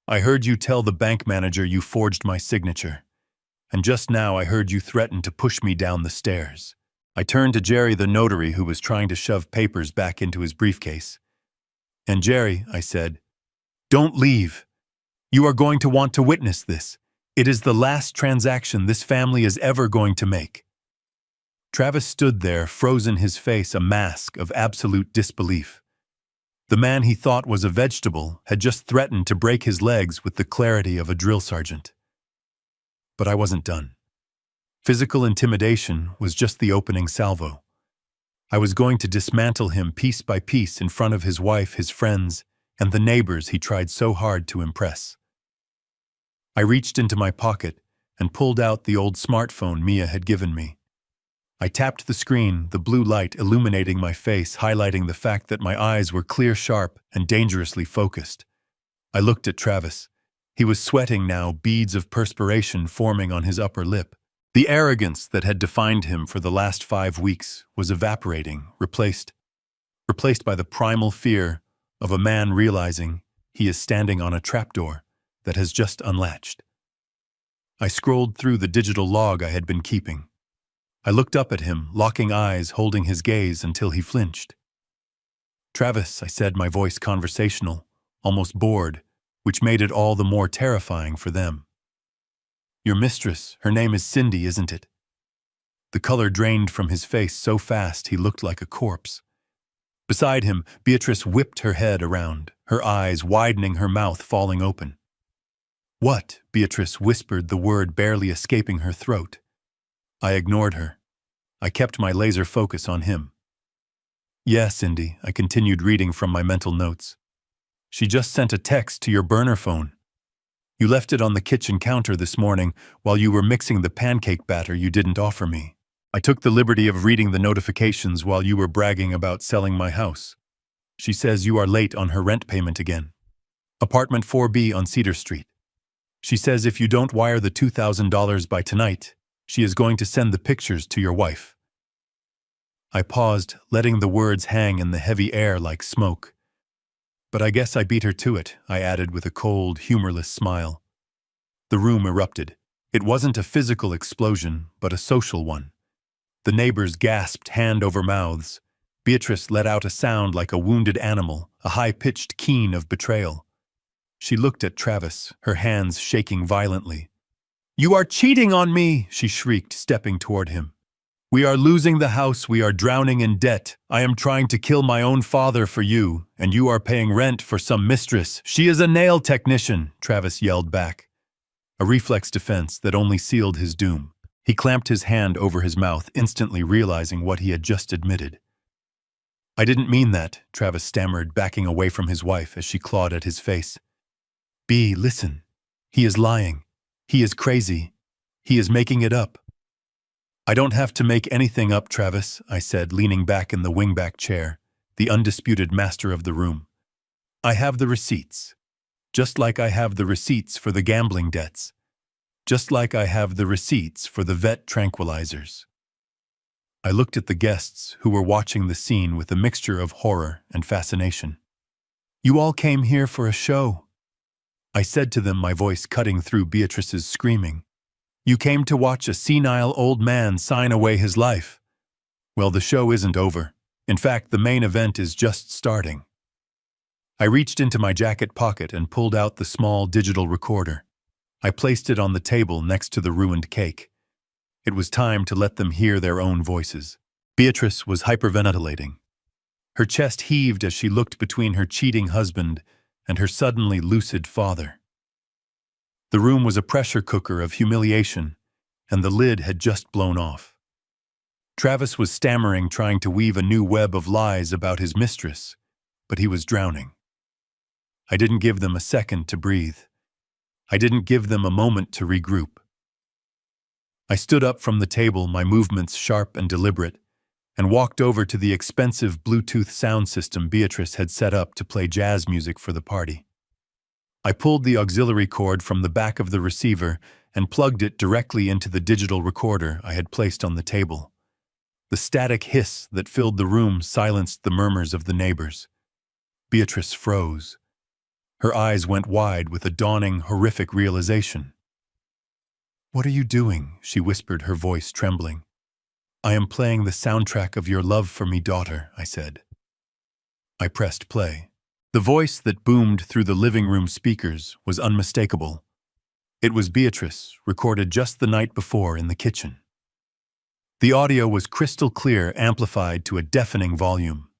I heard you tell the bank manager you forged my signature. And just now I heard you threaten to push me down the stairs." I turned to Jerry, the notary, who was trying to shove papers back into his briefcase. "And Jerry," I said, "don't leave. You are going to want to witness this. It is the last transaction this family is ever going to make." Travis stood there, frozen, his face a mask of absolute disbelief. The man he thought was a vegetable had just threatened to break his legs with the clarity of a drill sergeant. But I wasn't done. Physical intimidation was just the opening salvo. I was going to dismantle him piece by piece in front of his wife, his friends, and the neighbors he tried so hard to impress. I reached into my pocket and pulled out the old smartphone Mia had given me. I tapped the screen, the blue light illuminating my face, highlighting the fact that my eyes were clear, sharp, and dangerously focused. I looked at Travis. He was sweating now, beads of perspiration forming on his upper lip. The arrogance that had defined him for the last 5 weeks was evaporating, replaced by the primal fear of a man realizing he is standing on a trapdoor that has just unlatched. I scrolled through the digital log I had been keeping. I looked up at him, locking eyes, holding his gaze until he flinched. "Travis," I said, my voice conversational, almost bored, which made it all the more terrifying for them. "Your mistress, her name is Cindy, isn't it?" The color drained from his face so fast he looked like a corpse. Beside him, Beatrice whipped her head around, her eyes widening, her mouth falling open. "What?" Beatrice whispered, the word barely escaping her throat. I ignored her. I kept my laser focus on him. "Yeah, Cindy," I continued reading from my mental notes. "She just sent a text to your burner phone. You left it on the kitchen counter this morning while you were mixing the pancake batter you didn't offer me. I took the liberty of reading the notifications while you were bragging about selling my house. She says you are late on her rent payment again. Apartment 4B on Cedar Street. She says if you don't wire the $2,000 by tonight, she is going to send the pictures to your wife." I paused, letting the words hang in the heavy air like smoke. But I guess I beat her to it, I added with a cold, humorless smile. The room erupted. It wasn't a physical explosion, but a social one. The neighbors gasped hand over mouths. Beatrice let out a sound like a wounded animal, a high-pitched keen of betrayal. She looked at Travis, her hands shaking violently. "You are cheating on me!" she shrieked, stepping toward him. "We are losing the house, we are drowning in debt. I am trying to kill my own father for you, and you are paying rent for some mistress. She is a nail technician," Travis yelled back. A reflex defense that only sealed his doom. He clamped his hand over his mouth, instantly realizing what he had just admitted. "I didn't mean that," Travis stammered, backing away from his wife as she clawed at his face. "B, listen. He is lying. He is crazy. He is making it up." "I don't have to make anything up, Travis," I said, leaning back in the wingback chair, the undisputed master of the room. "I have the receipts. Just like I have the receipts for the gambling debts. Just like I have the receipts for the vet tranquilizers." I looked at the guests who were watching the scene with a mixture of horror and fascination. "You all came here for a show," I said to them, my voice cutting through Beatrice's screaming. "You came to watch a senile old man sign away his life. Well, the show isn't over. In fact, the main event is just starting." I reached into my jacket pocket and pulled out the small digital recorder. I placed it on the table next to the ruined cake. It was time to let them hear their own voices. Beatrice was hyperventilating. Her chest heaved as she looked between her cheating husband and her suddenly lucid father. The room was a pressure cooker of humiliation, and the lid had just blown off. Travis was stammering, trying to weave a new web of lies about his mistress, but he was drowning. I didn't give them a second to breathe. I didn't give them a moment to regroup. I stood up from the table, my movements sharp and deliberate, and walked over to the expensive Bluetooth sound system Beatrice had set up to play jazz music for the party. I pulled the auxiliary cord from the back of the receiver and plugged it directly into the digital recorder I had placed on the table. The static hiss that filled the room silenced the murmurs of the neighbors. Beatrice froze. Her eyes went wide with a dawning, horrific realization. "What are you doing?" she whispered, her voice trembling. "I am playing the soundtrack of your love for me, daughter," I said. I pressed play. The voice that boomed through the living room speakers was unmistakable. It was Beatrice, recorded just the night before in the kitchen. The audio was crystal clear, amplified to a deafening volume.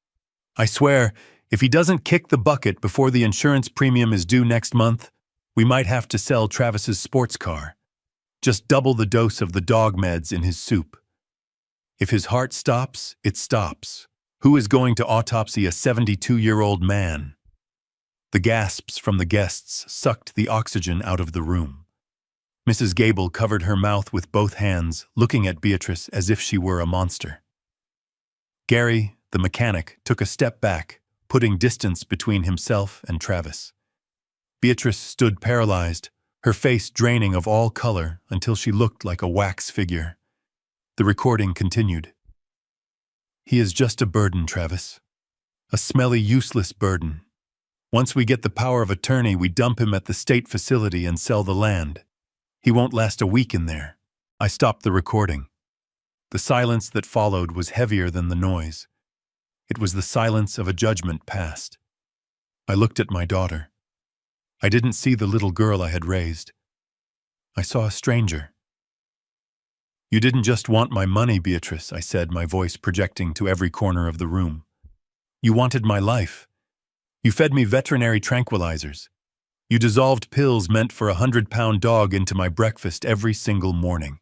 "I swear, if he doesn't kick the bucket before the insurance premium is due next month, we might have to sell Travis's sports car. Just double the dose of the dog meds in his soup. If his heart stops, it stops. Who is going to autopsy a 72-year-old man?" The gasps from the guests sucked the oxygen out of the room. Mrs. Gable covered her mouth with both hands, looking at Beatrice as if she were a monster. Gary, the mechanic, took a step back, putting distance between himself and Travis. Beatrice stood paralyzed, her face draining of all color until she looked like a wax figure. The recording continued. "He is just a burden, Travis. A smelly, useless burden. Once we get the power of attorney, we dump him at the state facility and sell the land. He won't last a week in there." I stopped the recording. The silence that followed was heavier than the noise. It was the silence of a judgment passed. I looked at my daughter. I didn't see the little girl I had raised. I saw a stranger. "You didn't just want my money, Beatrice," I said, my voice projecting to every corner of the room. "You wanted my life. You fed me veterinary tranquilizers. You dissolved pills meant for a 100-pound dog into my breakfast every single morning.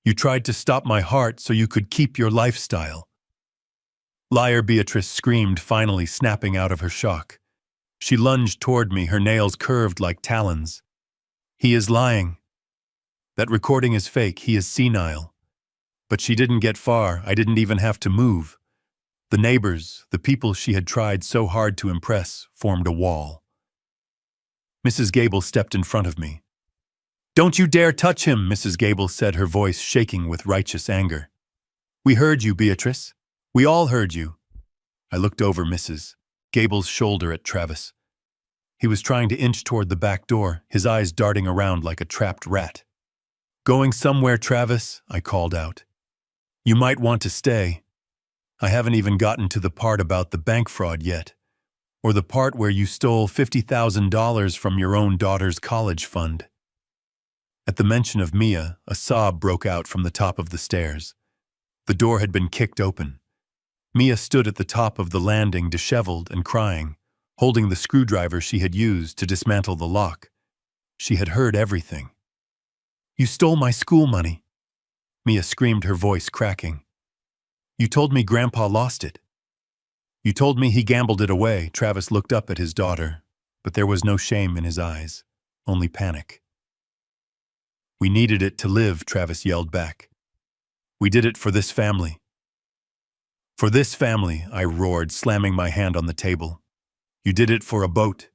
You tried to stop my heart so you could keep your lifestyle." "Liar," Beatrice screamed, finally snapping out of her shock. She lunged toward me, her nails curved like talons. "He is lying. That recording is fake. He is senile." But she didn't get far. I didn't even have to move. The neighbors, the people she had tried so hard to impress, formed a wall. Mrs. Gable stepped in front of me. "Don't you dare touch him," Mrs. Gable said, her voice shaking with righteous anger. "We heard you, Beatrice. We all heard you." I looked over Mrs. Gable's shoulder at Travis. He was trying to inch toward the back door, his eyes darting around like a trapped rat. "Going somewhere, Travis?" I called out. "You might want to stay. I haven't even gotten to the part about the bank fraud yet, or the part where you stole $50,000 from your own daughter's college fund." At the mention of Mia, a sob broke out from the top of the stairs. The door had been kicked open. Mia stood at the top of the landing, disheveled and crying, holding the screwdriver she had used to dismantle the lock. She had heard everything. "You stole my school money," Mia screamed, her voice cracking. "You told me Grandpa lost it. You told me he gambled it away." Travis looked up at his daughter, but there was no shame in his eyes, only panic. "We needed it to live," Travis yelled back. "We did it for this family." "For this family," I roared, slamming my hand on the table. "You did it for a boat.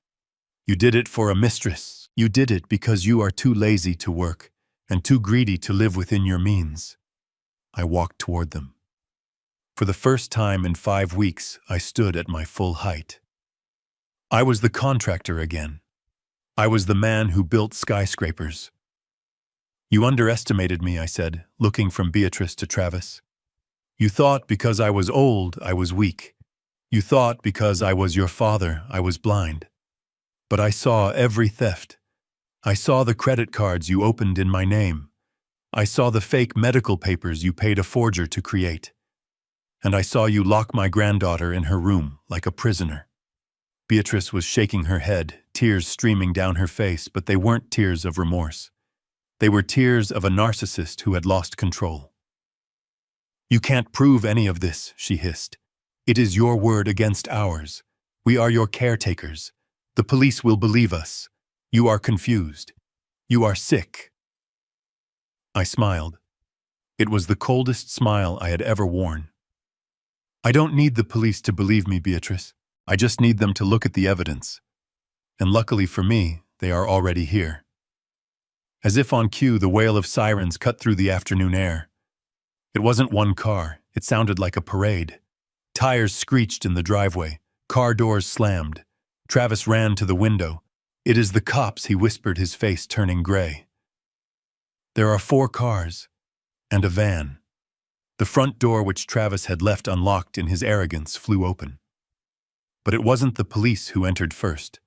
You did it for a mistress. You did it because you are too lazy to work and too greedy to live within your means." I walked toward them. For the first time in 5 weeks, I stood at my full height. I was the contractor again. I was the man who built skyscrapers. "You underestimated me," I said, looking from Beatrice to Travis. "You thought because I was old, I was weak. You thought because I was your father, I was blind. But I saw every theft. I saw the credit cards you opened in my name. I saw the fake medical papers you paid a forger to create. And I saw you lock my granddaughter in her room like a prisoner." Beatrice was shaking her head, tears streaming down her face, but they weren't tears of remorse. They were tears of a narcissist who had lost control. "You can't prove any of this," she hissed. "It is your word against ours. We are your caretakers. The police will believe us. You are confused. You are sick." I smiled. It was the coldest smile I had ever worn. "I don't need the police to believe me, Beatrice. I just need them to look at the evidence. And luckily for me, they are already here." As if on cue, the wail of sirens cut through the afternoon air. It wasn't one car. It sounded like a parade. Tires screeched in the driveway. Car doors slammed. Travis ran to the window. "It is the cops," he whispered, his face turning gray. There are 4 cars. And a van. The front door, which Travis had left unlocked in his arrogance, flew open. But it wasn't the police who entered first.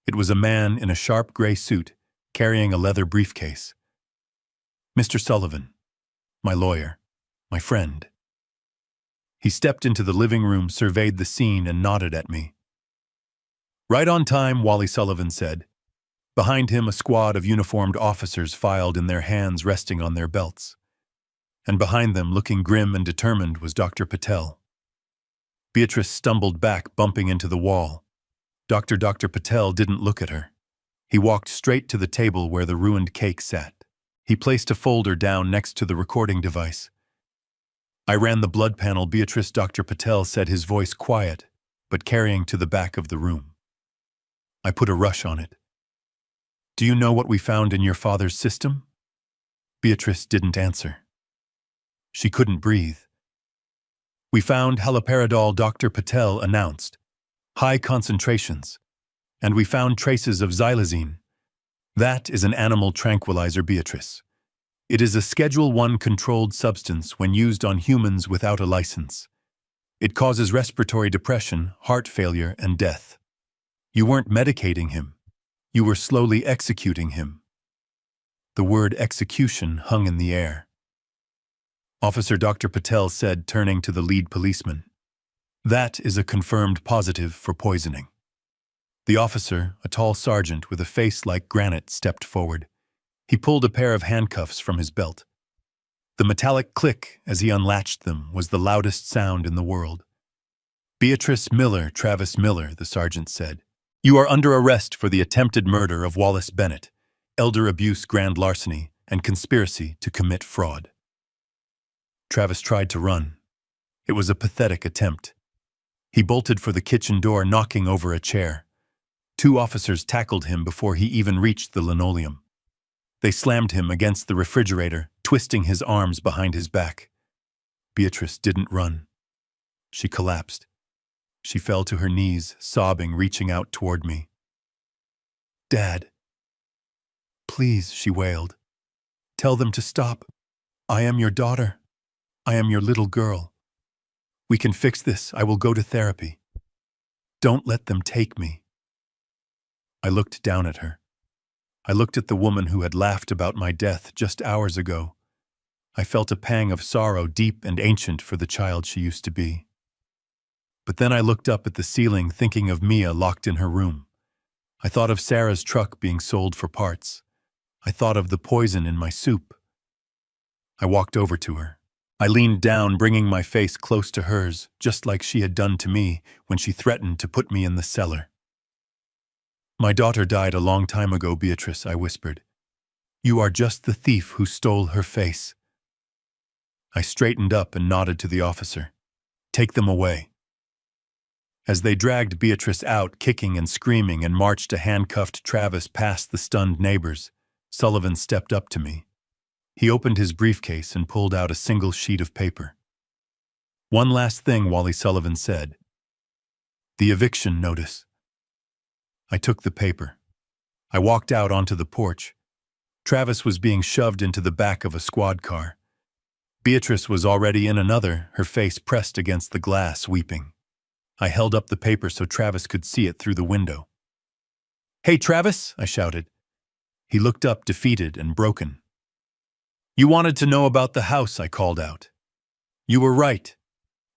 It was a man in a sharp gray suit, carrying a leather briefcase. "Mr. Sullivan, my lawyer, my friend." He stepped into the living room, surveyed the scene, and nodded at me. "Right on time," Wally Sullivan said. Behind him, a squad of uniformed officers filed in, their hands resting on their belts. And behind them, looking grim and determined, was Dr. Patel. Beatrice stumbled back, bumping into the wall. Dr. Patel didn't look at her. He walked straight to the table where the ruined cake sat. He placed a folder down next to the recording device. I ran the blood panel. "Beatrice," Dr. Patel said, his voice quiet, but carrying to the back of the room. I put a rush on it. "Do you know what we found in your father's system?" Beatrice didn't answer. She couldn't breathe. "We found haloperidol," Dr. Patel announced. "High concentrations. And we found traces of xylazine. That is an animal tranquilizer, Beatrice. It is a Schedule I controlled substance when used on humans without a license. It causes respiratory depression, heart failure, and death. You weren't medicating him. You were slowly executing him." The word execution hung in the air. "Officer," Dr. Patel said, turning to the lead policeman. "That is a confirmed positive for poisoning." The officer, a tall sergeant with a face like granite, stepped forward. He pulled a pair of handcuffs from his belt. The metallic click as he unlatched them was the loudest sound in the world. "Beatrice Miller, Travis Miller," the sergeant said. "You are under arrest for the attempted murder of Wallace Bennett, elder abuse, grand larceny, and conspiracy to commit fraud." Travis tried to run. It was a pathetic attempt. He bolted for the kitchen door, knocking over a chair. 2 officers tackled him before he even reached the linoleum. They slammed him against the refrigerator, twisting his arms behind his back. Beatrice didn't run. She collapsed. She fell to her knees, sobbing, reaching out toward me. Dad. Please, she wailed. Tell them to stop. I am your daughter. I am your little girl. We can fix this. I will go to therapy. Don't let them take me. I looked down at her. I looked at the woman who had laughed about my death just hours ago. I felt a pang of sorrow, deep and ancient, for the child she used to be. But then I looked up at the ceiling, thinking of Mia locked in her room. I thought of Sarah's truck being sold for parts. I thought of the poison in my soup. I walked over to her. I leaned down, bringing my face close to hers, just like she had done to me when she threatened to put me in the cellar. My daughter died a long time ago, Beatrice, I whispered. You are just the thief who stole her face. I straightened up and nodded to the officer. Take them away. As they dragged Beatrice out, kicking and screaming, and marched a handcuffed Travis past the stunned neighbors, Sullivan stepped up to me. He opened his briefcase and pulled out a single sheet of paper. One last thing, Wally Sullivan said. The eviction notice. I took the paper. I walked out onto the porch. Travis was being shoved into the back of a squad car. Beatrice was already in another, her face pressed against the glass, weeping. I held up the paper so Travis could see it through the window. Hey, Travis, I shouted. He looked up, defeated and broken. You wanted to know about the house, I called out. You were right.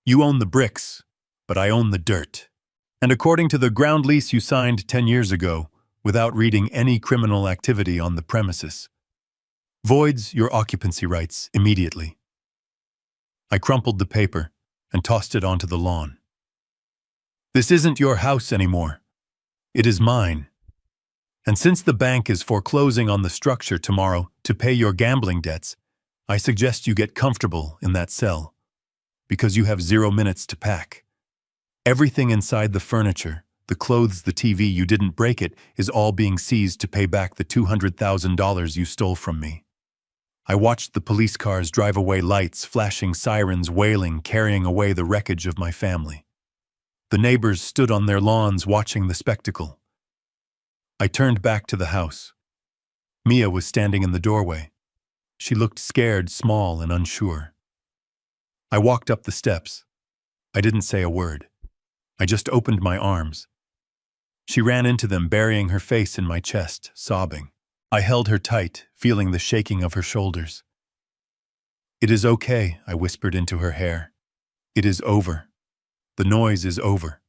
You own the bricks, but I own the dirt. And according to the ground lease you signed 10 years ago, without reading any criminal activity on the premises, voids your occupancy rights immediately. I crumpled the paper and tossed it onto the lawn. This isn't your house anymore. It is mine. And since the bank is foreclosing on the structure tomorrow to pay your gambling debts, I suggest you get comfortable in that cell, because you have 0 minutes to pack. Everything inside the furniture, the clothes, the TV, you didn't break it, is all being seized to pay back the $200,000 you stole from me. I watched the police cars drive away, lights flashing, sirens wailing, carrying away the wreckage of my family. The neighbors stood on their lawns watching the spectacle. I turned back to the house. Mia was standing in the doorway. She looked scared, small, and unsure. I walked up the steps. I didn't say a word. I just opened my arms. She ran into them, burying her face in my chest, sobbing. I held her tight, feeling the shaking of her shoulders. It is okay, I whispered into her hair. It is over. The noise is over.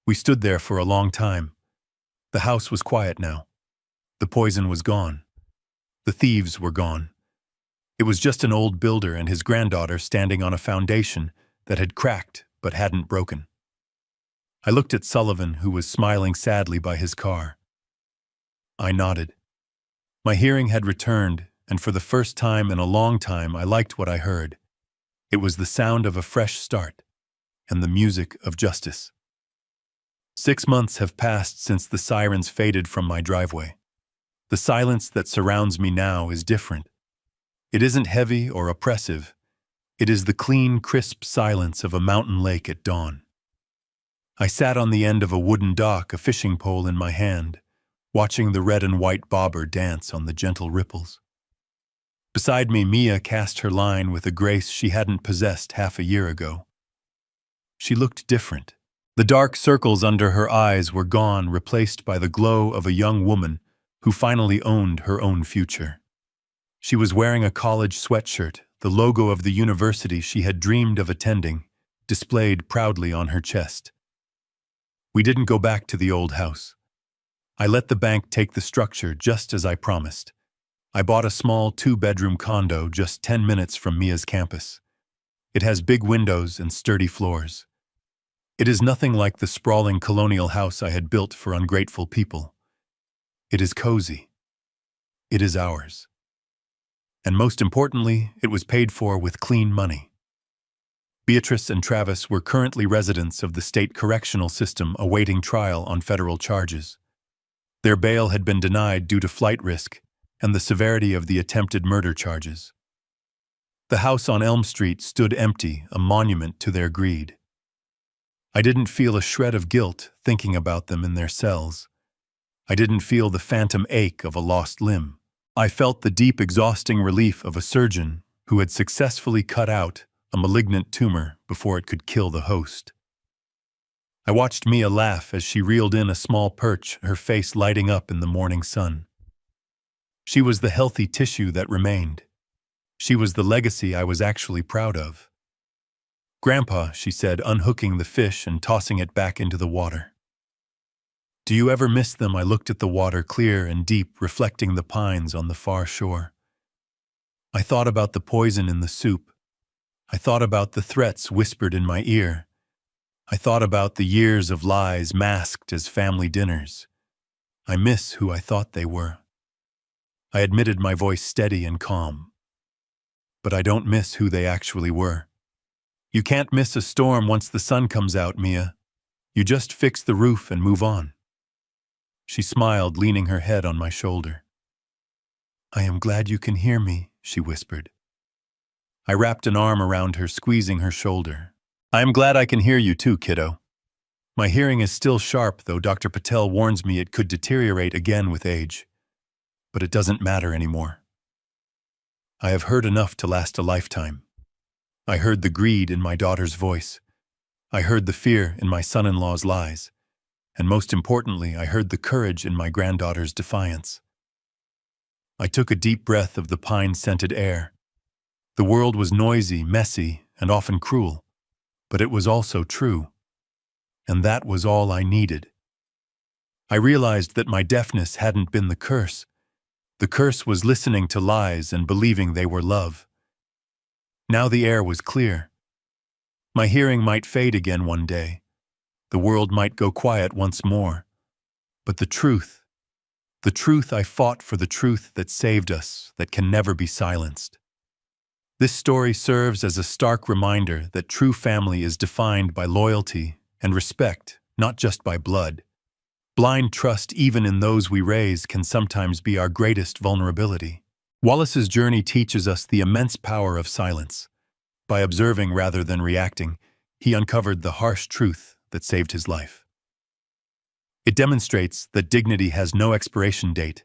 We stood there for a long time. The house was quiet now. The poison was gone. The thieves were gone. It was just an old builder and his granddaughter standing on a foundation that had cracked but hadn't broken. I looked at Sullivan, who was smiling sadly by his car. I nodded. My hearing had returned, and for the first time in a long time I liked what I heard. It was the sound of a fresh start, and the music of justice. 6 months have passed since the sirens faded from my driveway. The silence that surrounds me now is different. It isn't heavy or oppressive. It is the clean, crisp silence of a mountain lake at dawn. I sat on the end of a wooden dock, a fishing pole in my hand, watching the red and white bobber dance on the gentle ripples. Beside me, Mia cast her line with a grace she hadn't possessed half a year ago. She looked different. The dark circles under her eyes were gone, replaced by the glow of a young woman who finally owned her own future. She was wearing a college sweatshirt, the logo of the university she had dreamed of attending, displayed proudly on her chest. We didn't go back to the old house. I let the bank take the structure just as I promised. I bought a small 2-bedroom condo just 10 minutes from Mia's campus. It has big windows and sturdy floors. It is nothing like the sprawling colonial house I had built for ungrateful people. It is cozy. It is ours. And most importantly, it was paid for with clean money. Beatrice and Travis were currently residents of the state correctional system awaiting trial on federal charges. Their bail had been denied due to flight risk and the severity of the attempted murder charges. The house on Elm Street stood empty, a monument to their greed. I didn't feel a shred of guilt thinking about them in their cells. I didn't feel the phantom ache of a lost limb. I felt the deep, exhausting relief of a surgeon who had successfully cut out a malignant tumor before it could kill the host. I watched Mia laugh as she reeled in a small perch, her face lighting up in the morning sun. She was the healthy tissue that remained. She was the legacy I was actually proud of. "Grandpa," she said, unhooking the fish and tossing it back into the water. "Do you ever miss them?" I looked at the water, clear and deep, reflecting the pines on the far shore. I thought about the poison in the soup. I thought about the threats whispered in my ear. I thought about the years of lies masked as family dinners. I miss who I thought they were. I admitted, my voice steady and calm. But I don't miss who they actually were. You can't miss a storm once the sun comes out, Mia. You just fix the roof and move on. She smiled, leaning her head on my shoulder. "I am glad you can hear me," she whispered. I wrapped an arm around her, squeezing her shoulder. "I am glad I can hear you too, kiddo. My hearing is still sharp, though Dr. Patel warns me it could deteriorate again with age. But it doesn't matter anymore. I have heard enough to last a lifetime. I heard the greed in my daughter's voice. I heard the fear in my son-in-law's lies. And most importantly, I heard the courage in my granddaughter's defiance." I took a deep breath of the pine-scented air. The world was noisy, messy, and often cruel, but it was also true. And that was all I needed. I realized that my deafness hadn't been the curse. The curse was listening to lies and believing they were love. Now the air was clear. My hearing might fade again one day. The world might go quiet once more. But the truth I fought for, the truth that saved us, that can never be silenced. This story serves as a stark reminder that true family is defined by loyalty and respect, not just by blood. Blind trust, even in those we raise, can sometimes be our greatest vulnerability. Wallace's journey teaches us the immense power of silence. By observing rather than reacting, he uncovered the harsh truth that saved his life. It demonstrates that dignity has no expiration date,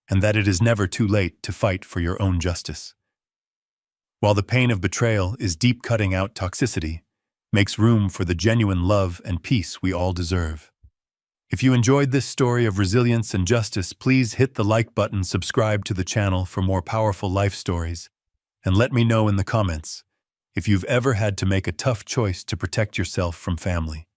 and that it is never too late to fight for your own justice. While the pain of betrayal is deep, cutting out toxicity makes room for the genuine love and peace we all deserve. If you enjoyed this story of resilience and justice, please hit the like button, subscribe to the channel for more powerful life stories, and let me know in the comments if you've ever had to make a tough choice to protect yourself from family.